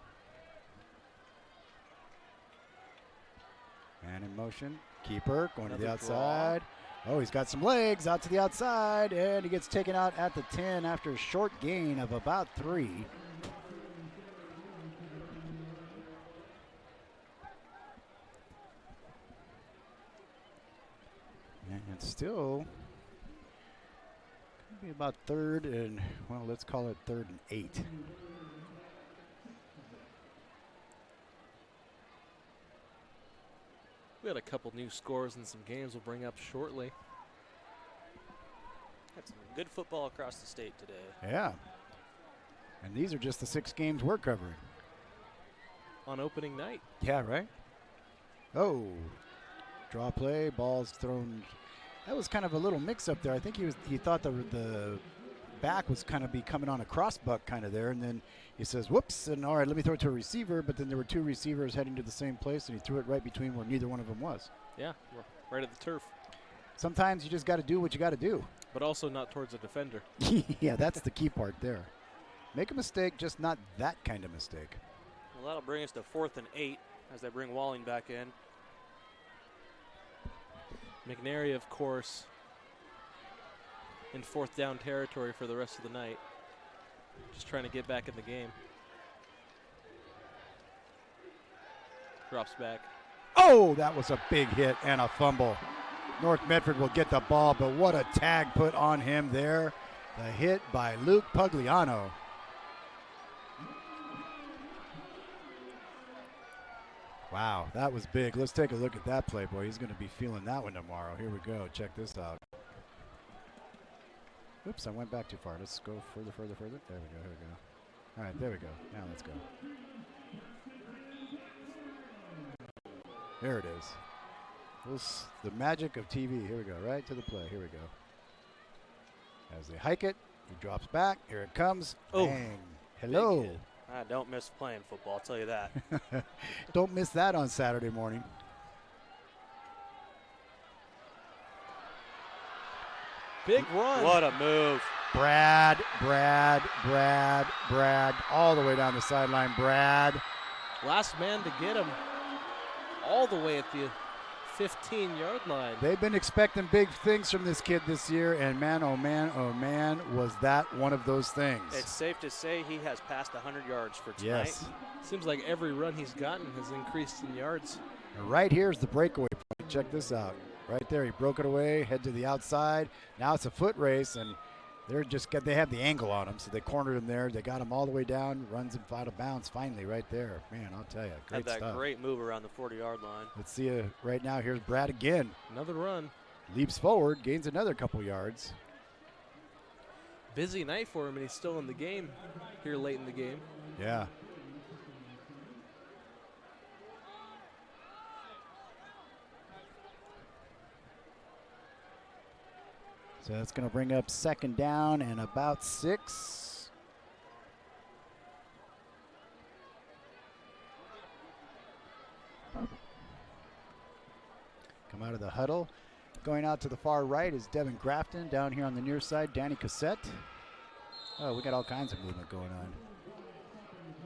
Man in motion. Keeper going to the outside. Oh, he's got some legs out to the outside, and he gets taken out at the 10 after a short gain of about 3. And still Maybe about third and, well, let's call it 3rd and 8. We had a couple new scores in some games we'll bring up shortly. Had some good football across the state today. Yeah. And these are just the 6 games we're covering. On opening night. Yeah, right? Oh. Draw play, balls thrown. That was kind of a little mix-up there. I think he thought the back was kind of be coming on a cross buck kind of there, and then he says, whoops, and all right, let me throw it to a receiver, but then there were 2 receivers heading to the same place, and he threw it right between where neither one of them was. Yeah, right at the turf. Sometimes you just got to do what you got to do. But also not towards a defender. Yeah, that's the key part there. Make a mistake, just not that kind of mistake. Well, that'll bring us to 4th and 8 as they bring Walling back in. McNary, of course, in 4th down territory for the rest of the night. Just trying to get back in the game. Drops back. Oh, that was a big hit and a fumble. North Medford will get the ball, but what a tag put on him there. The hit by Luke Pugliano. Wow, that was big. Let's take a look at that play, boy. He's going to be feeling that one tomorrow. Here we go. Check this out. Oops, I went back too far. Let's go further. There we go, here we go. All right, there we go. Now let's go. There it is. The magic of TV. Here we go, right to the play. Here we go. As they hike it, he drops back. Here it comes. Oh, bang. Hello. I don't miss playing football, I'll tell you that. Don't miss that on Saturday morning. Big run. What a move. Brad, all the way down the sideline. Brad. Last man to get him all the way at the 15-yard line. They've been expecting big things from this kid this year, and man, oh man, was that one of those things. It's safe to say he has passed 100 yards for tonight. Yes. Seems like every run he's gotten has increased in yards. And right here's the breakaway point. Check this out. Right there, he broke it away, head to the outside. Now it's a foot race, and they have the angle on him, so they cornered him there. They got him all the way down, runs him out of bounds finally right there. Man, I'll tell you, great stuff. Had that stuff. great move around the 40-yard line. Let's see right now. Here's Brad again. Another run. Leaps forward, gains another couple yards. Busy night for him, and he's still in the game here late in the game. Yeah. So that's going to bring up 2nd down and about 6. Come out of the huddle. Going out to the far right is Devin Grafton. Down here on the near side, Danny Cassette. Oh, we got all kinds of movement going on.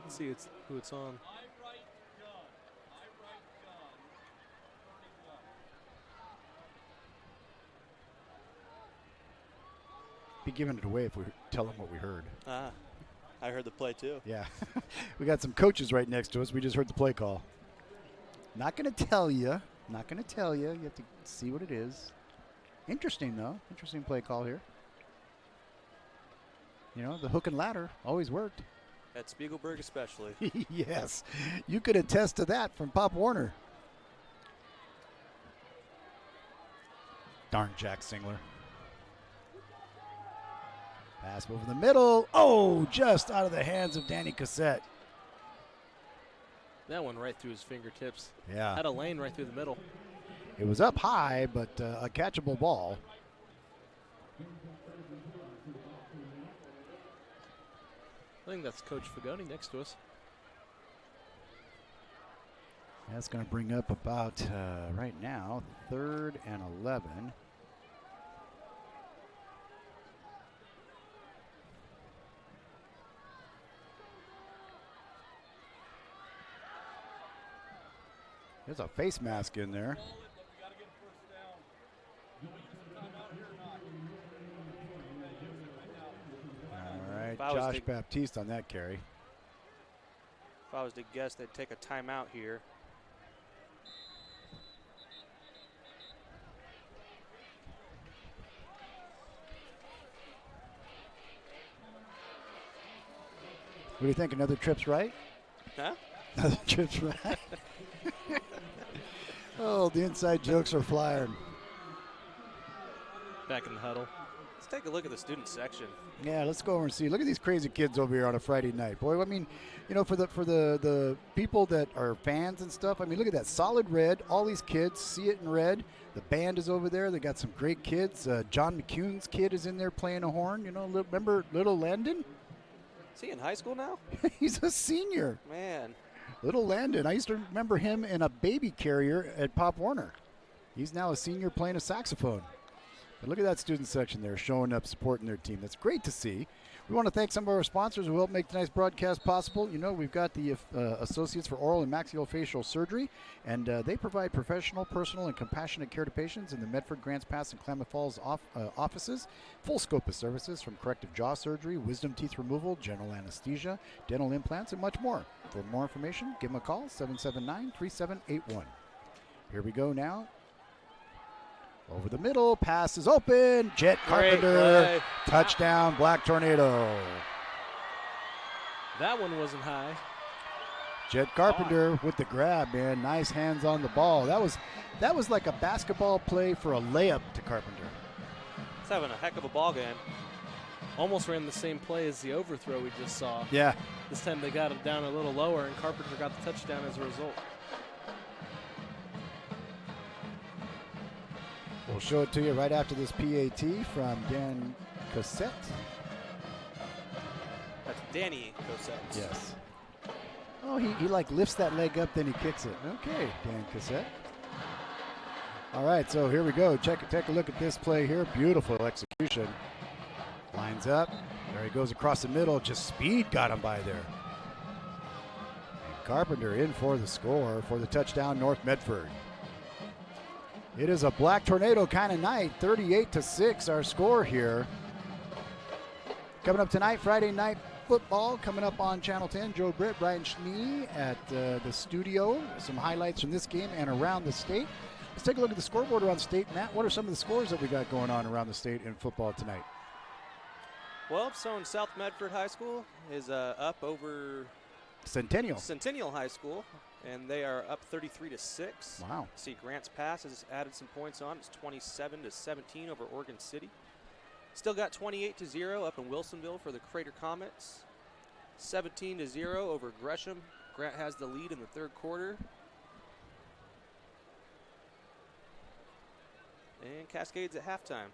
Let's see who it's on. Be giving it away if we tell them what we heard. I heard the play too. Yeah. We got some coaches right next to us. We just heard the play call. Not going to tell you. You have to see what it is. Interesting, though. Interesting play call here. You know, the hook and ladder always worked. At Spiegelberg especially. Yes. You could attest to that from Pop Warner. Darn Jack Singler. Pass over the middle. Oh, just out of the hands of Danny Cassette. That one right through his fingertips. Yeah. Had a lane right through the middle. It was up high, but a catchable ball. I think that's Coach Fagoni next to us. That's going to bring up about, right now, 3rd and 11. There's a face mask in there. All right, Josh Baptiste on that carry. If I was to guess, they'd take a timeout here. do you think? Another trip's right? Huh? Another trip's right. Oh, the inside jokes are flying. Back in the huddle. Let's take a look at the student section. Yeah, let's go over and see. Look at these crazy kids over here on a Friday night. Boy, I mean, you know, for the people that are fans and stuff, I mean, look at that. Solid red. All these kids see it in red. The band is over there. They got some great kids. John McCune's kid is in there playing a horn. You know, remember little Landon? Is he in high school now? He's a senior. Man. Little Landon. I used to remember him in a baby carrier at Pop Warner. He's now a senior playing a saxophone. But look at that student section there showing up, supporting their team. That's great to see. We want to thank some of our sponsors who helped make tonight's broadcast possible. You know, we've got the Associates for Oral and Maxillofacial Surgery, and they provide professional, personal, and compassionate care to patients in the Medford, Grants Pass, and Klamath Falls offices. Full scope of services from corrective jaw surgery, wisdom teeth removal, general anesthesia, dental implants, and much more. For more information, give them a call, 779-3781. Here we go now. Over the middle, pass is open. Jet Carpenter, touchdown, Black Tornado. That one wasn't high. Jet Carpenter with the grab, man. Nice hands on the ball. That was like a basketball play for a layup to Carpenter. He's having a heck of a ball game. Almost ran the same play as the overthrow we just saw. Yeah. This time they got him down a little lower, and Carpenter got the touchdown as a result. We'll show it to you right after this PAT from Dan Cossette. That's Danny Cossette. Yes. Oh, he like lifts that leg up, then he kicks it. Okay, Dan Cossette. All right, so here we go. Take a look at this play here. Beautiful execution. Lines up. There he goes across the middle. Just speed got him by there. And Carpenter in for the score for the touchdown, North Medford. It is a Black Tornado kind of night. 38-6 our score here. Coming up tonight, Friday Night Football coming up on Channel 10. Joe Britt, Brian Schnee at the studio. Some highlights from this game and around the state. Let's take a look at the scoreboard around the state. Matt, what are some of the scores that we got going on around the state in football tonight? Well, so in South Medford High School is up over Centennial High School, and they are up 33-6. Wow. See, Grants Pass has added some points on. It's 27-17 over Oregon City. Still got 28-0 up in Wilsonville for the Crater Comets. 17-0 over Gresham. Grant has the lead in the third quarter. And Cascades at halftime.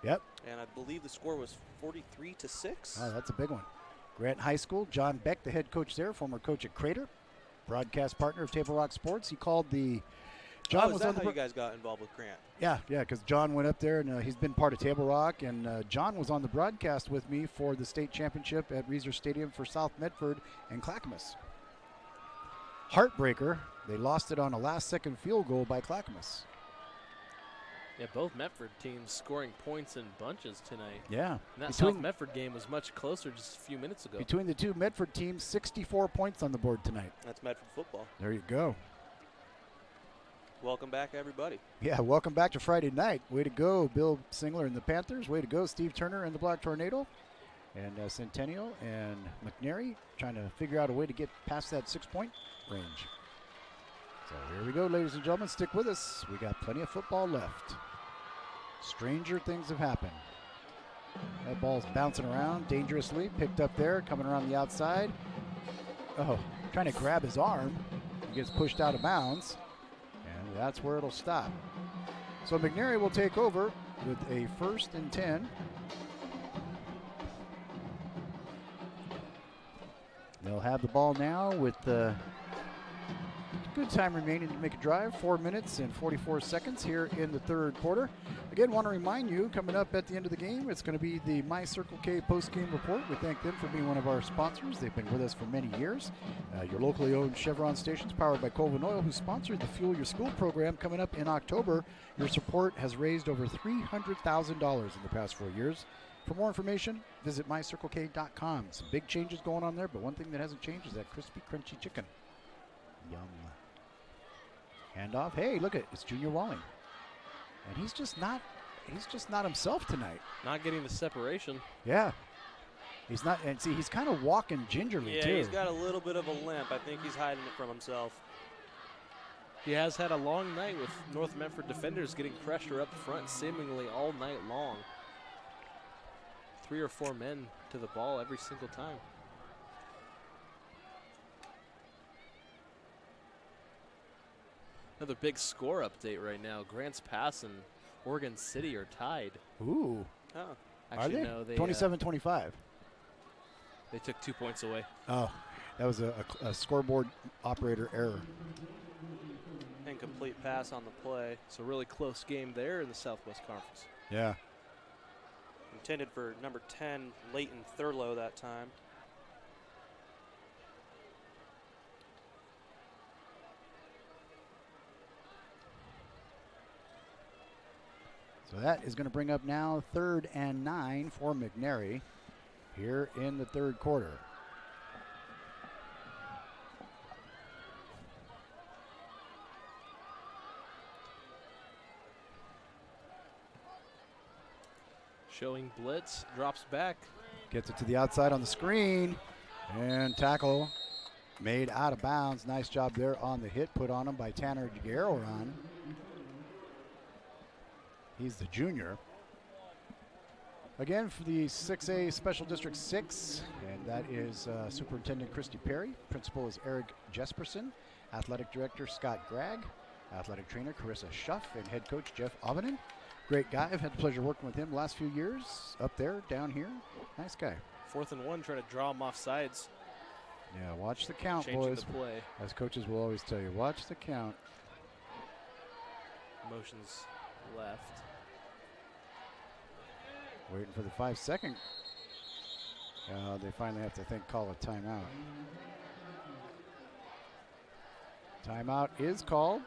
Yep. And I believe the score was 43-6. Oh, that's a big one. Grant High School, John Beck, the head coach there, former coach at Crater, broadcast partner of Table Rock Sports. He called the John was that how you guys got involved with Grant? Yeah, because John went up there, and he's been part of Table Rock, and John was on the broadcast with me for the state championship at Reeser Stadium for South Medford and Clackamas. Heartbreaker, they lost it on a last-second field goal by Clackamas. Yeah, both Medford teams scoring points in bunches tonight. Yeah. And that South Medford game was much closer just a few minutes ago. Between the two Medford teams, 64 points on the board tonight. That's Medford football. There you go. Welcome back, everybody. Yeah, welcome back to Friday night. Way to go, Bill Singler and the Panthers. Way to go, Steve Turner and the Black Tornado. And Centennial and McNary trying to figure out a way to get past that 6-point range. So here we go, ladies and gentlemen. Stick with us. We got plenty of football left. Stranger things have happened. That ball's bouncing around dangerously. Picked up there, coming around the outside. Oh, trying to grab his arm. He gets pushed out of bounds. And that's where it'll stop. So McNary will take over with a 1st and 10. They'll have the ball now with good time remaining to make a drive. 4 minutes and 44 seconds here in the third quarter. Again, want to remind you, coming up at the end of the game, it's going to be the My Circle K post-game report. We thank them for being one of our sponsors. They've been with us for many years. Your locally owned Chevron stations powered by Colvin Oil, who sponsored the Fuel Your School program coming up in October. Your support has raised over $300,000 in the past 4 years. For more information, visit mycirclek.com. Some big changes going on there, but one thing that hasn't changed is that crispy, crunchy chicken. Yum. Handoff. Hey, look at it's Junior Walling. And he's just not himself tonight. Not getting the separation. Yeah. He's not, and see, he's kind of walking gingerly, too. Yeah, he's got a little bit of a limp. I think he's hiding it from himself. He has had a long night with North Medford defenders getting pressure up front seemingly all night long. 3 or 4 men to the ball every single time. Another big score update right now. Grants Pass and Oregon City are tied. Ooh. Oh. Actually, Are they? no. They 27-25. They took 2 points away. Oh, that was a scoreboard operator error. Incomplete pass on the play. It's a really close game there in the Southwest Conference. Yeah. Intended for number 10, Leighton Thurlow that time. So that is going to bring up now 3rd and 9 for McNary here in the third quarter. Showing blitz, drops back. Gets it to the outside on the screen, and tackle made out of bounds. Nice job there on the hit put on him by Tanner Garoran. He's the junior. Again for the 6A Special District 6, and that is Superintendent Christy Perry. Principal is Eric Jesperson. Athletic Director Scott Gregg. Athletic Trainer Carissa Schuff, and Head Coach Jeff Ovanen. Great guy. I've had the pleasure working with him the last few years. Up there, down here. Nice guy. 4th and 1, trying to draw him off sides. Yeah, watch the count, Changing boys. the play. As coaches will always tell you, watch the count. Motions left. Waiting for the 5-second. They finally have to call a timeout. Timeout is called.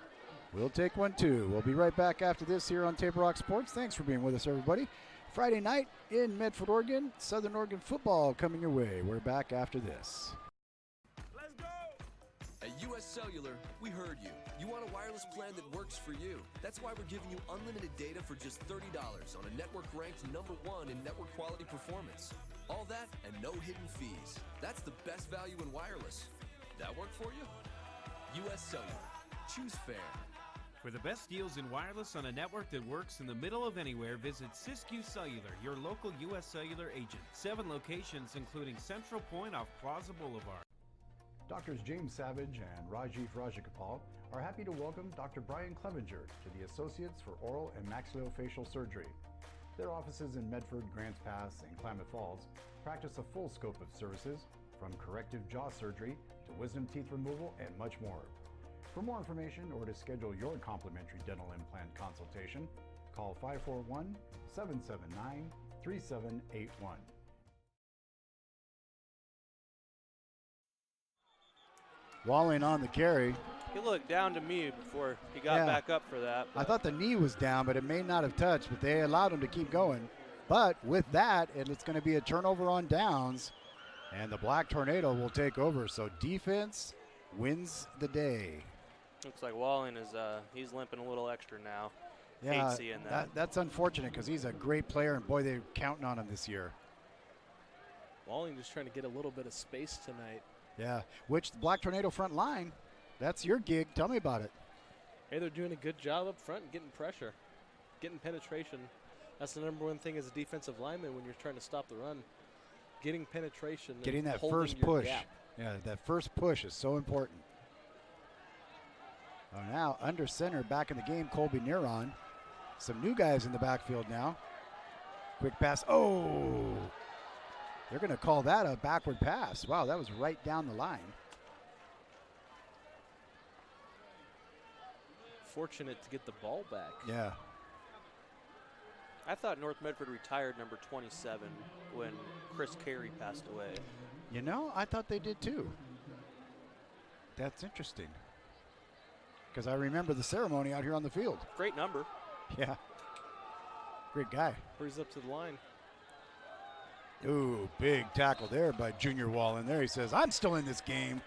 We'll take one too. We'll be right back after this here on Table Rock Sports. Thanks for being with us, everybody. Friday night in Medford, Oregon. Southern Oregon football coming your way. We're back after this. At US Cellular, we heard you. You want a wireless plan that works for you. That's why we're giving you unlimited data for just $30 on a network ranked #1 in network quality performance. All that and no hidden fees. That's the best value in wireless. That work for you? US Cellular. Choose fair. For the best deals in wireless on a network that works in the middle of anywhere, visit Siskiyou Cellular, your local U.S. Cellular agent. 7 locations, including Central Point off Plaza Boulevard. Doctors James Savage and Rajiv Rajagopal are happy to welcome Dr. Brian Clevenger to the Associates for Oral and Maxillofacial Surgery. Their offices in Medford, Grants Pass, and Klamath Falls practice a full scope of services, from corrective jaw surgery to wisdom teeth removal and much more. For more information or to schedule your complimentary dental implant consultation, call 541-779-3781. Walling on the carry. He looked down to me before he got back up for that. I thought the knee was down, but it may not have touched, but they allowed him to keep going. But with that, it's going to be a turnover on downs, and the Black Tornado will take over. So defense wins the day. Looks like Walling is he's limping a little extra now. Yeah, hate seeing that. That's unfortunate because he's a great player, and boy, they're counting on him this year. Walling just trying to get a little bit of space tonight. Yeah, which the Black Tornado front line, that's your gig. Tell me about it. Hey, they're doing a good job up front, getting pressure, getting penetration. That's the #1 thing as a defensive lineman when you're trying to stop the run. Getting penetration. Getting and that holding first your push. gap. Yeah, that first push is so important. Now under center, back in the game, Colby Neron. Some new guys in the backfield now. Quick pass. Oh! They're going to call that a backward pass. Wow, that was right down the line. Fortunate to get the ball back. Yeah. I thought North Medford retired number 27 when Chris Carey passed away. You know, I thought they did too. That's interesting. Because I remember the ceremony out here on the field. Great number. Yeah. Great guy. Hurries up to the line. Ooh, big tackle there by Junior Wall in there. He says, I'm still in this game.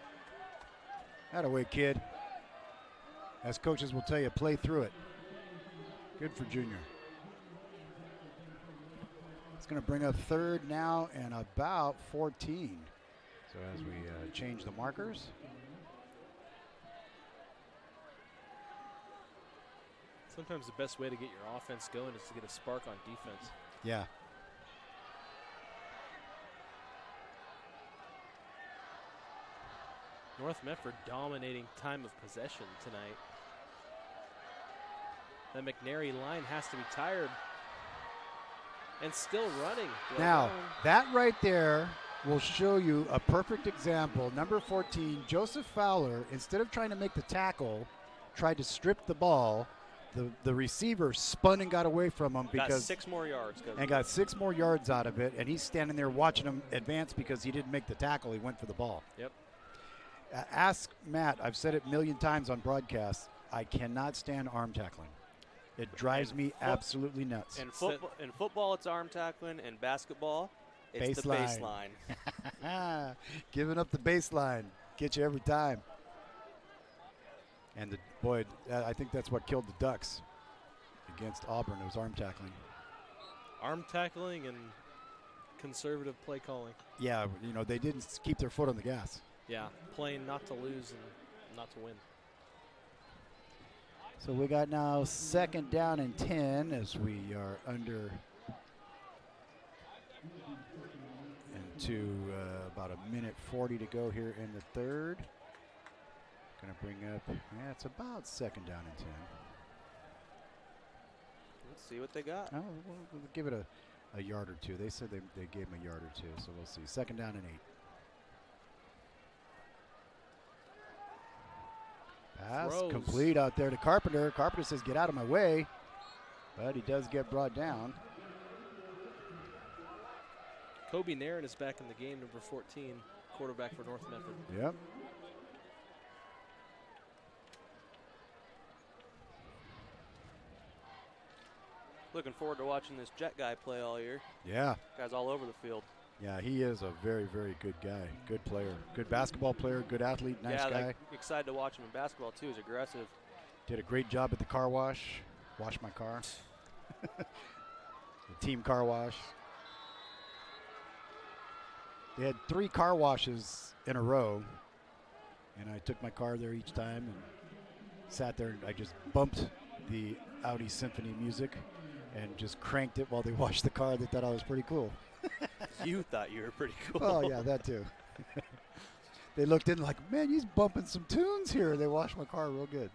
Atta-way, kid. As coaches will tell you, play through it. Good for Junior. going to bring up third now and about 14. So as we change the markers. Sometimes the best way to get your offense going is to get a spark on defense. Yeah. North Medford dominating time of possession tonight. The McNary line has to be tired. And still running. Now, that right there will show you a perfect example. Number 14, Joseph Fowler, instead of trying to make the tackle, tried to strip the ball. The receiver spun and got away from him because got 6 more yards. And got 6 more yards out of it, and he's standing there watching him advance because he didn't make the tackle. He went for the ball. Yep. Ask Matt. I've said it a million times on broadcasts. I cannot stand arm tackling. It drives me absolutely nuts. In football, it's arm tackling. In basketball, it's the baseline. Giving up the baseline. Get you every time. And boy, I think that's what killed the Ducks against Auburn. It was arm tackling. Arm tackling and conservative play calling. Yeah, you know, they didn't keep their foot on the gas. Yeah, playing not to lose and not to win. So we got now 2nd down and 10 as we are under into about 1:40 to go here in the third. Going to bring up, yeah, it's about 2nd down and 10. Let's see what they got. Oh, we'll give it a yard or two. They said they gave him a yard or two, so we'll see. 2nd down and 8. Pass complete out there to Carpenter. Carpenter says, get out of my way. But he does get brought down. Kobe Nairn is back in the game, number 14, quarterback for North Medford. Yep. Looking forward to watching this Jet guy play all year. Yeah. Guy's all over the field. Yeah, he is a very, very good guy. Good player. Good basketball player, good athlete, nice guy. Like, excited to watch him in basketball, too. He's aggressive. Did a great job at the car wash. Washed my car. The team car wash. They had 3 car washes in a row. And I took my car there each time and sat there. And I just bumped the Audi Symphony music and just cranked it while they washed the car. They thought I was pretty cool. You thought you were pretty cool. Oh, yeah, that too. They looked in like, man, he's bumping some tunes here. They washed my car real good.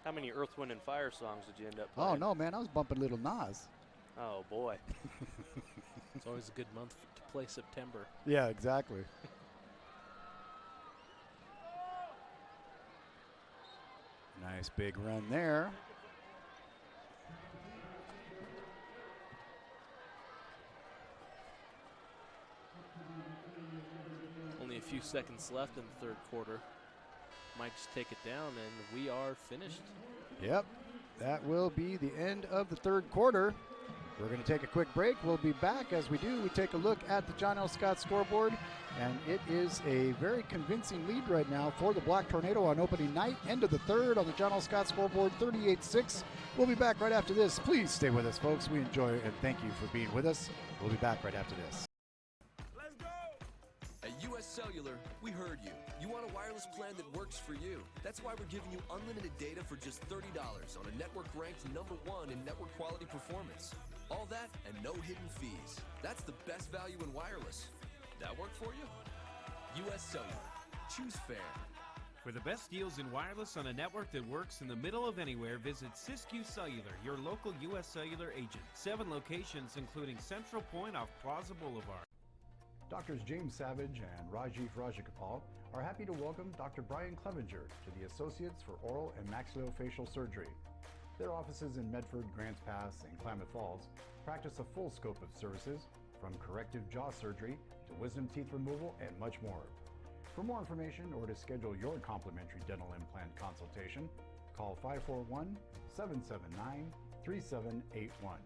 How many Earth, Wind, and Fire songs did you end up playing? Oh, no, man, I was bumping Little Nas. Oh, boy. It's always a good month to play September. Yeah, exactly. Nice big run there. Only a few seconds left in the third quarter. Might just take it down, and we are finished. Yep, that will be the end of the third quarter. We're going to take a quick break. We'll be back. As we do, we take a look at the John L. Scott scoreboard, and it is a very convincing lead right now for the Black Tornado on opening night. End of the third on the John L. Scott scoreboard, 38-6. We'll be back right after this. Please stay with us, folks. We enjoy it, and thank you for being with us. We'll be back right after this. At US Cellular, we heard you. You want a wireless plan that works for you. That's why we're giving you unlimited data for just $30 on a network ranked #1 in network quality performance. All that and no hidden fees. That's the best value in wireless. That work for you? US Cellular. Choose fair. For the best deals in wireless on a network that works in the middle of anywhere, visit Siskiyou Cellular, your local US Cellular agent. 7 locations, including Central Point off Plaza Boulevard. Doctors James Savage and Rajiv Rajagopal are happy to welcome Dr. Brian Clevenger to the Associates for Oral and Maxillofacial Surgery. Their offices in Medford, Grants Pass, and Klamath Falls practice a full scope of services, from corrective jaw surgery to wisdom teeth removal and much more. For more information or to schedule your complimentary dental implant consultation, call 541-779-3781.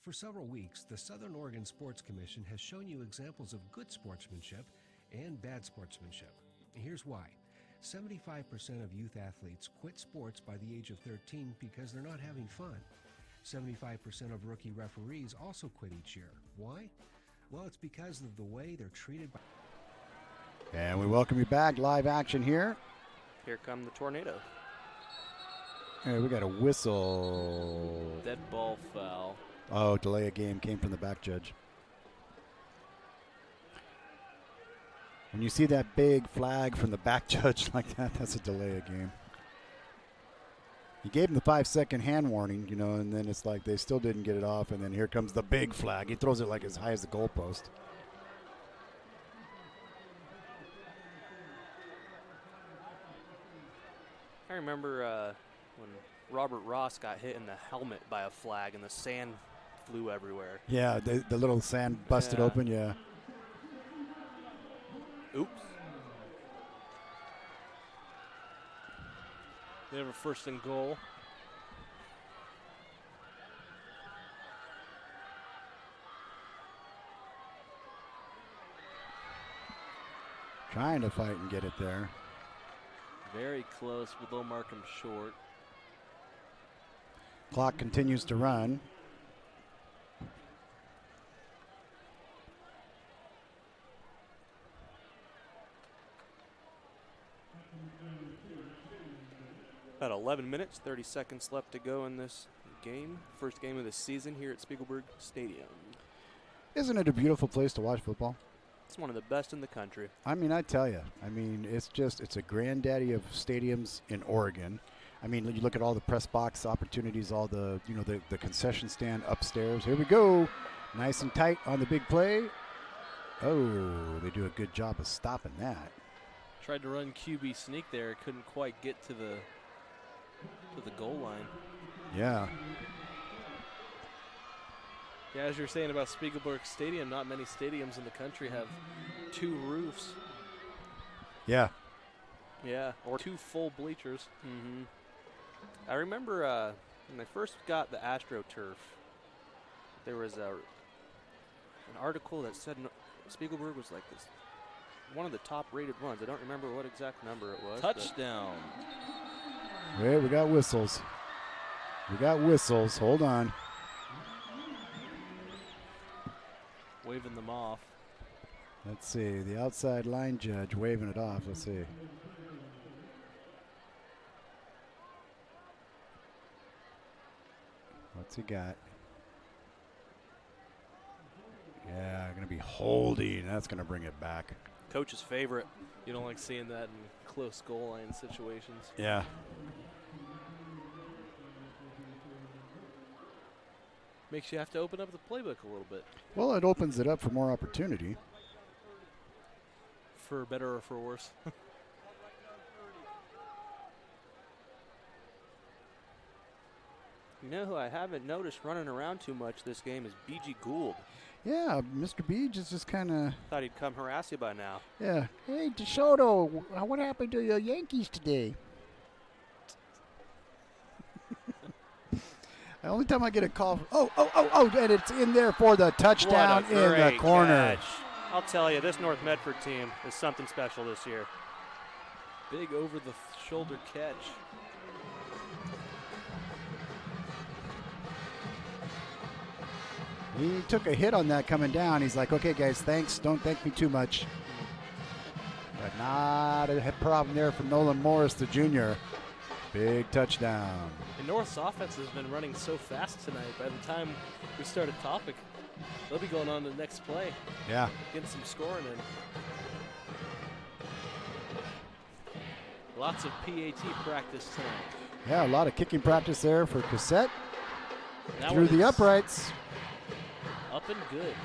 For several weeks, the Southern Oregon Sports Commission has shown you examples of good sportsmanship and bad sportsmanship. Here's why. 75% of youth athletes quit sports by the age of 13 because they're not having fun. 75% of rookie referees also quit each year. Why? Well, it's because of the way they're treated by... And we welcome you back. Live action here. Here come the Tornado. Hey, we got a whistle. Dead ball foul. Oh, delay of game came from the back judge. When you see that big flag from the back judge like that, that's a delay of game. He gave him the 5-second hand warning, you know, and then it's like they still didn't get it off, and then here comes the big flag. He throws it like as high as the goalpost. I remember when Robert Ross got hit in the helmet by a flag and the sand flew everywhere. Yeah, the little sand busted open, yeah. Oops. They have a first and goal. Trying to fight and get it there. Very close, but they'll mark him short. Clock continues to run. About 11 minutes, 30 seconds left to go in this game. First game of the season here at Spiegelberg Stadium. Isn't it a beautiful place to watch football? It's one of the best in the country. I mean, I tell you. I mean, it's a granddaddy of stadiums in Oregon. I mean, you look at all the press box opportunities, all the, you know, the concession stand upstairs. Here we go. Nice and tight on the big play. Oh, they do a good job of stopping that. Tried to run QB sneak there, couldn't quite get to the goal line. Yeah. Yeah, as you're saying about Spiegelberg Stadium, not many stadiums in the country have two roofs. Yeah. Yeah, or two full bleachers. Mm-hmm. I remember when they first got the AstroTurf, there was an article that said Spiegelberg was like this, one of the top-rated ones. I don't remember what exact number it was. Touchdown. Wait, we got whistles. We got whistles. Hold on. Waving them off. Let's see. The outside line judge waving it off. Let's see. What's he got? Yeah, going to be holding. That's going to bring it back. Coach's favorite. You don't like seeing that in close goal line situations. Yeah. Makes you have to open up the playbook a little bit. Well, it opens it up for more opportunity. For better or for worse. You know who I haven't noticed running around too much this game is B.G. Gould. Yeah, Mr. Beach is just kind of... Thought he'd come harass you by now. Yeah. Hey, DeSoto, what happened to your Yankees today? The only time I get a call... Oh, and it's in there for the touchdown in the corner. Catch. I'll tell you, this North Medford team is something special this year. Big over-the-shoulder catch. He took a hit on that coming down. He's like, okay, guys, thanks. Don't thank me too much. But not a problem there for Nolan Morris, the junior. Big touchdown. And North's offense has been running so fast tonight. By the time we start a topic, they'll be going on to the next play. Yeah. Getting some scoring in. Lots of PAT practice tonight. Yeah, a lot of kicking practice there for Cassette. That through the is uprights. Up and good.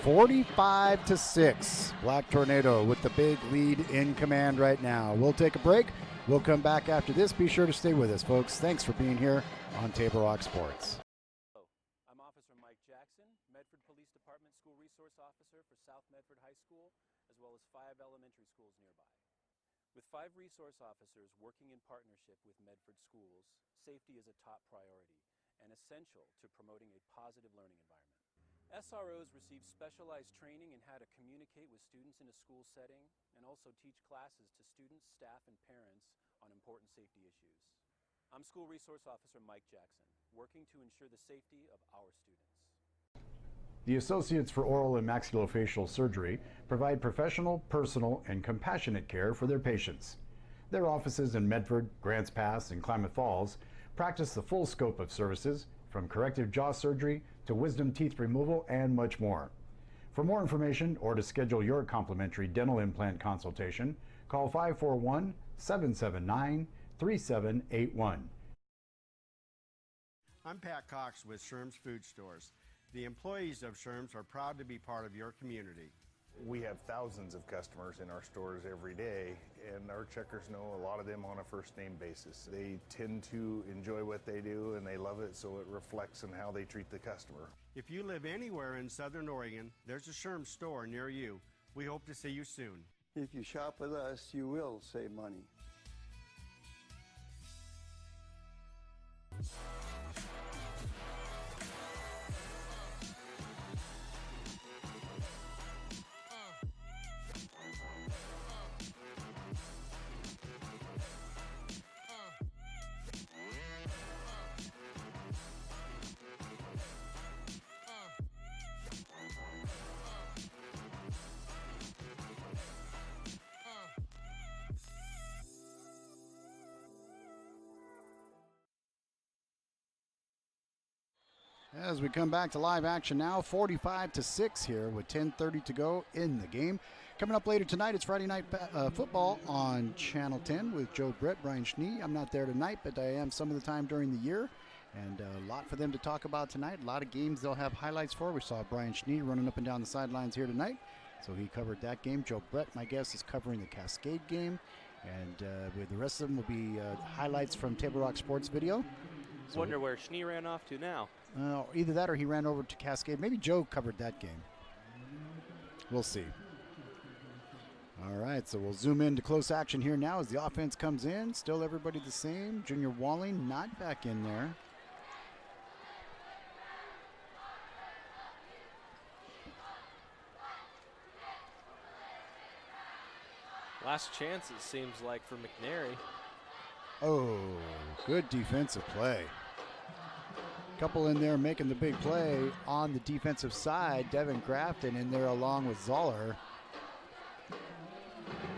45-6. Black Tornado with the big lead in command right now. We'll take a break. We'll come back after this. Be sure to stay with us, folks. Thanks for being here on Table Rock Sports. I'm Officer Mike Jackson, Medford Police Department School Resource Officer for South Medford High School, as well as 5 elementary schools nearby. With 5 resource officers working in partnership with Medford schools, safety is a top priority and essential to promoting a positive learning environment. SROs receive specialized training in how to communicate with students in a school setting and also teach classes to students, staff, and parents on important safety issues. I'm School Resource Officer Mike Jackson. working to ensure the safety of our students. The Associates for Oral and Maxillofacial Surgery provide professional, personal, and compassionate care for their patients. Their offices in Medford, Grants Pass, and Klamath Falls practice the full scope of services, from corrective jaw surgery to wisdom teeth removal and much more. For more information or to schedule your complimentary dental implant consultation, call 541-779-3781. I'm Pat Cox with Sherm's Food Stores. The employees of Sherm's are proud to be part of your community. We have thousands of customers in our stores every day, and our checkers know a lot of them on a first name basis. They tend to enjoy what they do and they love it, so it reflects in how they treat the customer. If you live anywhere in Southern Oregon, there's a Sherm's store near you. We hope to see you soon. If you shop with us, you will save money. As we come back to live action now, 45-6 here with 10:30 to go in the game. Coming up later tonight, it's Friday Night Football on Channel 10 with Joe Brett, Brian Schnee. I'm not there tonight, but I am some of the time during the year. And a lot for them to talk about tonight. A lot of games they'll have highlights for. We saw Brian Schnee running up and down the sidelines here tonight. So he covered that game. Joe Brett, my guess, is covering the Cascade game. And with the rest of them will be highlights from Table Rock Sports Video. So Wonder where Schnee ran off to now. Either that or he ran over to Cascade. Maybe Joe covered that game. We'll see. All right, so we'll zoom into close action here now as the offense comes in. Still everybody the same. Junior Walling not back in there. Last chance, it seems like, for McNary. Oh, good defensive play. Couple in there making the big play on the defensive side. Devin Grafton in there along with Zoller.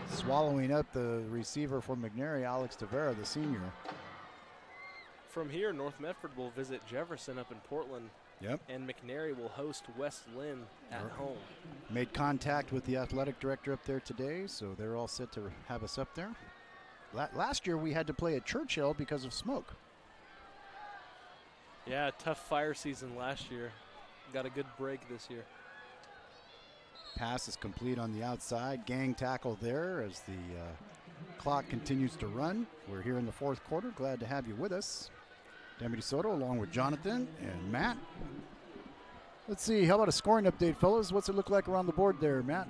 Swallowing up the receiver for McNary, Alex Tavera, the senior. From here, North Medford will visit Jefferson up in Portland. Yep. And McNary will host West Lynn at home. Made contact with the athletic director up there today, so they're all set to have us up there. Last year we had to play at Churchill because of smoke. Yeah, tough fire season last year. Got a good break this year. Pass is complete on the outside. Gang tackle there as the clock continues to run. We're here in the fourth quarter. Glad to have you with us. Deputy Soto along with Jonathan and Matt. Let's see, how about a scoring update, fellas? What's it look like around the board there, Matt?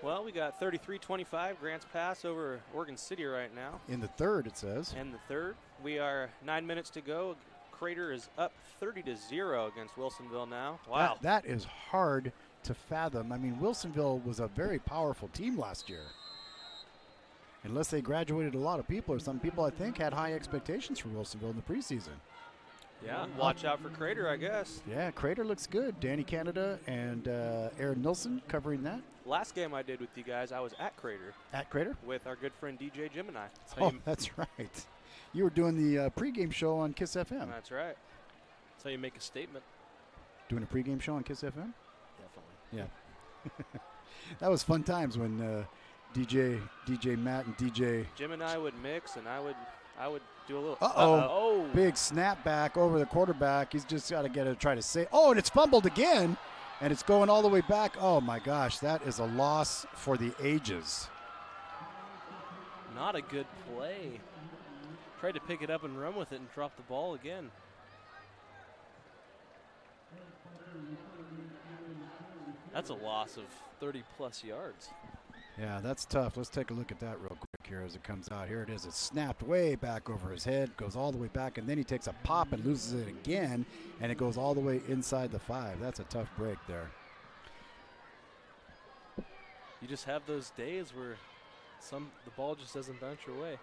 Well, we got 33-25 Grants Pass over Oregon City right now. In the third, it says. In the third. We are 9 minutes to go. Crater is up 30-0 against Wilsonville now. Wow. That is hard to fathom. I mean, Wilsonville was a very powerful team last year. Unless they graduated a lot of people, or some people, I think, had high expectations for Wilsonville in the preseason. Yeah, watch out for Crater, I guess. Yeah, Crater looks good. Danny Canada and Aaron Nilsson covering that. Last game I did with you guys, I was at Crater. At Crater? With our good friend DJ Gemini. Oh, that's right. You were doing the pregame show on Kiss FM. That's right. That's how you make a statement. Doing a pregame show on Kiss FM? Definitely. Yeah. That was fun times when DJ Matt and DJ Gemini would mix, and I would do a little. Oh, big snapback over the quarterback. He's just got to try to save. Oh, and it's fumbled again, and it's going all the way back. Oh my gosh, that is a loss for the ages. Not a good play. Tried to pick it up and run with it and drop the ball again. That's a loss of 30-plus yards. Yeah, that's tough. Let's take a look at that real quick here as it comes out. Here it is. It's snapped way back over his head, goes all the way back, and then he takes a pop and loses it again, and it goes all the way inside the 5. That's a tough break there. You just have those days where the ball just doesn't bounce your way.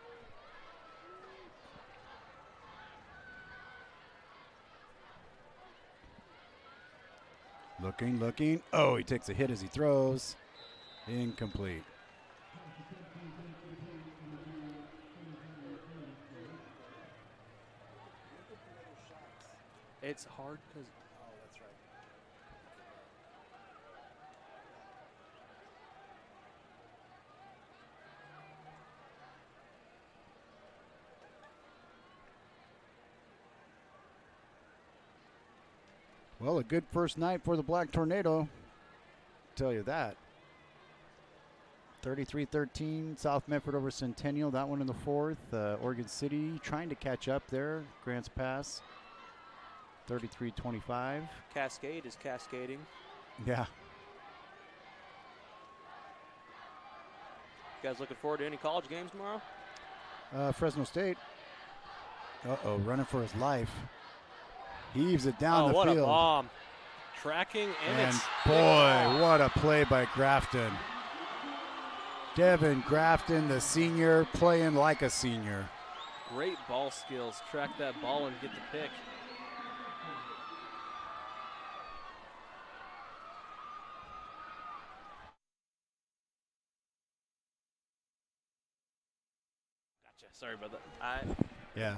Looking. Oh, he takes a hit as he throws. Incomplete. It's hard because. Oh, that's right. Well, a good first night for the Black Tornado. Tell you that. 33-13, South Medford over Centennial. That one in the fourth. Oregon City trying to catch up there. Grants Pass. 33-25. Cascade is cascading. Yeah. You guys looking forward to any college games tomorrow? Fresno State. Uh-oh, running for his life. Heaves it down the what field. A bomb. Tracking, and it's boy, what a play by Grafton. Devin Grafton, the senior, playing like a senior. Great ball skills. Track that ball and get the pick. Gotcha. Sorry about that. Yeah.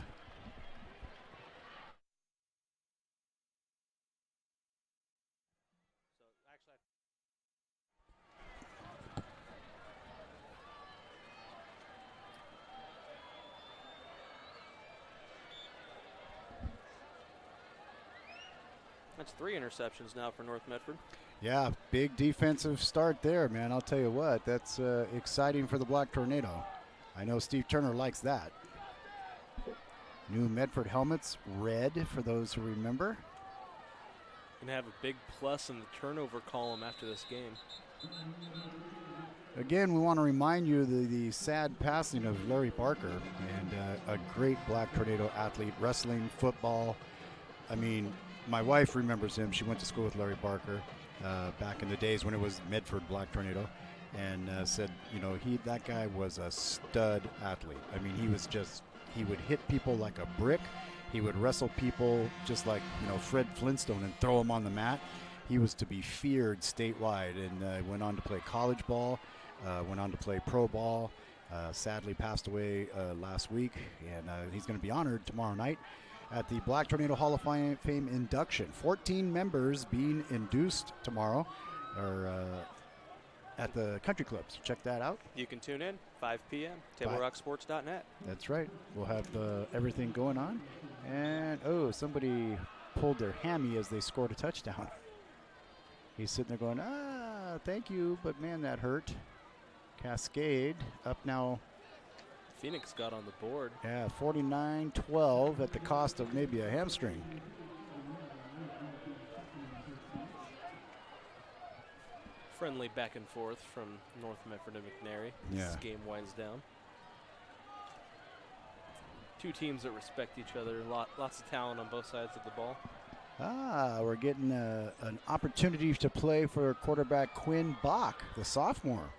That's 3 interceptions now for North Medford. Yeah, big defensive start there, man. I'll tell you what, that's exciting for the Black Tornado. I know Steve Turner likes that. New Medford helmets, red for those who remember. Going to have a big plus in the turnover column after this game. Again, we want to remind you the sad passing of Larry Barker, and a great Black Tornado athlete, wrestling, football. I mean, my wife remembers him. She went to school with Larry Barker back in the days when it was Medford Black Tornado, and said, you know, that guy was a stud athlete. I mean, he would hit people like a brick. He would wrestle people just like, you know, Fred Flintstone and throw them on the mat. He was to be feared statewide, and went on to play college ball, went on to play pro ball. Sadly passed away last week, and he's going to be honored tomorrow night at the Black Tornado Hall of Fame induction. 14 members being induced tomorrow, or at the country club. So check that out. You can tune in 5 p.m. TableRockSports.net. That's right. We'll have everything going on. And somebody pulled their hammy as they scored a touchdown. He's sitting there going, thank you, but man, that hurt. Cascade up now. Phoenix got on the board. Yeah, 49-12 at the cost of maybe a hamstring. Friendly back and forth from North Medford and McNary. Yeah. This game winds down. Two teams that respect each other. Lots of talent on both sides of the ball. We're getting an opportunity to play for quarterback Quinn Bach, the sophomore.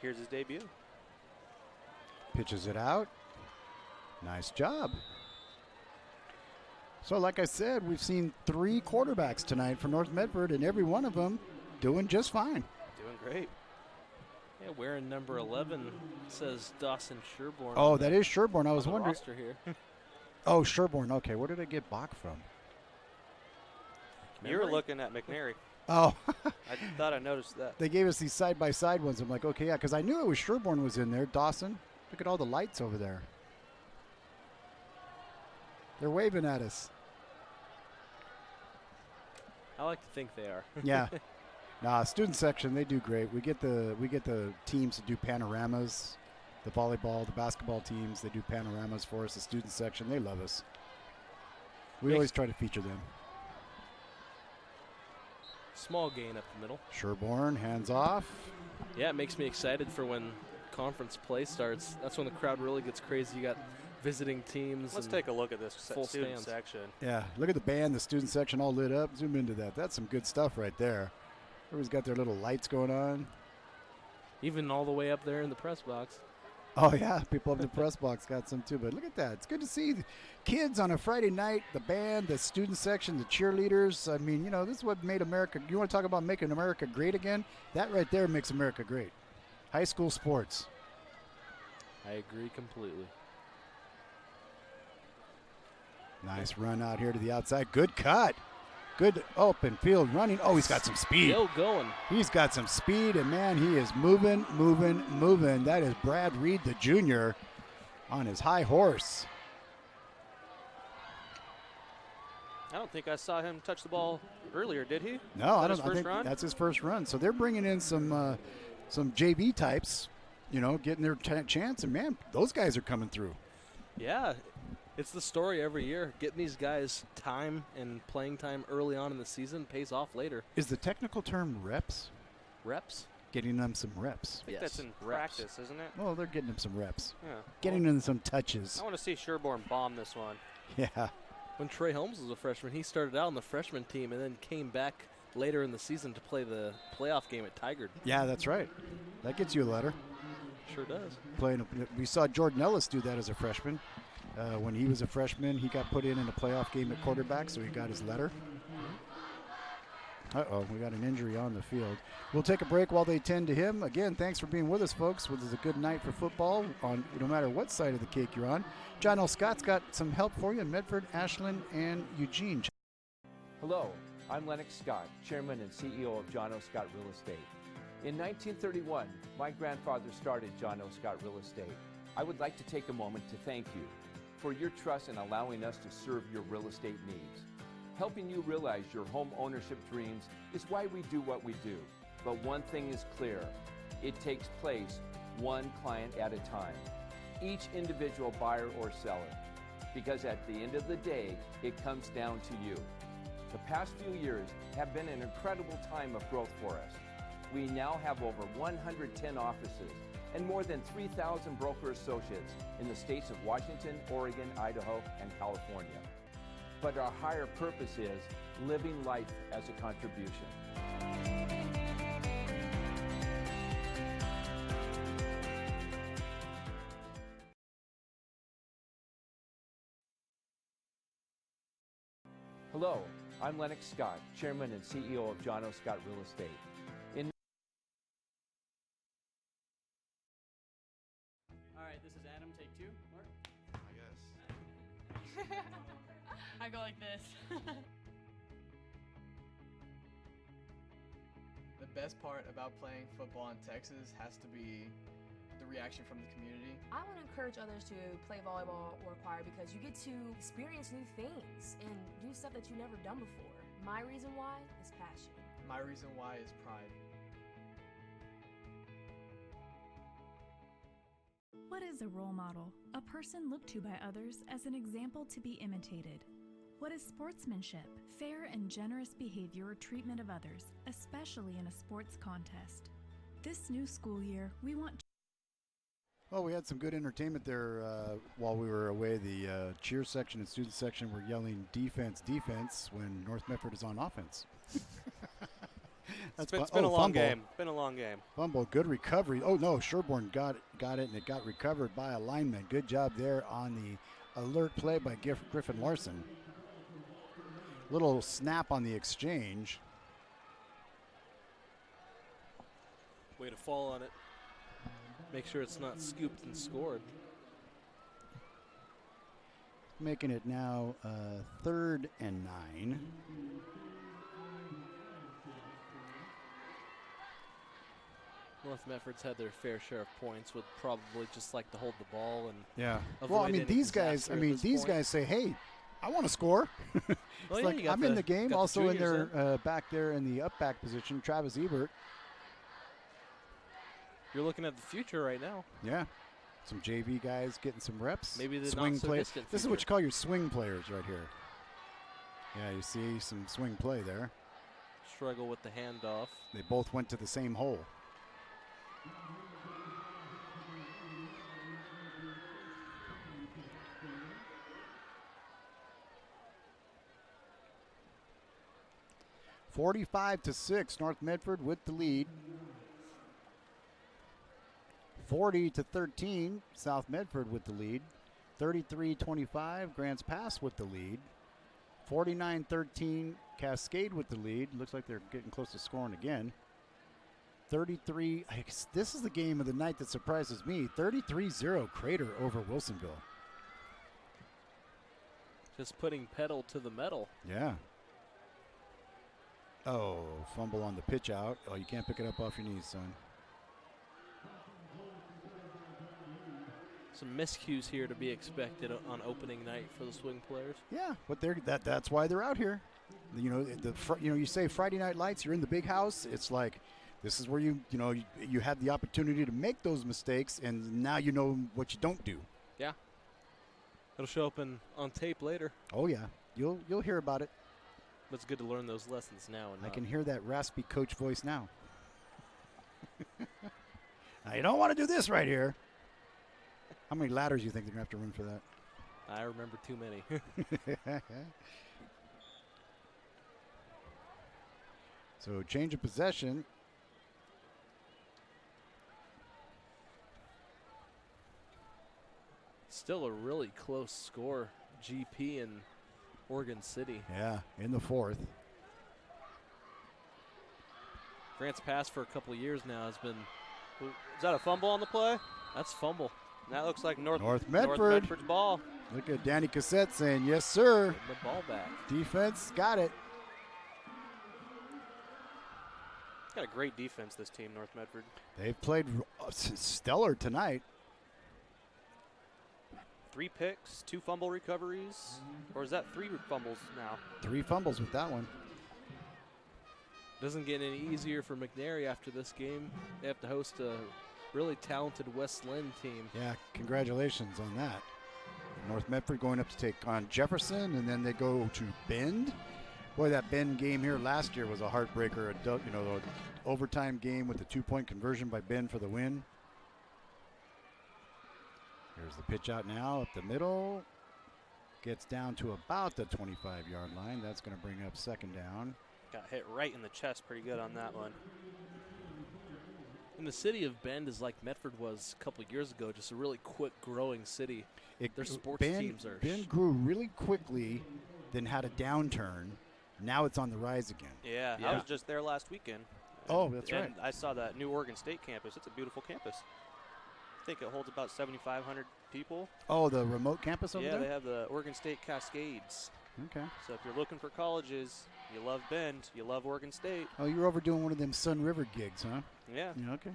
Here's his debut. Pitches it out. Nice job. So like I said, we've seen 3 quarterbacks tonight for North Medford, and every one of them doing just fine. Doing great. Yeah, wearing number 11 says Dawson Sherborne. Oh, that is Sherborne. I was wondering. Roster here. Oh, Sherborne. Okay, where did I get Bach from? You were looking at McNary. Oh. I thought I noticed that. They gave us these side-by-side ones. I'm like, okay, yeah, because I knew it was Sherborne was in there. Dawson. Look at all the lights over there. They're waving at us. I like to think they are. Yeah. Nah, student section, they do great. We get the teams to do panoramas. The volleyball, the basketball teams, they do panoramas for us. The student section, they love us. We always try to feature them. Small gain up the middle. Sherborne, hands off. Yeah, it makes me excited for when conference play starts. That's when the crowd really gets crazy. You got visiting teams. Let's take a look at this full student stands. section. Yeah, look at the band, the student section all lit up. Zoom into that. That's some good stuff right there. Everybody's got their little lights going on. Even all the way up there in the press box. Oh, yeah. People up in the press box got some too. But look at that. It's good to see the kids on a Friday night, the band, the student section, the cheerleaders. I mean, you know, this is what made America. You want to talk about making America great again? That right there makes America great. High school sports. I agree completely. Nice run out here to the outside. Good cut. Good open field running. Oh, he's got some speed. Still going. He's got some speed, and, man, he is moving. That is Brad Reed, the junior, on his high horse. I don't think I saw him touch the ball earlier, did he? No, I don't. I think that's his first run. So they're bringing in some JV types, you know, getting their chance, and, man, those guys are coming through. Yeah. It's the story every year. Getting these guys time and playing time early on in the season pays off later. Is the technical term reps? Reps? Getting them some reps. I think that's in practice, isn't it? Well, they're getting them some reps. Yeah. Getting them some touches. I want to see Sherborne bomb this one. Yeah. When Trey Holmes was a freshman, he started out on the freshman team and then came back later in the season to play the playoff game at Tigard. Yeah, that's right. That gets you a letter. Sure does. We saw Jordan Ellis do that as a freshman. When he was a freshman, he got put in a playoff game at quarterback, so he got his letter. Uh-oh, we got an injury on the field. We'll take a break while they tend to him. Again, thanks for being with us, folks. This is a good night for football, on no matter what side of the cake you're on. John L. Scott's got some help for you in Medford, Ashland, and Eugene. Hello, I'm Lennox Scott, Chairman and CEO of John O. Scott Real Estate. In 1931, my grandfather started John O. Scott Real Estate. I would like to take a moment to thank you for your trust in allowing us to serve your real estate needs. Helping you realize your home ownership dreams is why we do what we do. But one thing is clear, it takes place one client at a time, each individual buyer or seller, because at the end of the day, it comes down to you. The past few years have been an incredible time of growth for us. We now have over 110 offices and more than 3,000 broker associates in the states of Washington, Oregon, Idaho, and California. But our higher purpose is living life as a contribution. Hello, I'm Lennox Scott, Chairman and CEO of John O. Scott Real Estate. All right, this is Adam, take two. Mark? I guess. I go like this. The best part about playing football in Texas has to be the reaction from the community. I want to encourage others to play volleyball or choir because you get to experience new things and do stuff that you've never done before. My reason why is passion. My reason why is pride. What is a role model? A person looked to by others as an example to be imitated. What is sportsmanship? Fair and generous behavior or treatment of others, especially in a sports contest. This new school year, we want... Well, we had some good entertainment there while we were away. The cheer section and student section were yelling defense, defense when North Medford is on offense. It's been a long game. Been a long game. Fumble, good recovery. Oh, no, Sherborne got it, and it got recovered by a lineman. Good job there on the alert play by Griffin Larson. Little snap on the exchange. Way to fall on it. Make sure it's not scooped and scored. Making it now 3rd and 9. North Medford's had their fair share of points, would probably just like to hold the ball and yeah. avoid Well, I mean, any these guys. disaster I at mean, this these point. guys say, "Hey, I want to score." It's Well, yeah, like you got I'm in the game. got the Also in juniors their back there in the up back position, Travis Ebert. You're looking at the future right now. Yeah, some JV guys getting some reps. Maybe the swing play. not-so-distant This is what future. you call your swing players right here. Yeah, you see some swing play there. Struggle with the handoff. They both went to the same hole. (45-6), North Medford with the lead. 40-13, South Medford with the lead. 33-25, Grants Pass with the lead. 49-13, Cascade with the lead. Looks like they're getting close to scoring again. 33, this is the game of the night that surprises me. 33-0 Crater over Wilsonville. Just putting pedal to the metal. Yeah. Oh, fumble on the pitch out. Oh, you can't pick it up off your knees, son. Some miscues here to be expected on opening night for the swing players. Yeah, but that's why they're out here. You know, you say Friday Night Lights, you're in the big house. It's like this is where you have the opportunity to make those mistakes, and now you know what you don't do. Yeah. It'll show up on tape later. Oh yeah, you'll hear about it. But it's good to learn those lessons now. And I can hear that raspy coach voice now. Now you don't want to do this right here. How many ladders do you think they're going to have to run for that? I remember too many. So change of possession. Still a really close score. GP in Oregon City. Yeah, in the fourth. Grant's Pass for a couple of years now has been. Is that a fumble on the play? That's fumble. That looks like North Medford. North Medford's ball. Look at Danny Cassette saying, yes, sir. Getting the ball back. Defense got it. Got a great defense, this team, North Medford. They've played stellar tonight. 3 picks, 2 fumble recoveries. Or is that 3 fumbles now? 3 fumbles with that one. Doesn't get any easier for McNary after this game. They have to host a really talented West Lynn team. Yeah, congratulations on that. North Medford going up to take on Jefferson, and then they go to Bend. Boy, that Bend game here last year was a heartbreaker. The overtime game with the 2-point conversion by Bend for the win. Here's the pitch out now up the middle. Gets down to about the 25-yard line. That's going to bring up second down. Got hit right in the chest pretty good on that one. And the city of Bend is like Medford was a couple of years ago, just a really quick growing city. Their sports teams are. Bend grew really quickly, then had a downturn. Now it's on the rise again. Yeah, I was just there last weekend. Oh, that's and right. I saw that new Oregon State campus. It's a beautiful campus. I think it holds about 7,500 people. Oh, the remote campus over there? Yeah, they have the Oregon State Cascades. Okay. So if you're looking for colleges, you love Bend, you love Oregon State. Oh, you're over doing one of them Sun River gigs, huh? Yeah. Okay.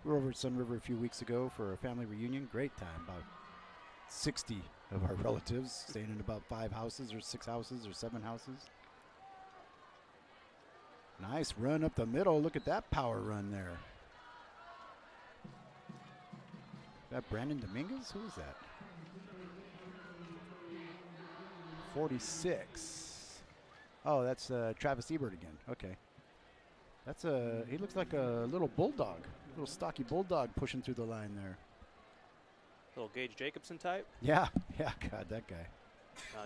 We were over at Sun River a few weeks ago for a family reunion. Great time. About 60 of our relatives staying in about 5 houses or 6 houses or 7 houses. Nice run up the middle. Look at that power run there. Is that Brandon Dominguez? Who is that? 46. Oh, that's Travis Ebert again. Okay. That's he looks like a little bulldog, little stocky bulldog pushing through the line there. Little Gage Jacobson type? Yeah, God, that guy.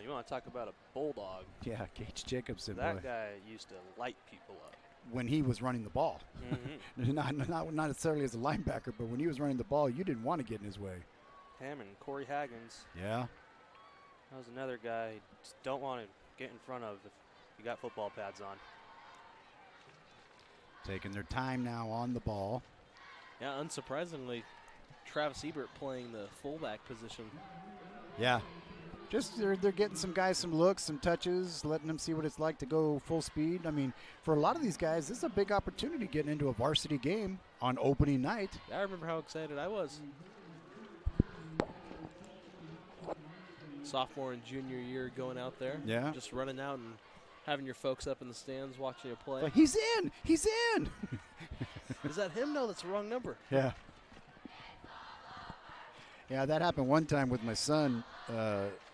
You want to talk about a bulldog? Yeah, Gage Jacobson. That boy. guy used to light people up. When he was running the ball. Mm-hmm. not necessarily as a linebacker, but when he was running the ball, you didn't want to get in his way. Him and Corey Haggins. Yeah. That was another guy you just don't want to get in front of if you got football pads on. Taking their time now on the ball. Yeah, unsurprisingly, Travis Ebert playing the fullback position. Yeah. Just they're getting some guys some looks, some touches, letting them see what it's like to go full speed. I mean, for a lot of these guys, this is a big opportunity getting into a varsity game on opening night. I remember how excited I was. Sophomore and junior year going out there. Yeah. Just running out and having your folks up in the stands watching you play. Like, he's in! He's in! Is that him? No, that's the wrong number. Yeah. Yeah, that happened one time with my son.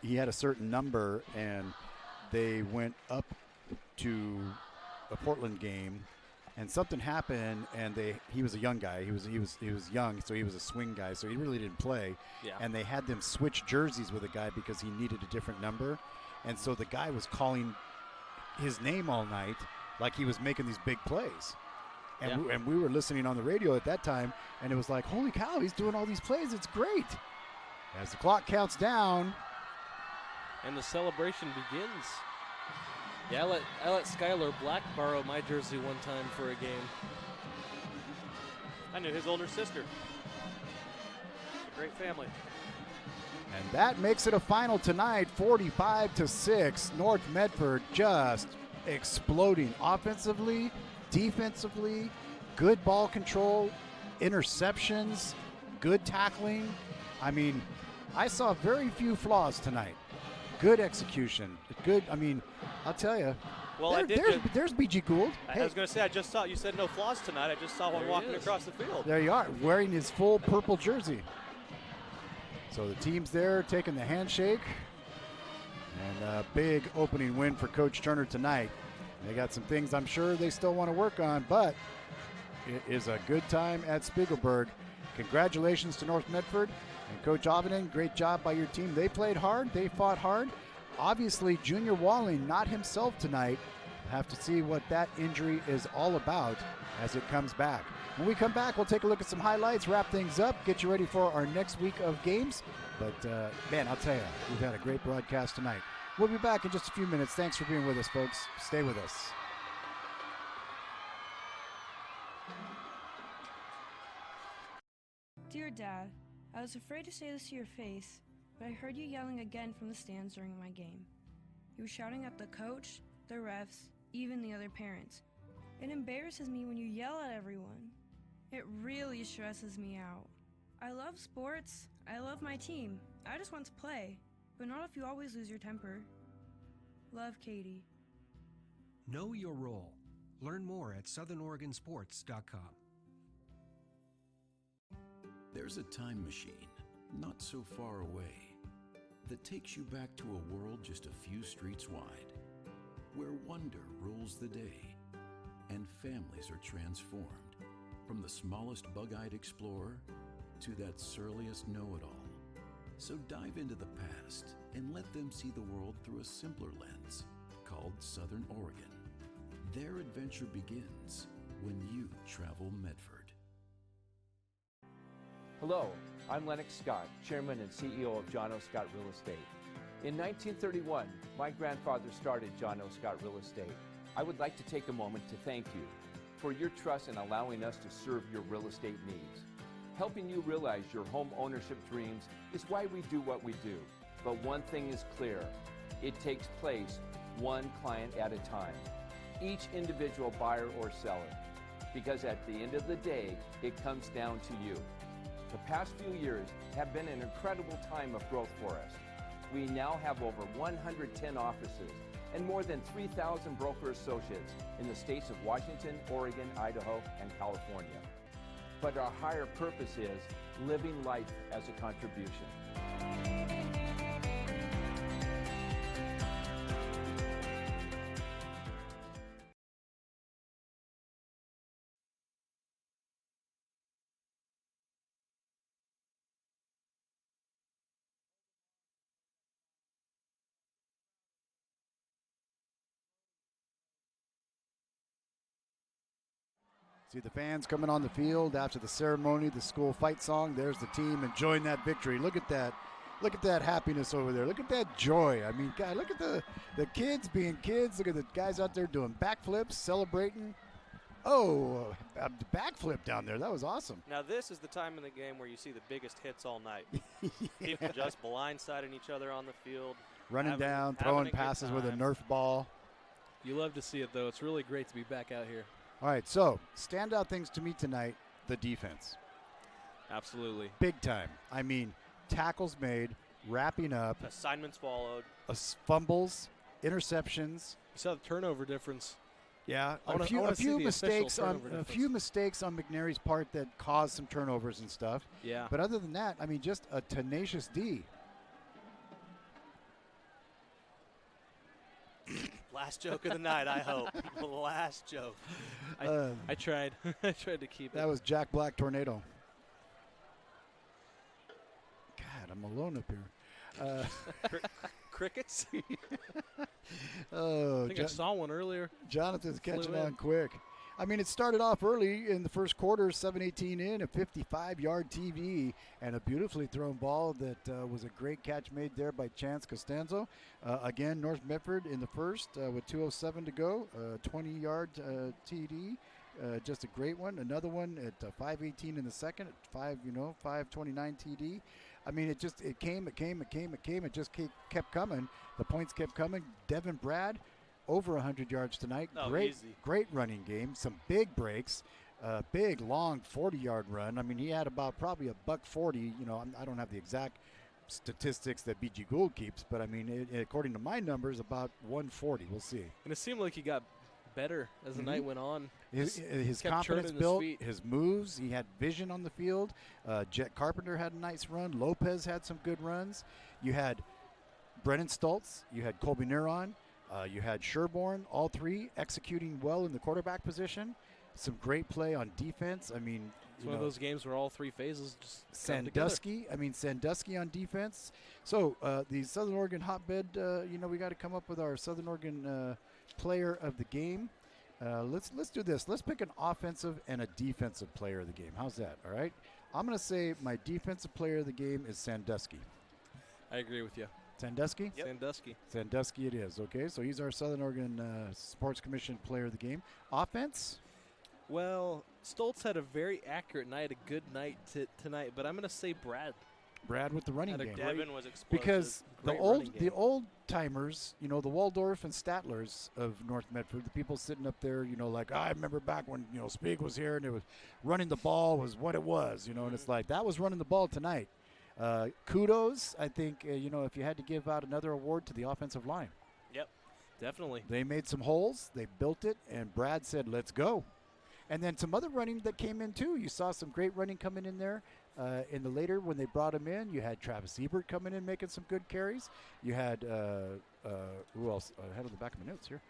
He had a certain number, and they went up to a Portland game, and something happened, and he was a young guy. He was young, so he was a swing guy, so he really didn't play. Yeah. And they had them switch jerseys with a guy because he needed a different number, and so the guy was calling his name all night like he was making these big plays. And we were listening on the radio at that time, and it was like, holy cow, he's doing all these plays. It's great. As the clock counts down. And the celebration begins. Yeah, I let Skylar Black borrow my jersey one time for a game. I knew his older sister. Great family. And that makes it a final tonight, 45-6. North Medford just exploding offensively, defensively, good ball control, interceptions, good tackling. I mean, I saw very few flaws tonight. Good execution. Good, I mean, I'll tell you. Well, there's BG Gould. I was going to say, I just saw, you said no flaws tonight. I just saw one walking across the field. There you are, wearing his full purple jersey. So the team's there taking the handshake. And a big opening win for Coach Turner tonight. They got some things I'm sure they still want to work on, but it is a good time at Spiegelberg. Congratulations to North Medford and Coach Avinen. Great job by your team. They played hard. They fought hard. Obviously, Junior Walling, not himself tonight. We'll have to see what that injury is all about as it comes back. When we come back, we'll take a look at some highlights, wrap things up, get you ready for our next week of games. But, man, I'll tell you, we've had a great broadcast tonight. We'll be back in just a few minutes. Thanks for being with us, folks. Stay with us. Dear Dad, I was afraid to say this to your face, but I heard you yelling again from the stands during my game. You were shouting at the coach, the refs, even the other parents. It embarrasses me when you yell at everyone. It really stresses me out. I love sports, I love my team, I just want to play, but not if you always lose your temper. Love, Katie. Know your role. Learn more at southernoregonsports.com. There's a time machine, not so far away, that takes you back to a world just a few streets wide, where wonder rules the day and families are transformed, from the smallest bug-eyed explorer to that surliest know-it-all. So dive into the past and let them see the world through a simpler lens called Southern Oregon. Their adventure begins when you travel Medford. Hello, I'm Lennox Scott, Chairman and CEO of John O. Scott Real Estate. In 1931, my grandfather started John O. Scott Real Estate. I would like to take a moment to thank you for your trust in allowing us to serve your real estate needs. Helping you realize your home ownership dreams is why we do what we do. But one thing is clear, it takes place one client at a time, each individual buyer or seller, because at the end of the day, it comes down to you. The past few years have been an incredible time of growth for us. We now have over 110 offices and more than 3,000 broker associates in the states of Washington, Oregon, Idaho, and California. But our higher purpose is living life as a contribution. See the fans coming on the field after the ceremony, the school fight song. There's the team enjoying that victory. Look at that. Look at that happiness over there. Look at that joy. I mean, God, look at the kids being kids. Look at the guys out there doing backflips, celebrating. Oh, a backflip down there. That was awesome. Now this is the time in the game where you see the biggest hits all night. People just blindsiding each other on the field. Running down, throwing passes with a Nerf ball. You love to see it, though. It's really great to be back out here. All right, so standout things to me tonight, the defense. Absolutely. Big time. I mean, tackles made, wrapping up. Assignments followed. Fumbles, interceptions. You saw the turnover difference. Yeah, a few mistakes on McNary's part that caused some turnovers and stuff. Yeah. But other than that, I mean, just a tenacious D. Last joke of the night, I hope. Last joke. I tried. I tried to keep it. That was Black Tornado. God, I'm alone up here. Crickets? Oh, I think I saw one earlier. Jonathan's catching on quick. I mean, it started off early in the first quarter, 7:18 in, a 55-yard TV, and a beautifully thrown ball that was a great catch made there by Chance Costanzo. Again, North Medford in the first with 2:07 to go, 20-yard TD. Just a great one. Another one at 5:18 in the second, at 5:29 TD. I mean, it came. It just kept coming. The points kept coming. Devin Brad, over 100 yards tonight. Oh, great running game. Some big breaks. Big, long 40-yard run. I mean, he had about probably $140. I don't have the exact statistics that BG Gould keeps, but I mean, according to my numbers, about 140. We'll see. And it seemed like he got better as the night went on. His confidence built, his moves. He had vision on the field. Jet Carpenter had a nice run. Lopez had some good runs. You had Brennan Stultz. You had Colby Neron. You had Sherborne, all three executing well in the quarterback position. Some great play on defense. I mean, it's one of those games where all three phases just Sandusky. Sandusky on defense. So the Southern Oregon hotbed. We got to come up with our Southern Oregon player of the game. Let's do this. Let's pick an offensive and a defensive player of the game. How's that? All right. I'm going to say my defensive player of the game is Sandusky. I agree with you. Sandusky? Yep. Sandusky. Sandusky it is. Okay, so he's our Southern Oregon Sports Commission player of the game. Offense? Well, Stoltz had a very accurate night, a good night tonight, but I'm going to say Brad. Brad with the running game. Devin was explosive. Because the old timers, the Waldorf and Statlers of North Medford, the people sitting up there, like I remember back when Spieg was here and it was running the ball was what it was, and it's like that was running the ball tonight. Kudos, I think, if you had to give out another award to the offensive line. Yep, definitely. They made some holes, they built it, and Brad said, let's go. And then some other running that came in, too. You saw some great running coming in there. In the later, when they brought him in, you had Travis Ebert coming in making some good carries. You had, who else? I had on the back of my notes here.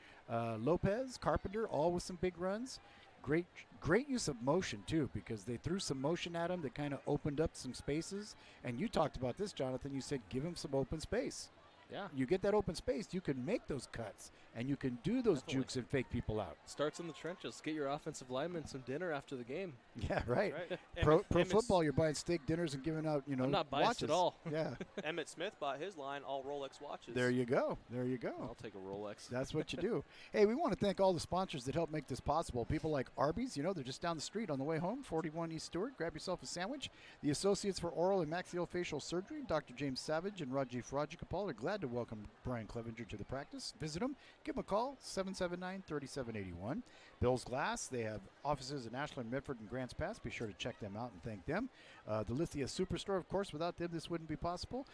Lopez, Carpenter, all with some big runs. Great use of motion, too, because they threw some motion at him that kind of opened up some spaces. And you talked about this, Jonathan. You said give him some open space. Yeah. You get that open space, you can make those cuts, and you can do those jukes and fake people out. Starts in the trenches. Get your offensive linemen some dinner after the game. Yeah, right. Pro football, you're buying steak dinners and giving out, I'm not biased watches. at all. Yeah. Emmett Smith bought his line all Rolex watches. There you go. I'll take a Rolex. That's what you do. Hey, we want to thank all the sponsors that help make this possible. People like Arby's, they're just down the street on the way home, 41 East Stewart. Grab yourself a sandwich. The Associates for Oral and Maxillofacial Surgery, Dr. James Savage and Rajiv Rajagopal are glad to welcome Brian Clevenger to the practice. Visit them. Give them a call, 779-3781. Bill's Glass, they have offices in Ashland, Medford, and Grants Pass. Be sure to check them out and thank them. The Lithia Superstore, of course, without them this wouldn't be possible.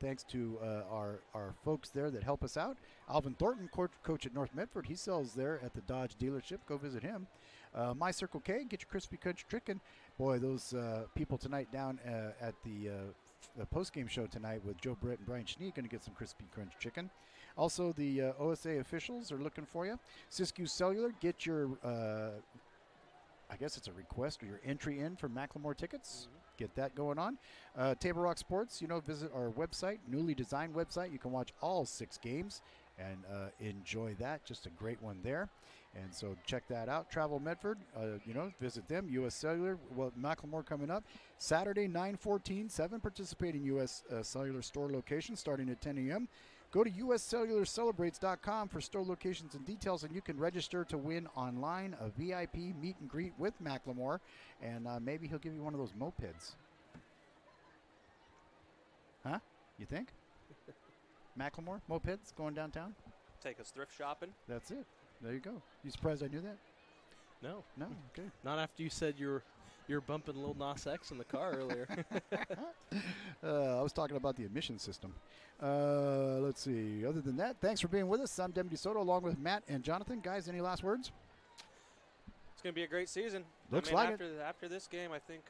Thanks to our folks there that help us out. Alvin Thornton, coach at North Medford, he sells there at the Dodge dealership. Go visit him. My Circle K, get your crispy crunch chicken. Boy, those people tonight down at the post-game show tonight with Joe Brett and Brian Schnee going to get some crispy crunch chicken. Also, the OSAA officials are looking for you. Siskiyou Cellular, get your, I guess it's a request or your entry in for Macklemore tickets. Get that going on. Table Rock Sports, visit our website, newly designed website. You can watch all 6 games and enjoy that. Just a great one there. And so check that out. Travel Medford, visit them. U.S. Cellular, Macklemore coming up. Saturday, 9/14, 7 participating U.S. Cellular store locations starting at 10 a.m. Go to uscellularcelebrates.com for store locations and details, and you can register to win online a VIP meet and greet with Macklemore, and maybe he'll give you one of those mopeds. Huh? You think? Macklemore, mopeds going downtown? Take us thrift shopping. That's it. There you go. You surprised I knew that? No. No? Okay. Not after you said you're bumping Lil Nas X in the car earlier. I was talking about the emission system. Let's see. Other than that, thanks for being with us. I'm Deputy Soto along with Matt and Jonathan. Guys, any last words? It's going to be a great season. Looks like it. After this game, I think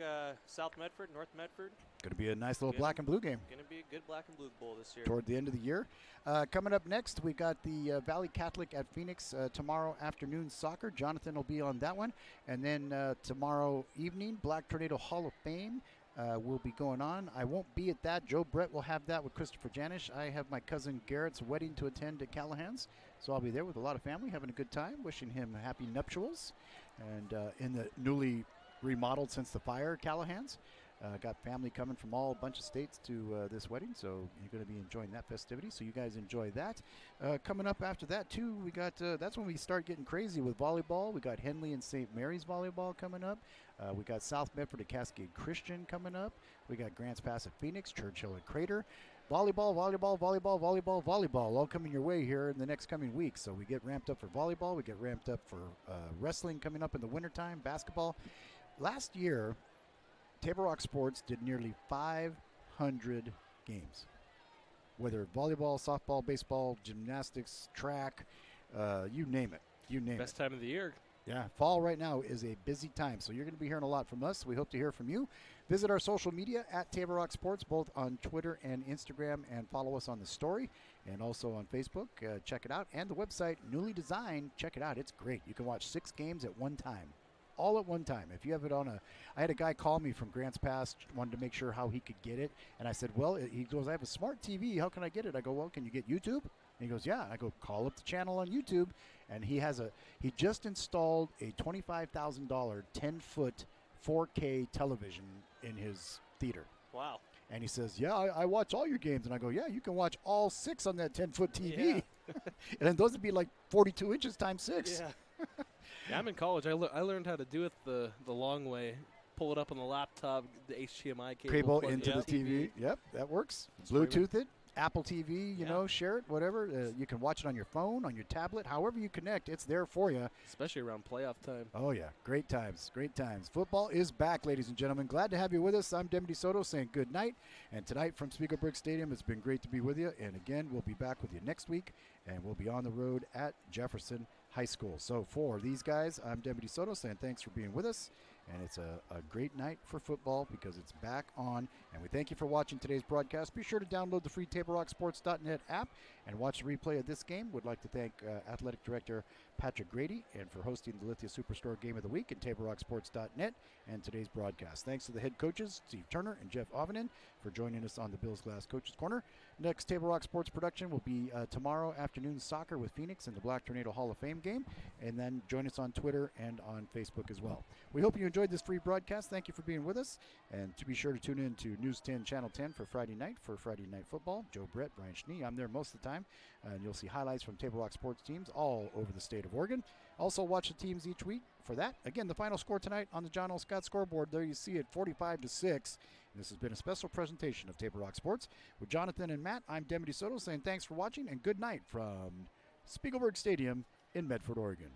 South Medford, North Medford. Going to be a nice little black and blue game. Going to be a good black and blue bowl this year. Toward the end of the year. Coming up next, we got the Valley Catholic at Phoenix tomorrow afternoon soccer. Jonathan will be on that one. And then tomorrow evening, Black Tornado Hall of Fame will be going on. I won't be at that. Joe Brett will have that with Christopher Janish. I have my cousin Garrett's wedding to attend at Callahan's. So I'll be there with a lot of family, having a good time, wishing him happy nuptials. And in the newly remodeled since the fire Callahan's. Got family coming from a bunch of states to this wedding, so you're going to be enjoying that festivity. So you guys enjoy that. Coming up after that too, we got that's when we start getting crazy with volleyball. We got Henley and St. Mary's volleyball coming up. We got South Medford and Cascade Christian coming up. We got Grants Pass at Phoenix, Churchill and Crater. Volleyball, all coming your way here in the next coming weeks. So we get ramped up for volleyball. We get ramped up for wrestling coming up in the wintertime, basketball. Last year, Table Rock Sports did nearly 500 games, whether volleyball, softball, baseball, gymnastics, track, you name it. Best time of the year. Yeah, fall right now is a busy time, so you're going to be hearing a lot from us. We hope to hear from you. Visit our social media at Table Rock Sports, both on Twitter and Instagram, and follow us on the story, and also on Facebook. Check it out. And the website, newly designed, check it out. It's great. You can watch 6 games at one time. All at one time. If you have it on I had a guy call me from Grants Pass, wanted to make sure how he could get it. And I said, well, he goes, I have a smart TV. How can I get it? I go, well, can you get YouTube? And he goes, yeah. I go, call up the channel on YouTube. And he just installed a $25,000 10-foot 4K television in his theater. Wow. And he says, yeah, I watch all your games. And I go, yeah, you can watch all 6 on that 10-foot TV. Yeah. And then those would be like 42 inches times 6. Yeah. Yeah, I'm in college. I learned how to do it the long way. Pull it up on the laptop, the HDMI cable into the TV. Yep, that works. Bluetooth it, Apple TV, you know, share it, whatever. You can watch it on your phone, on your tablet, however you connect. It's there for you. Especially around playoff time. Oh, yeah. Great times. Great times. Football is back, ladies and gentlemen. Glad to have you with us. I'm Deputy Soto saying good night. And tonight from Spiegelberg Stadium, it's been great to be with you. And again, we'll be back with you next week. And we'll be on the road at Jefferson High School. So for these guys, I'm Deputy Soto saying thanks for being with us. And it's a great night for football because it's back on. And we thank you for watching today's broadcast. Be sure to download the free TableRockSports.net app and watch the replay of this game. Would like to thank Athletic Director Patrick Grady and for hosting the Lithia Superstore Game of the Week and TableRockSports.net and today's broadcast. Thanks to the head coaches, Steve Turner and Jeff Ovanen, for joining us on the Bills Glass Coaches Corner. Next Table Rock Sports production will be tomorrow afternoon soccer with Phoenix in the Black Tornado Hall of Fame game. And then join us on Twitter and on Facebook as well. We hope you enjoyed this free broadcast. Thank you for being with us. And to be sure to tune in to News 10 Channel 10 for Friday Night Football. Joe Brett, Brian Schnee. I'm there most of the time. And you'll see highlights from Table Rock Sports teams all over the state of Oregon. Also watch the teams each week for that. Again, the final score tonight on the John L. Scott scoreboard. There you see it, 45-6. And this has been a special presentation of Table Rock Sports. With Jonathan and Matt, I'm Deputy Soto saying thanks for watching and good night from Spiegelberg Stadium in Medford, Oregon.